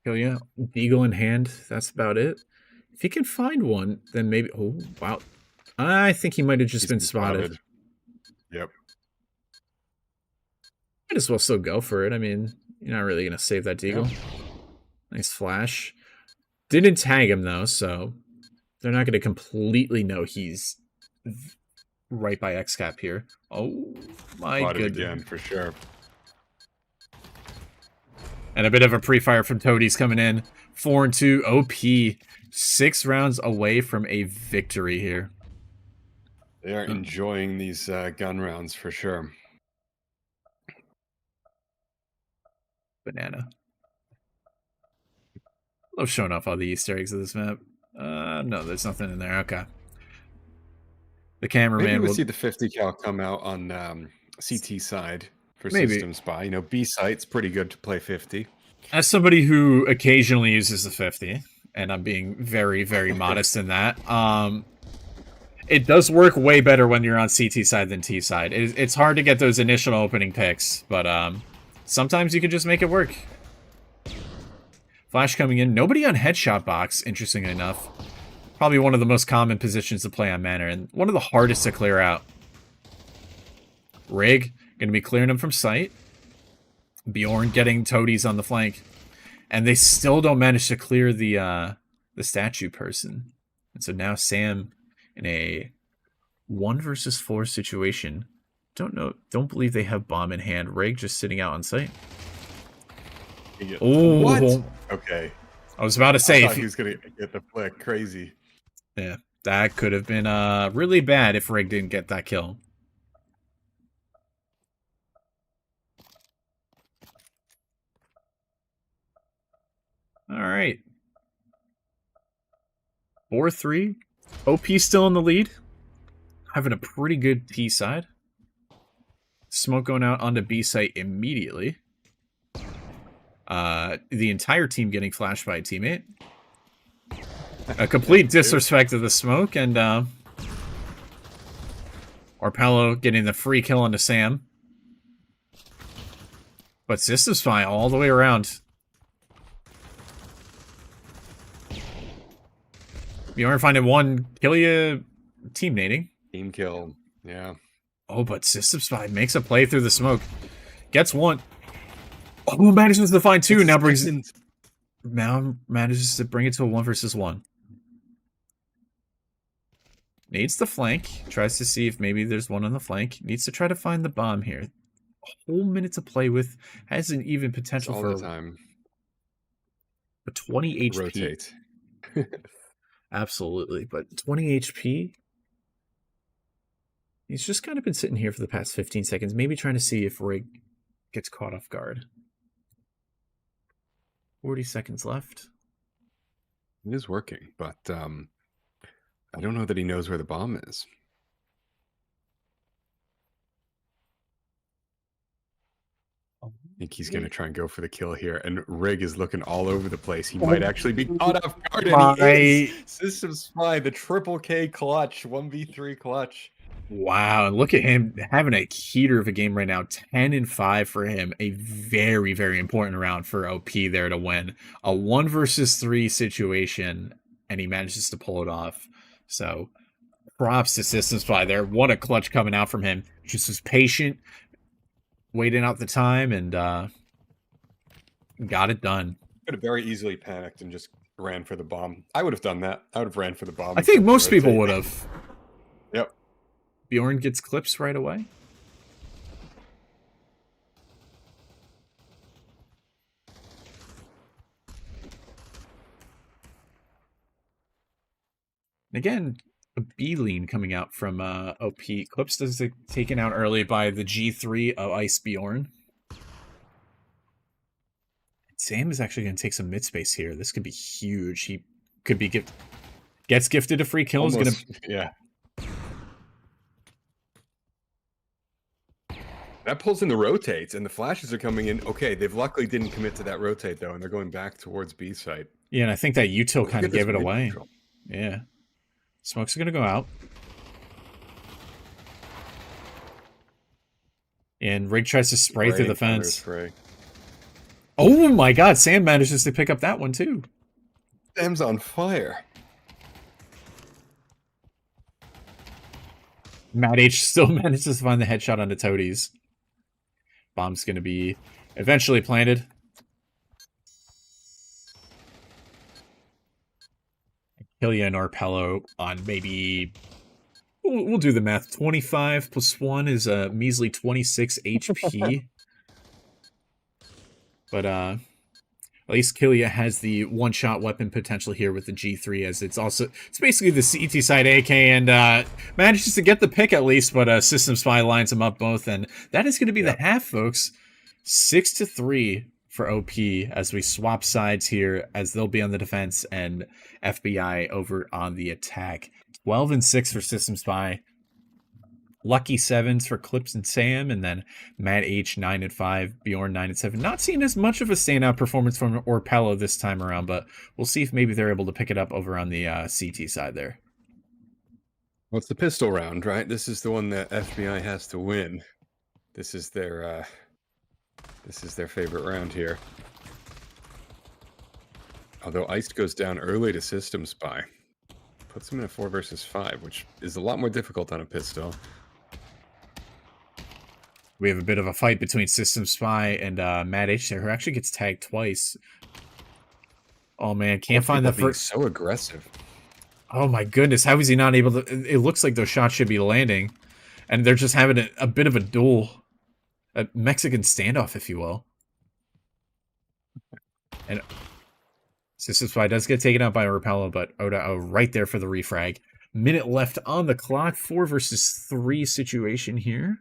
Kill you. Eagle in hand. That's about it. If he can find one, then maybe... Oh, wow. I think he might have just been spotted. Yep. Might as well still go for it. I mean, you're not really going to save that Deagle. Yeah. Nice flash. Didn't tag him, though, so they're not going to completely know he's right by XCap here. Oh, my goodness. Again, for sure. And a bit of a pre-fire from Toadies coming in. 4-2 OP. 6 rounds away from a victory here. They are enjoying these gun rounds for sure. Banana. Love showing off all the Easter eggs of this map. No, there's nothing in there. Okay. The cameraman Maybe we'll will see the 50 cal come out on CT side for Maybe. System Spy. You know, B site's pretty good to play 50. As somebody who occasionally uses the 50, and I'm being very, very modest in that, it does work way better when you're on CT side than T side. It's hard to get those initial opening picks, but sometimes you can just make it work. Flash coming in. Nobody on headshot box, interestingly enough. Probably one of the most common positions to play on Manor, and one of the hardest to clear out. Rig, going to be clearing him from sight. Bjorn getting Toadies on the flank. And they still don't manage to clear the statue person. And so now Sam in a 1 versus 4 situation. Don't believe they have bomb in hand. Rig just sitting out on site. Oh, what? Okay. I was about to say I thought he was gonna get the flick. Crazy. Yeah, that could have been really bad if Rig didn't get that kill. All right. 4-3. OP still in the lead. Having a pretty good T side. Smoke going out onto B site immediately. The entire team getting flashed by a teammate. A complete disrespect of the smoke, and Orpello getting the free kill onto Sam. But System Spy all the way around. Bjorn finding one, kill you, team nading. Team kill, yeah. Oh, but System Spy makes a play through the smoke. Gets one. Oh, manages to find 2, now brings in... Now manages to bring it to a 1v1. Needs the flank. Tries to see if maybe there's one on the flank. Needs to try to find the bomb here. A whole minute to play with. Has an even potential all for the time. a 20 HP. Rotate. Absolutely, but 20 HP. He's just kind of been sitting here for the past 15 seconds, maybe trying to see if Rig gets caught off guard. 40 seconds left. It is working, but I don't know that he knows where the bomb is. I think he's going to try and go for the kill here, and Rig is looking all over the place. He might actually be caught off guard, and he is. System Spy, the triple K clutch, 1v3 clutch. Wow, and look at him having a heater of a game right now. 10-5 for him. A very, very important round for OP there to win. A 1 versus 3 situation, and he manages to pull it off. So, props to System Spy there. What a clutch coming out from him. Just was patient, waiting out the time, and got it done. Could have very easily panicked and just ran for the bomb. I would have done that. I would have ran for the bomb. I think most people would have. Yep. Bjorn gets clips right away. Again, a B lean coming out from OP. Clips does get taken out early by the G3 of Ice Bjorn. Sam is actually going to take some mid space here. This could be huge. He could be gets gifted a free kill. Almost, yeah. That pulls in the rotates, and the flashes are coming in. Okay, they've luckily didn't commit to that rotate, though, and they're going back towards B site. Yeah, and I think that util kind of gave it away. Control. Yeah. Smoke's going to go out. And Rig tries to spray through the fence. Oh my god, Sam manages to pick up that one, too. Sam's on fire. Matt H still manages to find the headshot on the toadies. Bomb's going to be eventually planted. Killia and Arpello on maybe... We'll do the math. 25 plus 1 is a measly 26 HP. But at least Killia has the one-shot weapon potential here with the G3, as it's basically the CT side AK, and manages to get the pick at least, but System Spy lines them up both, and that is going to be the half, folks. 6-3 for OP as we swap sides here, as they'll be on the defense and FBI over on the attack. 12-6 for System Spy. Lucky 7s for Clips and Sam, and then Matt H 9-5, Bjorn 9-7. Not seeing as much of a standout performance from Orpello this time around, but we'll see if maybe they're able to pick it up over on the CT side there. Well, it's the pistol round, right? This is the one that FBI has to win. This is their favorite round here. Although Ice goes down early to System Spy, puts him in a 4 versus 5, which is a lot more difficult on a pistol. We have a bit of a fight between System Spy and Matt H there, who actually gets tagged twice. Oh man, can't find the first. So aggressive. Oh my goodness, how is he not able to? It looks like those shots should be landing, and they're just having a bit of a duel, a Mexican standoff, if you will. And System Spy does get taken out by Repello, but Oda right there for the refrag. Minute left on the clock. 4 versus 3 situation here.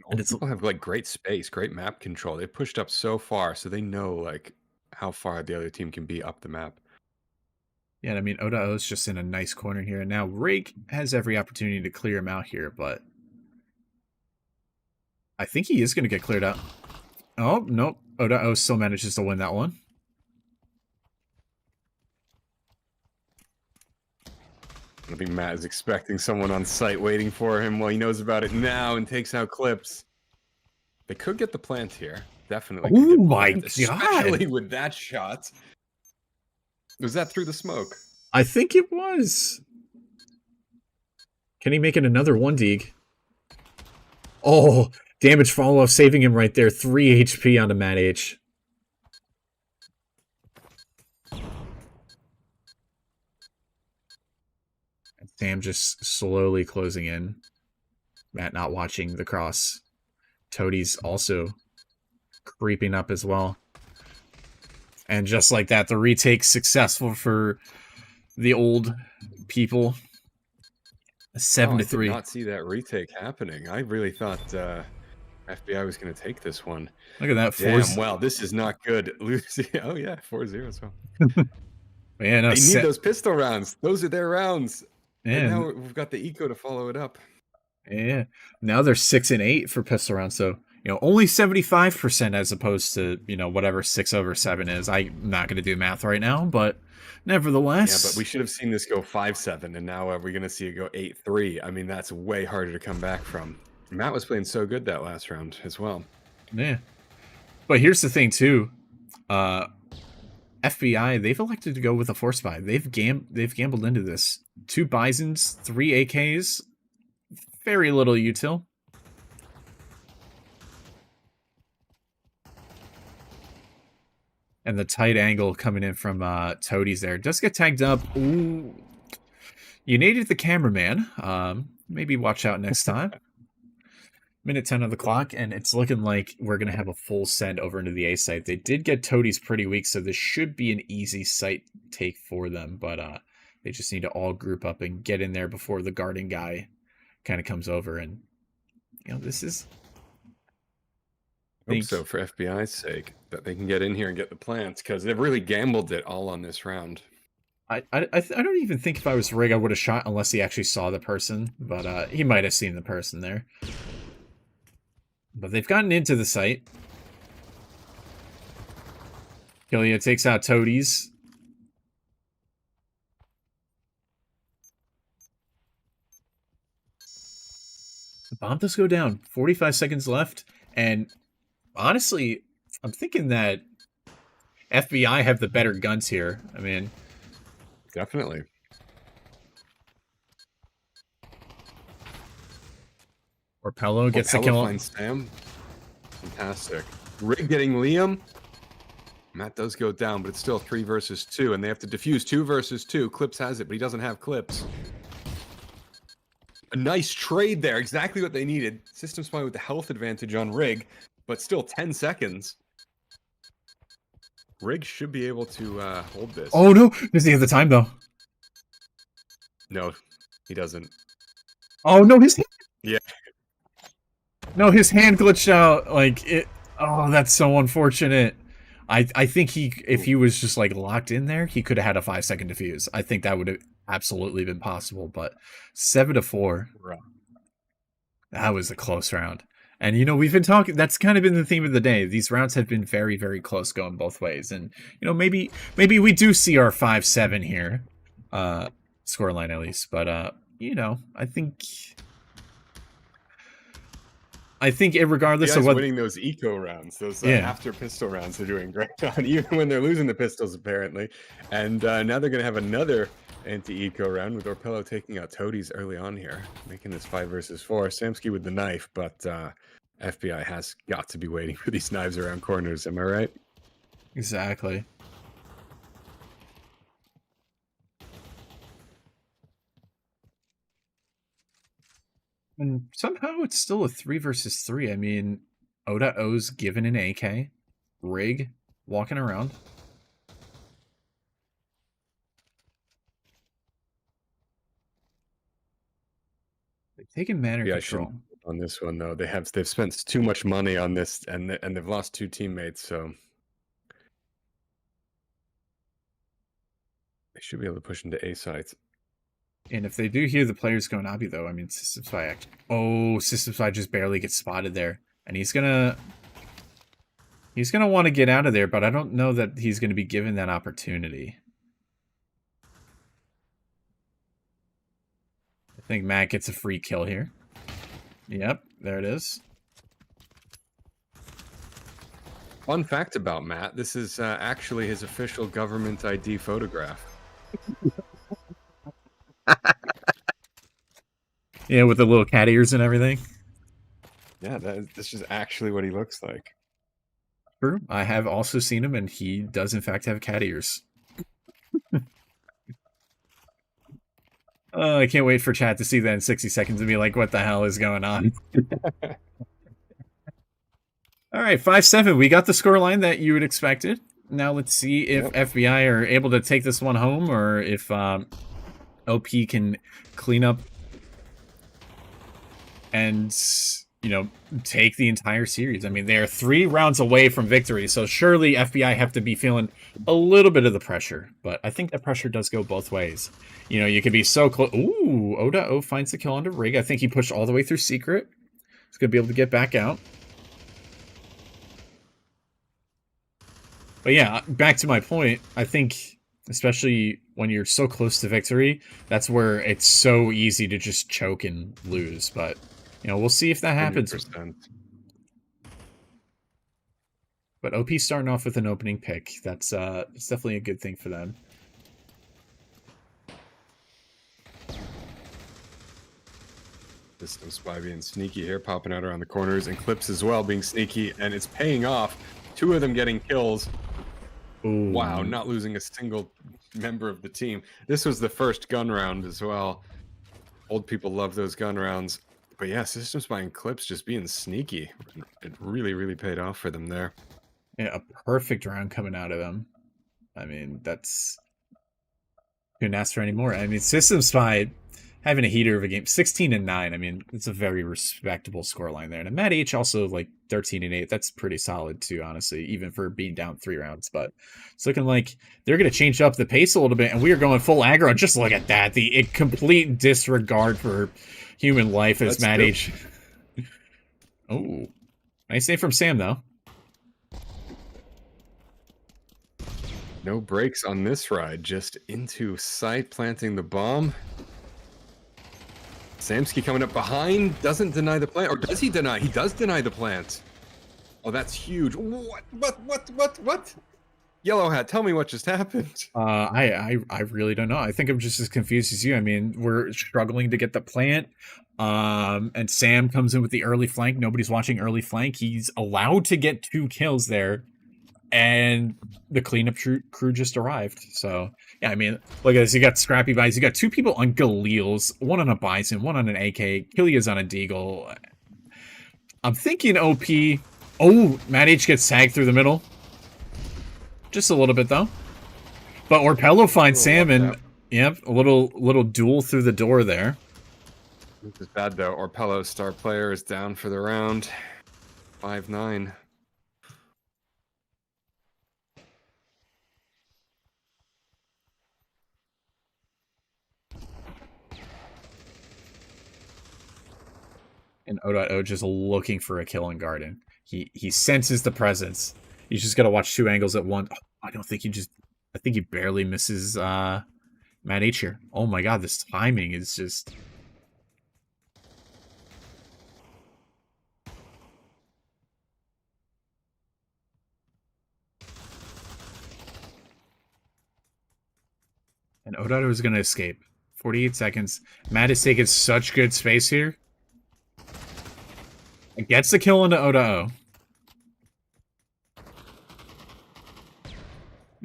And people have like great space, great map control. They pushed up so far, so they know like how far the other team can be up the map. Yeah, I mean, Oda is just in a nice corner here. And now Rake has every opportunity to clear him out here, but I think he is going to get cleared out. Oh, nope. Oda still manages to win that one. I think Matt is expecting someone on site waiting for him. Well, he knows about it now and takes out Clips. They could get the plant here. Definitely. Oh my god. Especially with that shot. Was that through the smoke? I think it was. Can he make it another 1-dig? Oh, damage fall off, saving him right there. 3 HP onto Matt H. Sam just slowly closing in. Matt not watching the cross. Toadie's also creeping up as well. And just like that, the retake successful for the old people. 7 to 3. I did not see that retake happening. I really thought FBI was going to take this one. Look at that. Damn, well, this is not good. Lucy, oh yeah, 4-0. So yeah, no, they need those pistol rounds. Those are their rounds. Yeah, and now we've got the eco to follow it up. Yeah, now they're 6 and 8 for pistol rounds. So only 75% as opposed to whatever 6/7 is. I'm not going to do math right now, but nevertheless. Yeah, but we should have seen this go 5-7, and now we're going to see it go 8-3. I mean, that's way harder to come back from. Matt was playing so good that last round as well. Yeah, but here's the thing too. FBI, they've elected to go with a force buy. They've gambled into this. 2 Bisons, 3 AKs, very little util. And the tight angle coming in from Toadies there. Does get tagged up. Ooh. You needed the cameraman. Maybe watch out next time. Minute 10 of the clock, and it's looking like we're going to have a full send over into the A site. They did get Toadies pretty weak, so this should be an easy site take for them, but they just need to all group up and get in there before the guarding guy kind of comes over. And, this is... Hope so, for FBI's sake, that they can get in here and get the plants, because they've really gambled it all on this round. I don't even think if I was Rig, I would have shot unless he actually saw the person, but he might have seen the person there. But they've gotten into the site. Killia takes out Toadies. The bomb does go down. 45 seconds left. And honestly, I'm thinking that FBI have the better guns here. I mean... Definitely. Orpello gets the kill. Finds Sam. Fantastic. Rig getting Liam. Matt does go down, but it's still 3 versus 2, and they have to defuse 2 versus 2. Clips has it, but he doesn't have clips. A nice trade there. Exactly what they needed. System Spy with the health advantage on Rig, but still 10 seconds. Rig should be able to hold this. Oh, no. Does he have the time, though? No, he doesn't. Oh, no. Yeah. No, his hand glitched out. Like, it... Oh, that's so unfortunate. I think if he was just, like, locked in there, he could have had a 5-second defuse. I think that would have absolutely been possible, but 7-4. Right. That was a close round. And, we've been talking... That's kind of been the theme of the day. These rounds have been very, very close going both ways. And, maybe we do see our 5-7 here. Scoreline, at least. But, I think regardless of what... winning those eco rounds, those after pistol rounds, they're doing great on, even when they're losing the pistols, apparently. And now they're going to have another anti-eco round with Orpello taking out Toadies early on here, making this 5 versus 4. Samsky with the knife, but FBI has got to be waiting for these knives around corners. Am I right? Exactly. And somehow it's still a 3 versus 3. I mean, O.O's given an AK. Rig walking around. They've taken manner control. On this one, though, they've spent too much money on this, and they've lost 2 teammates, so they should be able to push into A sites. And if they do hear the players going obby, though, I mean, System Spy actually... Oh, System Spy just barely gets spotted there. And he's gonna want to get out of there, but I don't know that he's going to be given that opportunity. I think Matt gets a free kill here. Yep, there it is. Fun fact about Matt, this is actually his official government ID photograph. Yeah, with the little cat ears and everything. Yeah, this is actually what he looks like. True. I have also seen him, and he does in fact have cat ears. I can't wait for chat to see that in 60 seconds and be like, what the hell is going on? All right, 5-7. We got the scoreline that you had expected. Now let's see if FBI are able to take this one home, or if OP can clean up and, you know, take the entire series. I mean, they are 3 rounds away from victory, so surely FBI have to be feeling a little bit of the pressure. But I think that pressure does go both ways. You know, you could be so close. Ooh, O.O finds the kill onto Rig. I think he pushed all the way through Secret. He's going to be able to get back out. But yeah, back to my point, I think, especially when you're so close to victory, that's where it's so easy to just choke and lose. But, you know, we'll see if that happens. 100%. But OP starting off with an opening pick. That's it's definitely a good thing for them. System Spy being sneaky here, popping out around the corners, and Clips as well being sneaky, and it's paying off. 2 of them getting kills. Ooh. Wow, not losing a single member of the team. This was the first gun round as well. Old people love those gun rounds. But yeah, System Spy and Clips just being sneaky. It really, really paid off for them there. Yeah, a perfect round coming out of them. I mean, that's... couldn't ask for any more. I mean, System Spy having a heater of a game, 16-9. I mean, it's a very respectable scoreline there. And Matt H also like 13-8. That's pretty solid too, honestly, even for being down 3 rounds. But it's looking like they're going to change up the pace a little bit, and we are going full aggro. Just look at that, the complete disregard for human life as Matt H. Oh, nice name from Sam though. No brakes on this ride, just into sight, planting the bomb. Samsky coming up behind, doesn't deny the plant, or does he deny? He does deny the plant. Oh, that's huge. What? Yellow Hat, tell me what just happened. I really don't know. I think I'm just as confused as you. I mean, we're struggling to get the plant. And Sam comes in with the early flank. Nobody's watching early flank. He's allowed to get 2 kills there. And the cleanup crew just arrived. So, yeah, I mean, look at this. You got Scrappy Buys. You got 2 people on Galils, 1 on a Bison, 1 on an AK. Killia's on a Deagle. I'm thinking OP. Oh, Matt H gets tagged through the middle. Just a little bit, though. But Orpello finds Sam, and, yep, a little duel through the door there. This is bad, though. Orpello, star player, is down for the round. 5-9. And O.O just looking for a kill in Garden. He senses the presence. He's just got to watch 2 angles at once. Oh, I think he barely misses Matt H here. Oh my god, this timing is just... And O.O is going to escape. 48 seconds. Matt is taking such good space here. It gets the kill into O.O.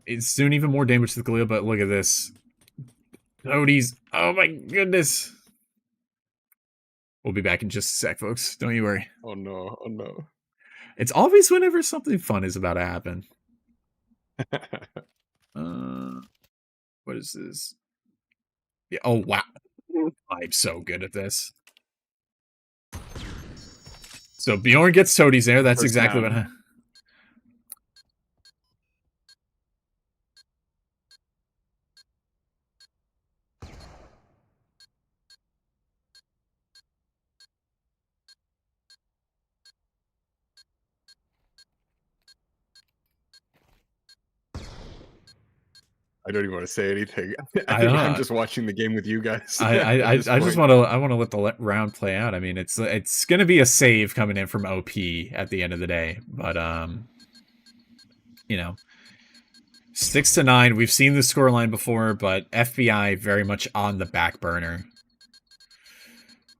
It's doing even more damage to the Galil, but look at this. Odie's... Oh my goodness. We'll be back in just a sec, folks. Don't you worry. Oh no, oh no. It's always whenever something fun is about to happen. What is this? Yeah, oh wow. I'm so good at this. So Bjorn gets Toadies there. That's exactly what happened. I don't even want to say anything. I'm just watching the game with you guys. I just want to let the round play out. I mean, it's gonna be a save coming in from OP at the end of the day, but you know, 6-9. We've seen the scoreline before, but FBI very much on the back burner.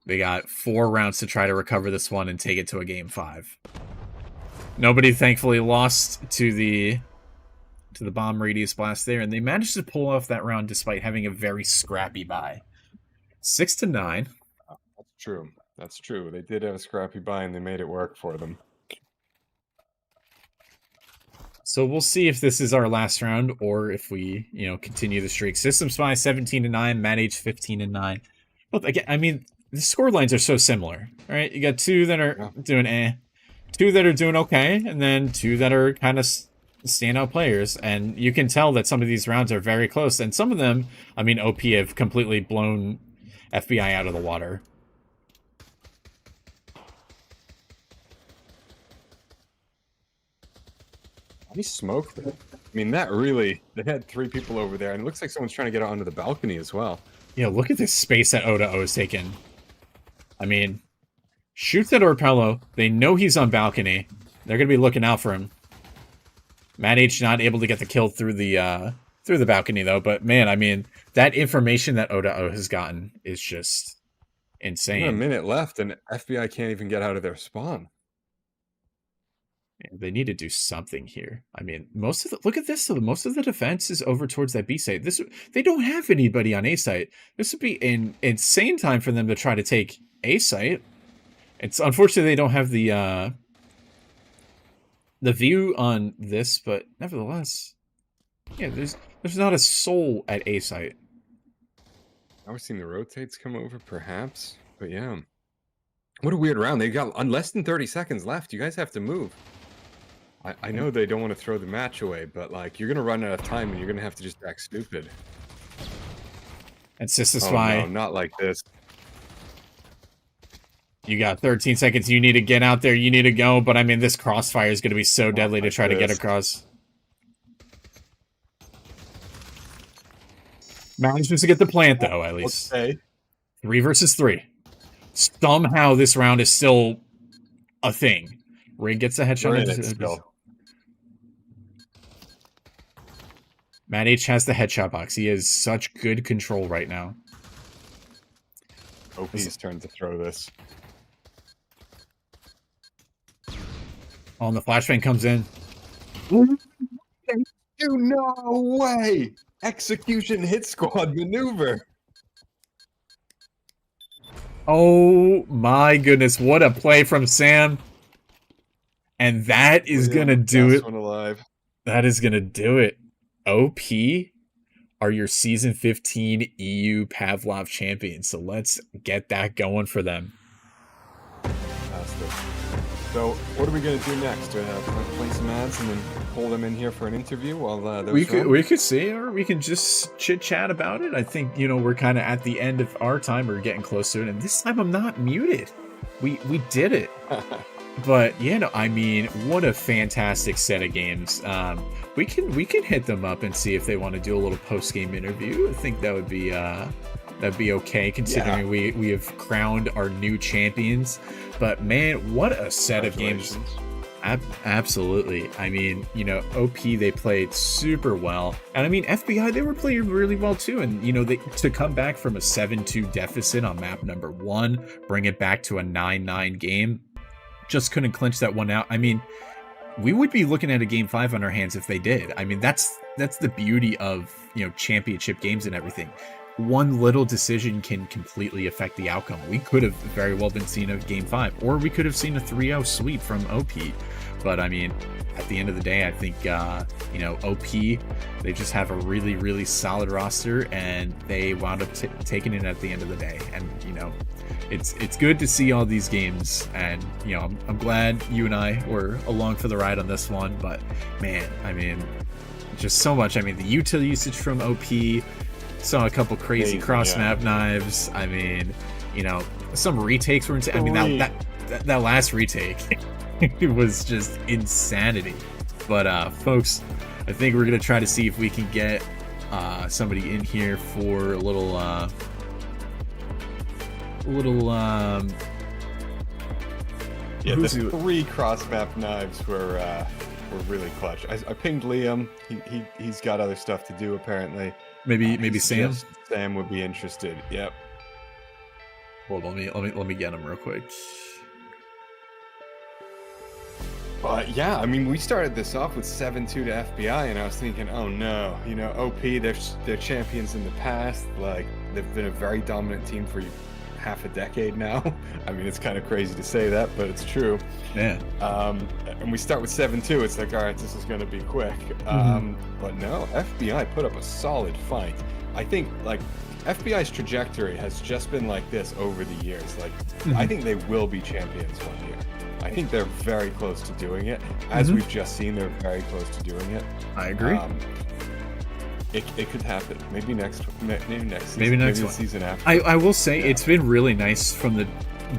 They got 4 rounds to try to recover this one and take it to a game 5. Nobody thankfully lost to the bomb radius blast there, and they managed to pull off that round despite having a very scrappy buy. 6-9. That's true. That's true. They did have a scrappy buy, and they made it work for them. So we'll see if this is our last round or if we, continue the streak. System Spy 17-9, Mad Age 15-9. Well, again, I mean, the score lines are so similar. All right, you got two that are doing two that are doing okay, and then two that are kind of standout players. And you can tell that some of these rounds are very close, and some of them, I mean, OP have completely blown FBI out of the water. He smoked it. I mean, they had 3 people over there, and it looks like someone's trying to get onto the balcony as well. Yeah, look at this space that O2O has taken. I mean, shoot that Orpello. They know he's on balcony. They're going to be looking out for him. Mad H not able to get the kill through the balcony, though. But, man, I mean, that information that O2O has gotten is just insane. A minute left, and FBI can't even get out of their spawn. They need to do something here. I mean, look at this. Most of the defense is over towards that B site. They don't have anybody on A site. This would be an insane time for them to try to take A site. It's unfortunately they don't have the view on this, but nevertheless, yeah, there's not a soul at A site. Now we're seeing the rotates come over, perhaps, but yeah. What a weird round. They got less than 30 seconds left. You guys have to move. I know they don't want to throw the match away, but like you're gonna run out of time and you're gonna have to just act stupid. And System Spy. No, not like this. You got 13 seconds. You need to get out there. You need to go. But I mean, this crossfire is going to be so deadly to try to get across. Manages to get the plant, though, at least. Okay. 3 versus 3. Somehow this round is still a thing. Rig gets a headshot. Mad H has the headshot box. He has such good control right now. OP's turn to throw this. Oh, and the flashbang comes in. No way! Execution hit squad maneuver. Oh my goodness, what a play from Sam. And that is going to do it. One alive. That is going to do it. OP are your Season 15 EU Pavlov champions. So let's get that going for them. Fantastic. So what are we going to do next? Play some ads and then pull them in here for an interview while we could see, or we can just chit chat about it. I think, we're kind of at the end of our time. We're getting close to it. And this time I'm not muted. We did it. But I mean, what a fantastic set of games. We can hit them up and see if they want to do a little post-game interview. I think that would be okay, considering we have crowned our new champions. But man, what a set of games. Absolutely. I mean, OP, they played super well. And I mean, FBI, they were playing really well too. And, to come back from a 7-2 deficit on map number 1, bring it back to a 9-9 game, just couldn't clinch that one out. I mean, we would be looking at a game 5 on our hands if they did. I mean, that's the beauty of, championship games and everything. One little decision can completely affect the outcome. We could have very well been seeing a game 5, or we could have seen a 3-0 sweep from OP. But I mean, at the end of the day, I think, OP, they just have a really, really solid roster, and they wound up taking it at the end of the day. And, it's good to see all these games, and I'm glad you and I were along for the ride on this one. But man, I mean, just so much. I mean, the util usage from OP, saw a couple crazy cross map knives. I mean, some retakes were insane. I mean, that last retake it was just insanity. But folks, I think we're gonna try to see if we can get somebody in here for a little the 3 cross map knives were really clutch. I pinged Liam. He's got other stuff to do apparently. Maybe Sam. Sam would be interested. Yep. Hold on, let me get him real quick. But yeah, I mean, we started this off with 7-2 to FBI, and I was thinking, oh no, OP, they're champions in the past. Like, they've been a very dominant team for half a decade now. I mean, it's kind of crazy to say that, but it's true. Yeah. And we start with 7-2. It's like, all right, this is going to be quick. But no, FBI put up a solid fight. I think like FBI's trajectory has just been like this over the years. Like, I think they will be champions one year. I think they're very close to doing it. As we've just seen, they're very close to doing it. I agree. It could happen. Maybe next season. Maybe next maybe one. the season after. I will say it's been really nice from the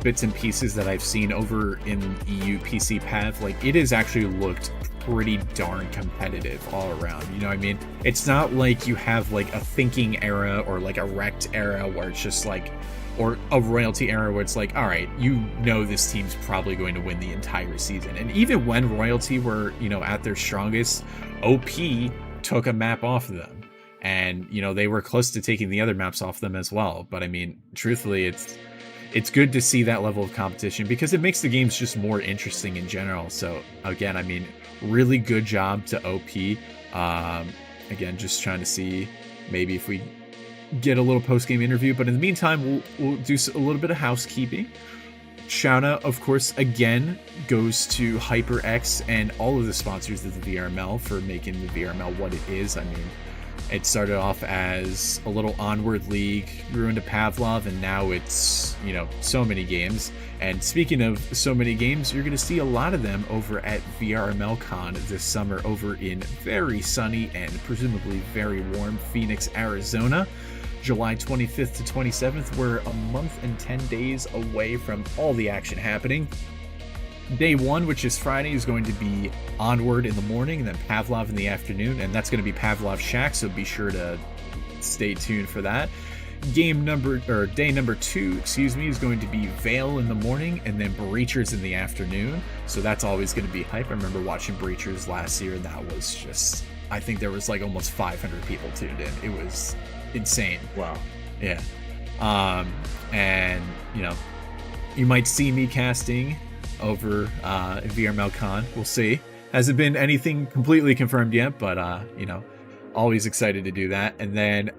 bits and pieces that I've seen over in EU PC Path. Like, it has actually looked pretty darn competitive all around. You know what I mean? It's not like you have like a thinking era or like a wrecked era where it's just like, or a royalty era where it's like, all right, you know this team's probably going to win the entire season. And even when royalty were, you know, at their strongest, OP took a map off of them. And, you know, they were close to taking the other maps off them as well. But I mean, truthfully, it's good to see that level of competition because it makes the games just more interesting in general. So again, I mean, really good job to OP. Again, just trying to see maybe if we get a little post-game interview. But in the meantime, we'll do a little bit of housekeeping. Shout out, of course, again, goes to HyperX and all of the sponsors of the VRML for making the VRML what it is. I mean, it started off as a little Onward League, grew into Pavlov, and now it's, you know, so many games. And speaking of so many games, you're going to see a lot of them over at VRML Con this summer over in very sunny and presumably very warm Phoenix, Arizona. July 25th to 27th. We're a month and 10 days away from all the action happening. Day 1, which is Friday, is going to be Onward in the morning and then Pavlov in the afternoon, and that's going to be Pavlov Shack, so be sure to stay tuned for that. Day number 2, is going to be Veil in the morning and then Breachers in the afternoon, so that's always going to be hype. I remember watching Breachers last year, and that was just, I think there was like almost 500 people tuned in. It was insane. Wow. Yeah. And, you know, you might see me casting over at VRML Con. We'll see. Hasn't been anything completely confirmed yet, but you know, always excited to do that. And then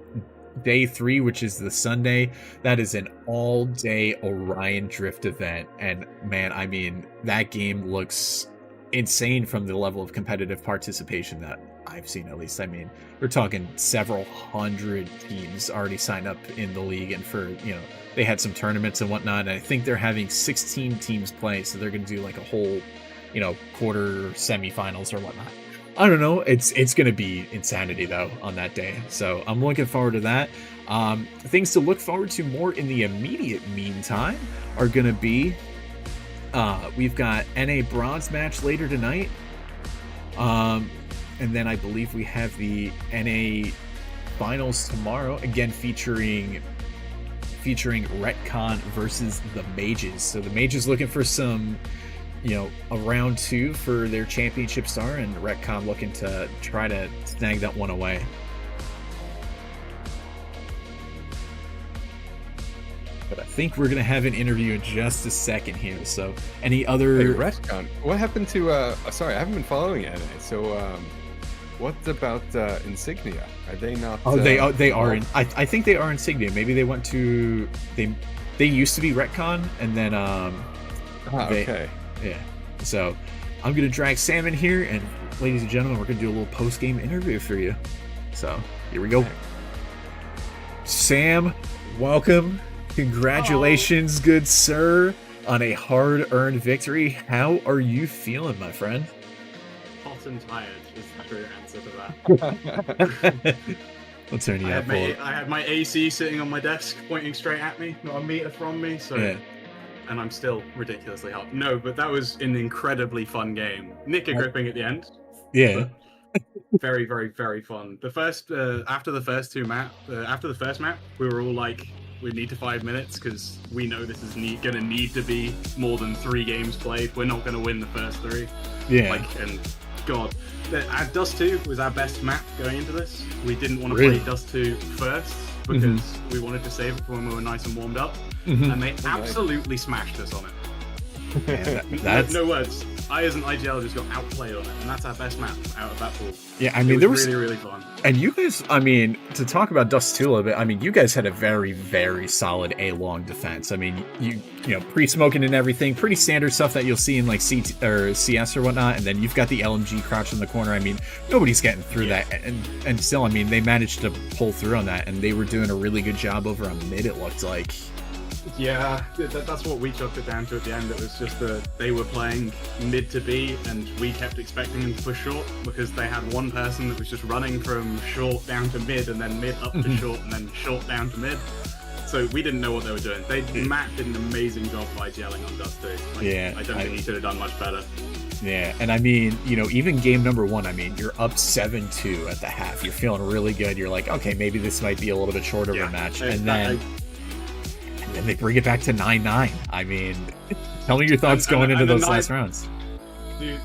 day 3, which is the Sunday, that is an all-day Orion Drift event. And man, I mean, that game looks insane from the level of competitive participation that I've seen, at least. I mean, we're talking several hundred teams already signed up in the league, and for, you know, they had some tournaments and whatnot, and I think they're having 16 teams play, so they're going to do like a whole, you know, quarter semifinals or whatnot. I don't know. It's going to be insanity though on that day, so I'm looking forward to that. Things to look forward to more in the immediate meantime are going to be we've got NA bronze match later tonight, and then I believe we have the NA finals tomorrow, again featuring Retcon versus the Mages. So the Mages looking for some, you know, a round 2 for their championship star, and Retcon looking to try to snag that one away. But I think we're going to have an interview in just a second here. So any other... Hey, Retcon, what happened to... sorry, I haven't been following NA. So what about Insignia? Are they not... Oh, they are. I think they are Insignia. Maybe they went to... They used to be Retcon, and then... okay. Yeah. So I'm going to drag Sam in here, and ladies and gentlemen, we're going to do a little post-game interview for you. So here we go. Okay. Sam, welcome. Congratulations, good sir, on a hard-earned victory. How are you feeling, my friend? Hot and tired is the true answer to that. I'll turn you up. I had my AC sitting on my desk, pointing straight at me, not a meter from me. So, yeah. And I'm still ridiculously hot. No, but that was an incredibly fun game. Knicker gripping at the end. Yeah. Very, very, very fun. The first, after the first map, we were all like, we need to 5 minutes because we know this is going to need to be more than 3 games played. We're not going to win the first 3. Yeah. Like, and God, Dust 2 was our best map going into this. We didn't want to Really? play Dust 2 first because we wanted to save it for when we were nice and warmed up. And they absolutely smashed us on it. Yeah, that's... No words. I as an IGL just got outplayed on it, and that's our best map out of that pool. Yeah, I mean, it there was was really fun. And you guys, I mean, to talk about Dust 2 a little bit, I mean, you guys had a very, very solid A-long defense. I mean, you know, pre-smoking and everything, pretty standard stuff that you'll see in, like, CS or whatnot, and then you've got the LMG crouch in the corner. I mean, nobody's getting through that, and still, I mean, they managed to pull through on that, and they were doing a really good job over on mid, it looked like. Yeah, that's what we chalked it down to at the end. It was just that they were playing mid to B, and we kept expecting them to push short because they had one person that was just running from short down to mid, and then mid up to short, and then short down to mid. So we didn't know what they were doing. Matt did an amazing job of IGLing on Dust 2. I don't think he could have done much better. Yeah, and I mean, you know, even game number 1, I mean, you're up 7-2 at the half. You're feeling really good. You're like, okay, maybe this might be a little bit shorter of a match, and then they bring it back to 9-9. I mean, tell me your thoughts going into those last rounds. Dude,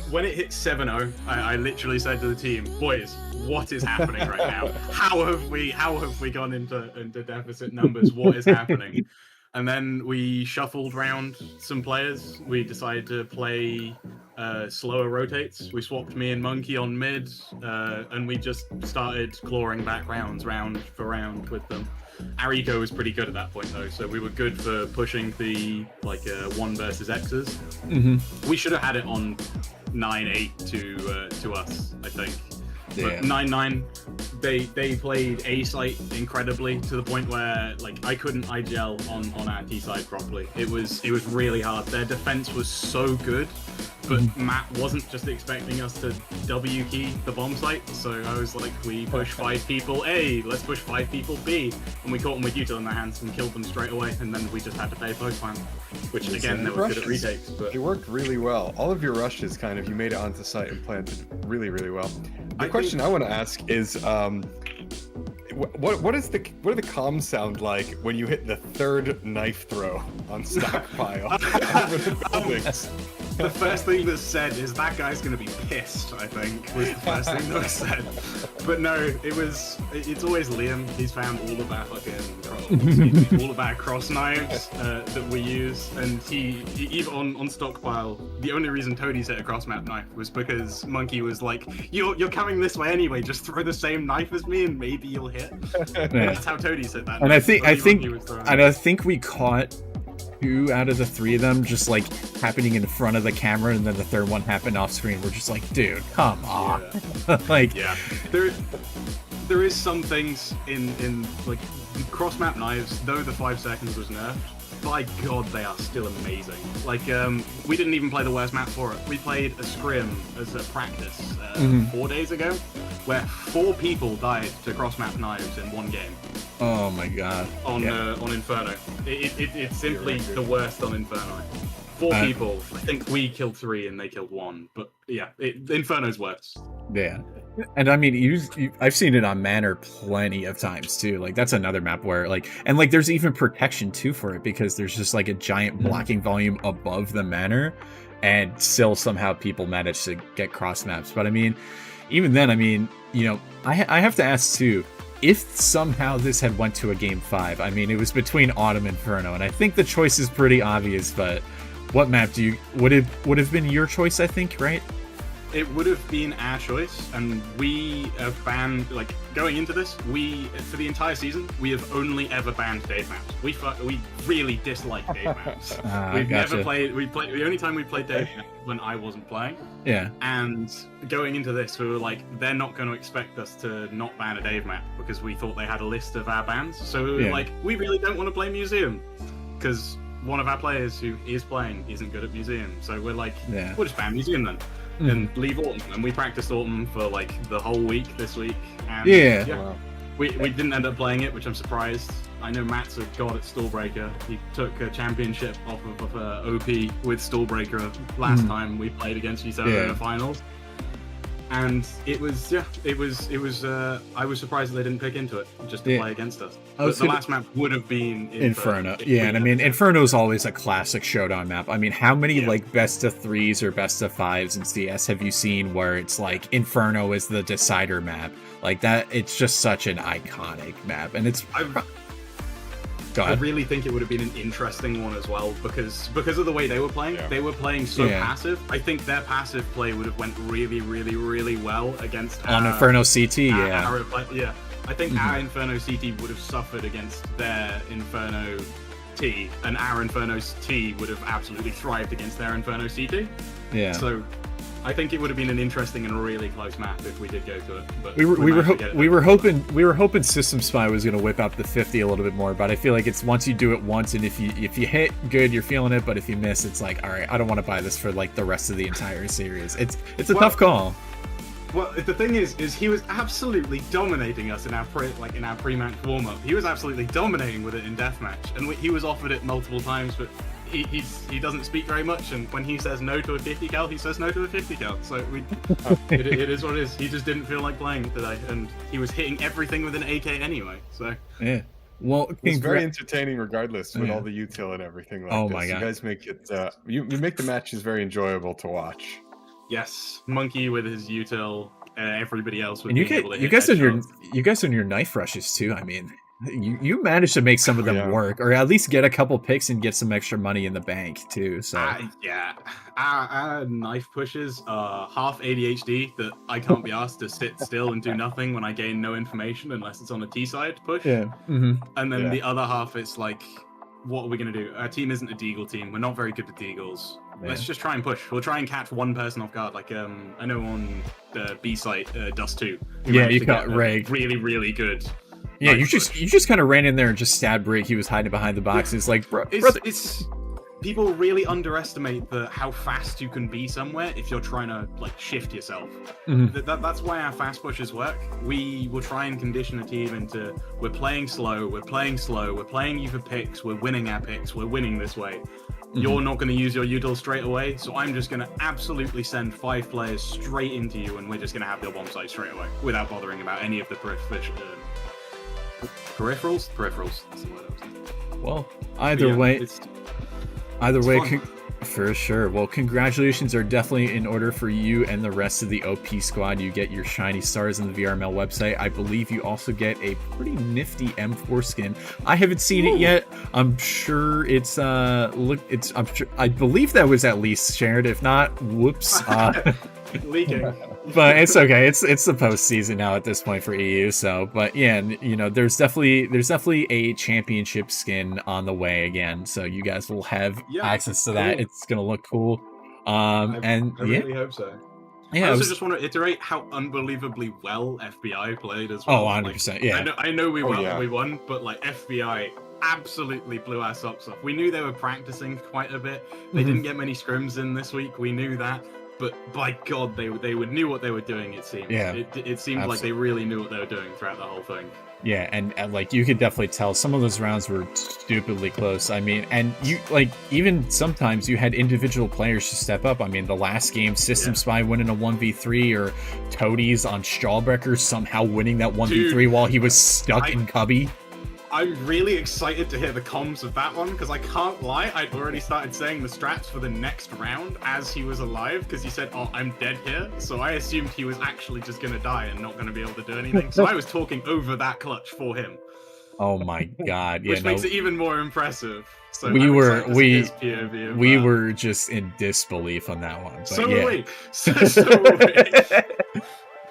when it hit 7-0, I literally said to the team, boys, what is happening right now? How have we gone into deficit numbers? What is happening? And then we shuffled around some players. We decided to play slower rotates. We swapped me and Monkey on mid, and we just started clawing back rounds, round for round with them. Our eco was pretty good at that point though, so we were good for pushing the 1 versus X's. Mm-hmm. We should have had it on 9-8 to us, I think. Yeah. But 9-9, they played A site incredibly to the point where I couldn't IGL on our T side properly. It was really hard. Their defense was so good, but Matt wasn't just expecting us to W key the bomb site. So I was like, we push 5 people A, let's push 5 people B, and we caught them with util in their hands and killed them straight away. And then we just had to pay post time, which again they were good at retakes. But it worked really well. All of your rushes you made it onto site and planted really well. The question I want to ask is, what do the comms sound like when you hit the 3rd knife throw on stockpile? The first thing that's said is that guy's gonna be pissed, I think, was the first thing that was said. But no, it's always Liam. He's found all of our all of our cross knives that we use, and he even on stockpile, the only reason Toadie's hit a cross map knife was because Monkey was like, you're coming this way anyway, just throw the same knife as me and maybe you'll hit. That's how Toadie's hit that. And knife. I think we caught 2 out of the 3 of them just happening in front of the camera, and then the 3rd one happened off screen. We're just like, dude, come on. Yeah. There is some things in cross map knives, though the 5 seconds was nerfed, by God, they are still amazing. We didn't even play the worst map for it. We played a scrim as a practice 4 days ago, where 4 people died to cross map knives in 1 game. Oh my god. On Inferno. It's simply the worst on Inferno. 4 people. I think we killed 3 and they killed 1. But yeah, Inferno's worse. Yeah. And I mean, I've seen it on Manor plenty of times too. That's another map where there's even protection too for it, because there's just a giant blocking volume above the Manor, and still somehow people manage to get cross maps. But I mean, even then, I mean, you know, I have to ask too, if somehow this had went to a game 5, I mean, it was between Autumn and Inferno, and I think the choice is pretty obvious, but what map would have been your choice, I think, right? It would have been our choice, and we have banned, going into this, for the entire season, we have only ever banned Dave maps. We really dislike Dave maps. We've never played, the only time we played Dave maps when I wasn't playing. Yeah. And going into this, we were like, they're not going to expect us to not ban a Dave map, because we thought they had a list of our bans. So we were like, we really don't want to play Museum, because one of our players who is playing isn't good at Museum. So we're like, we'll just ban Museum then. And leave Autumn, and we practiced Autumn for the whole week this week, and Wow. we didn't end up playing it, which I'm surprised. I know Matt's a god at Stallbreaker. He took a championship off of OP with Stallbreaker last time we played against each other in the finals, and it was I was surprised they didn't pick into it just to play against us. But the last map would have been Inferno. Yeah, and I mean, Inferno is always a classic showdown map. I mean, how many best of 3s or best of 5s in CS have you seen where it's Inferno is the decider map? That it's just such an iconic map, and it's Go I ahead. really think it would have been an interesting one as well because of the way they were playing. Yeah. They were playing so Yeah. passive. I think their passive play would have went really, really, really well against On Inferno CT, yeah. our yeah. I think Mhm. our Inferno CT would have suffered against their Inferno T, and our Inferno T would have absolutely thrived against their Inferno CT. Yeah. So I think it would have been an interesting and really close map if we did go to it. But We managed to get it we done. were hoping System Spy was going to whip up the 50 a little bit more, but I feel like it's once you do it once, and if you hit, good, you're feeling it, but if you miss, it's like, all right, I don't want to buy this for like the rest of the entire series. It's a Well, tough call. Well, the thing is he was absolutely dominating us in our pre-match warm-up. He was absolutely dominating with it in deathmatch, and he was offered it multiple times, but he doesn't speak very much, and when he says no to a 50 cal, he says no to a 50 cal. So it is what it is. He just didn't feel like playing today, and he was hitting everything with an AK anyway. So Yeah. Well, It's very entertaining, regardless, with Yeah. all the util and everything like Oh this. my God. You guys make it. You make the matches very enjoyable to watch. yes, Monkey with his util, everybody else with and you being able to hit guys headshots. on your knife rushes too. I mean, you managed to make some of them Yeah. work, or at least get a couple picks and get some extra money in the bank too. So Yeah, our knife pushes are half ADHD that I can't be asked to sit still and do nothing when I gain no information unless it's on a T side push. yeah. Mm-hmm. And then Yeah. the other half, it's like, what are we gonna do? Our team isn't a deagle team. We're not very good at deagles. Yeah. Let's just try and push. We'll try and catch one person off guard. Like I know on the B site, Dust 2. we Yeah, managed you to got get a Reg. really, really good. Yeah, knife push. you just kind of ran in there and just stabbed Rick. He was hiding behind the box. It's like, bro, It's people really underestimate how fast you can be somewhere if you're trying to like shift yourself. Mhm. That's why our fast pushes work. We will try and condition a team into we're playing slow, we're playing you for picks, we're winning our picks, we're winning this way. You're not going to use your util straight away, so I'm just going to absolutely send 5 players straight into you, and we're just going to have your bomb site straight away without bothering about any of the peripherals. Peripherals. That's the word I was thinking. well, But either yeah, way, it's Either way, fun. for sure. Well, congratulations are definitely in order for you and the rest of the OP squad. You get your shiny stars on the VRML website. I believe you also get a pretty nifty M4 skin. I haven't seen it yet. I'm sure it's I believe that was at least shared. If not, whoops. leaking. But it's okay. It's the postseason now at this point for EU. So, but yeah, and, you know, there's definitely a championship skin on the way again. So you guys will have Yeah, access to that. cool. It's gonna look cool. I And really hope so. yeah, I it also was- just want to iterate how unbelievably well FBI played as well. Oh, 100%, yeah. I know we won, yeah. we won, but like FBI absolutely blew our socks off. We knew they were practicing quite a bit. They Mhm. didn't get many scrims in this week. We knew that, but by God, they knew what they were doing. It seemed. Yeah, It seemed like they really knew what they were doing throughout the whole thing. Yeah, and like you could definitely tell some of those rounds were stupidly close. I mean, and you like even sometimes you had individual players to step up. I mean, the last game, System Yeah. Spy winning a 1v3, or Toadies on Strawbreaker somehow winning that 1v3 while he was stuck in Cubby. I'm really excited to hear the comms of that one because I can't lie, I'd already started saying the strats for the next round as he was alive because he said, "Oh, I'm dead here," so I assumed he was actually just gonna die and not gonna be able to do anything. So I was talking over that clutch for him, Oh my god! Yeah, which no, makes it even more impressive. So We I'm were- excited to see his POV of we that. were just in disbelief on that one. But So yeah. were we. So were we.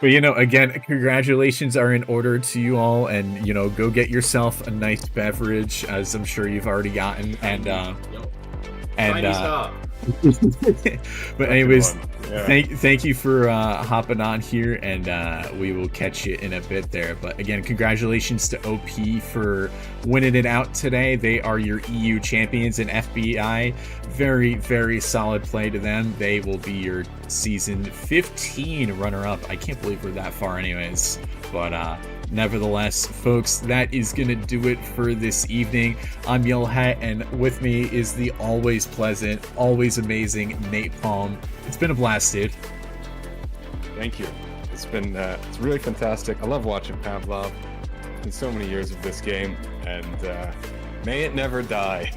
But you know, again, congratulations are in order to you all, and you know, go get yourself a nice beverage, as I'm sure you've already gotten, and Shiny star. but anyways, Good one. Yeah. thank you for hopping on here, and we will catch you in a bit there. But again, congratulations to OP for winning it out today. They are your EU champions, and FBI, very, very solid play to them. They will be your season 15 runner-up. I can't believe we're that far anyways, but nevertheless, folks, that is gonna do it for this evening. I'm Yellow Hat, and with me is the always pleasant, always amazing Nate Palm. It's been a blast, dude. Thank you. It's been it's really fantastic. I love watching Pavlov. It's been so many years of this game, and may it never die.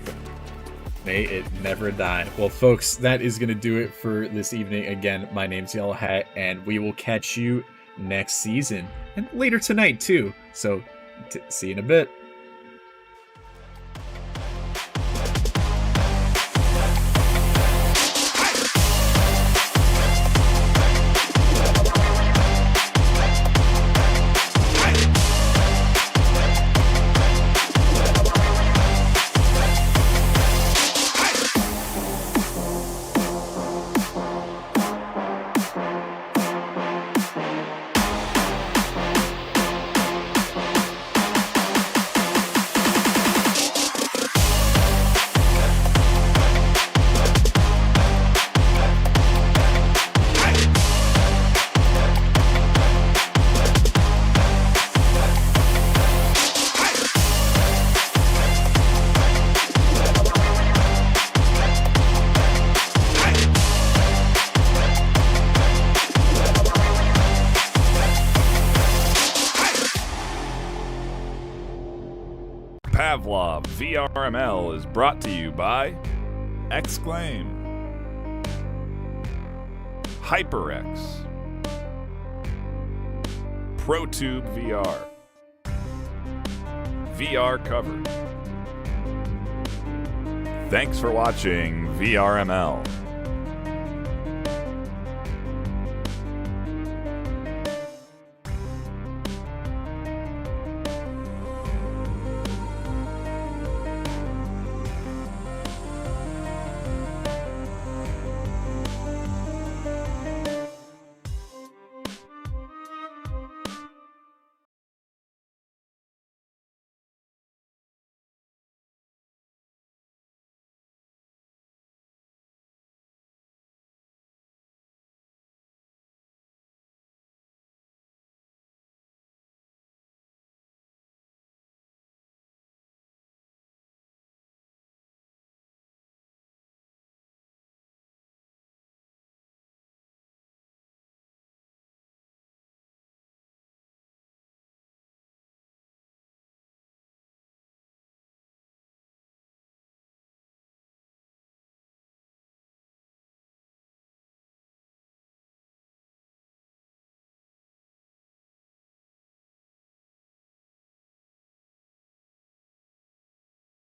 May it never die. Well, folks, that is going to do it for this evening. Again, my name's Yellow Hat, and we will catch you next season, and later tonight, too. So, see you in a bit. Pavlov VRML is brought to you by Exclaim, HyperX, ProTube VR, VR Cover. Thanks for watching VRML.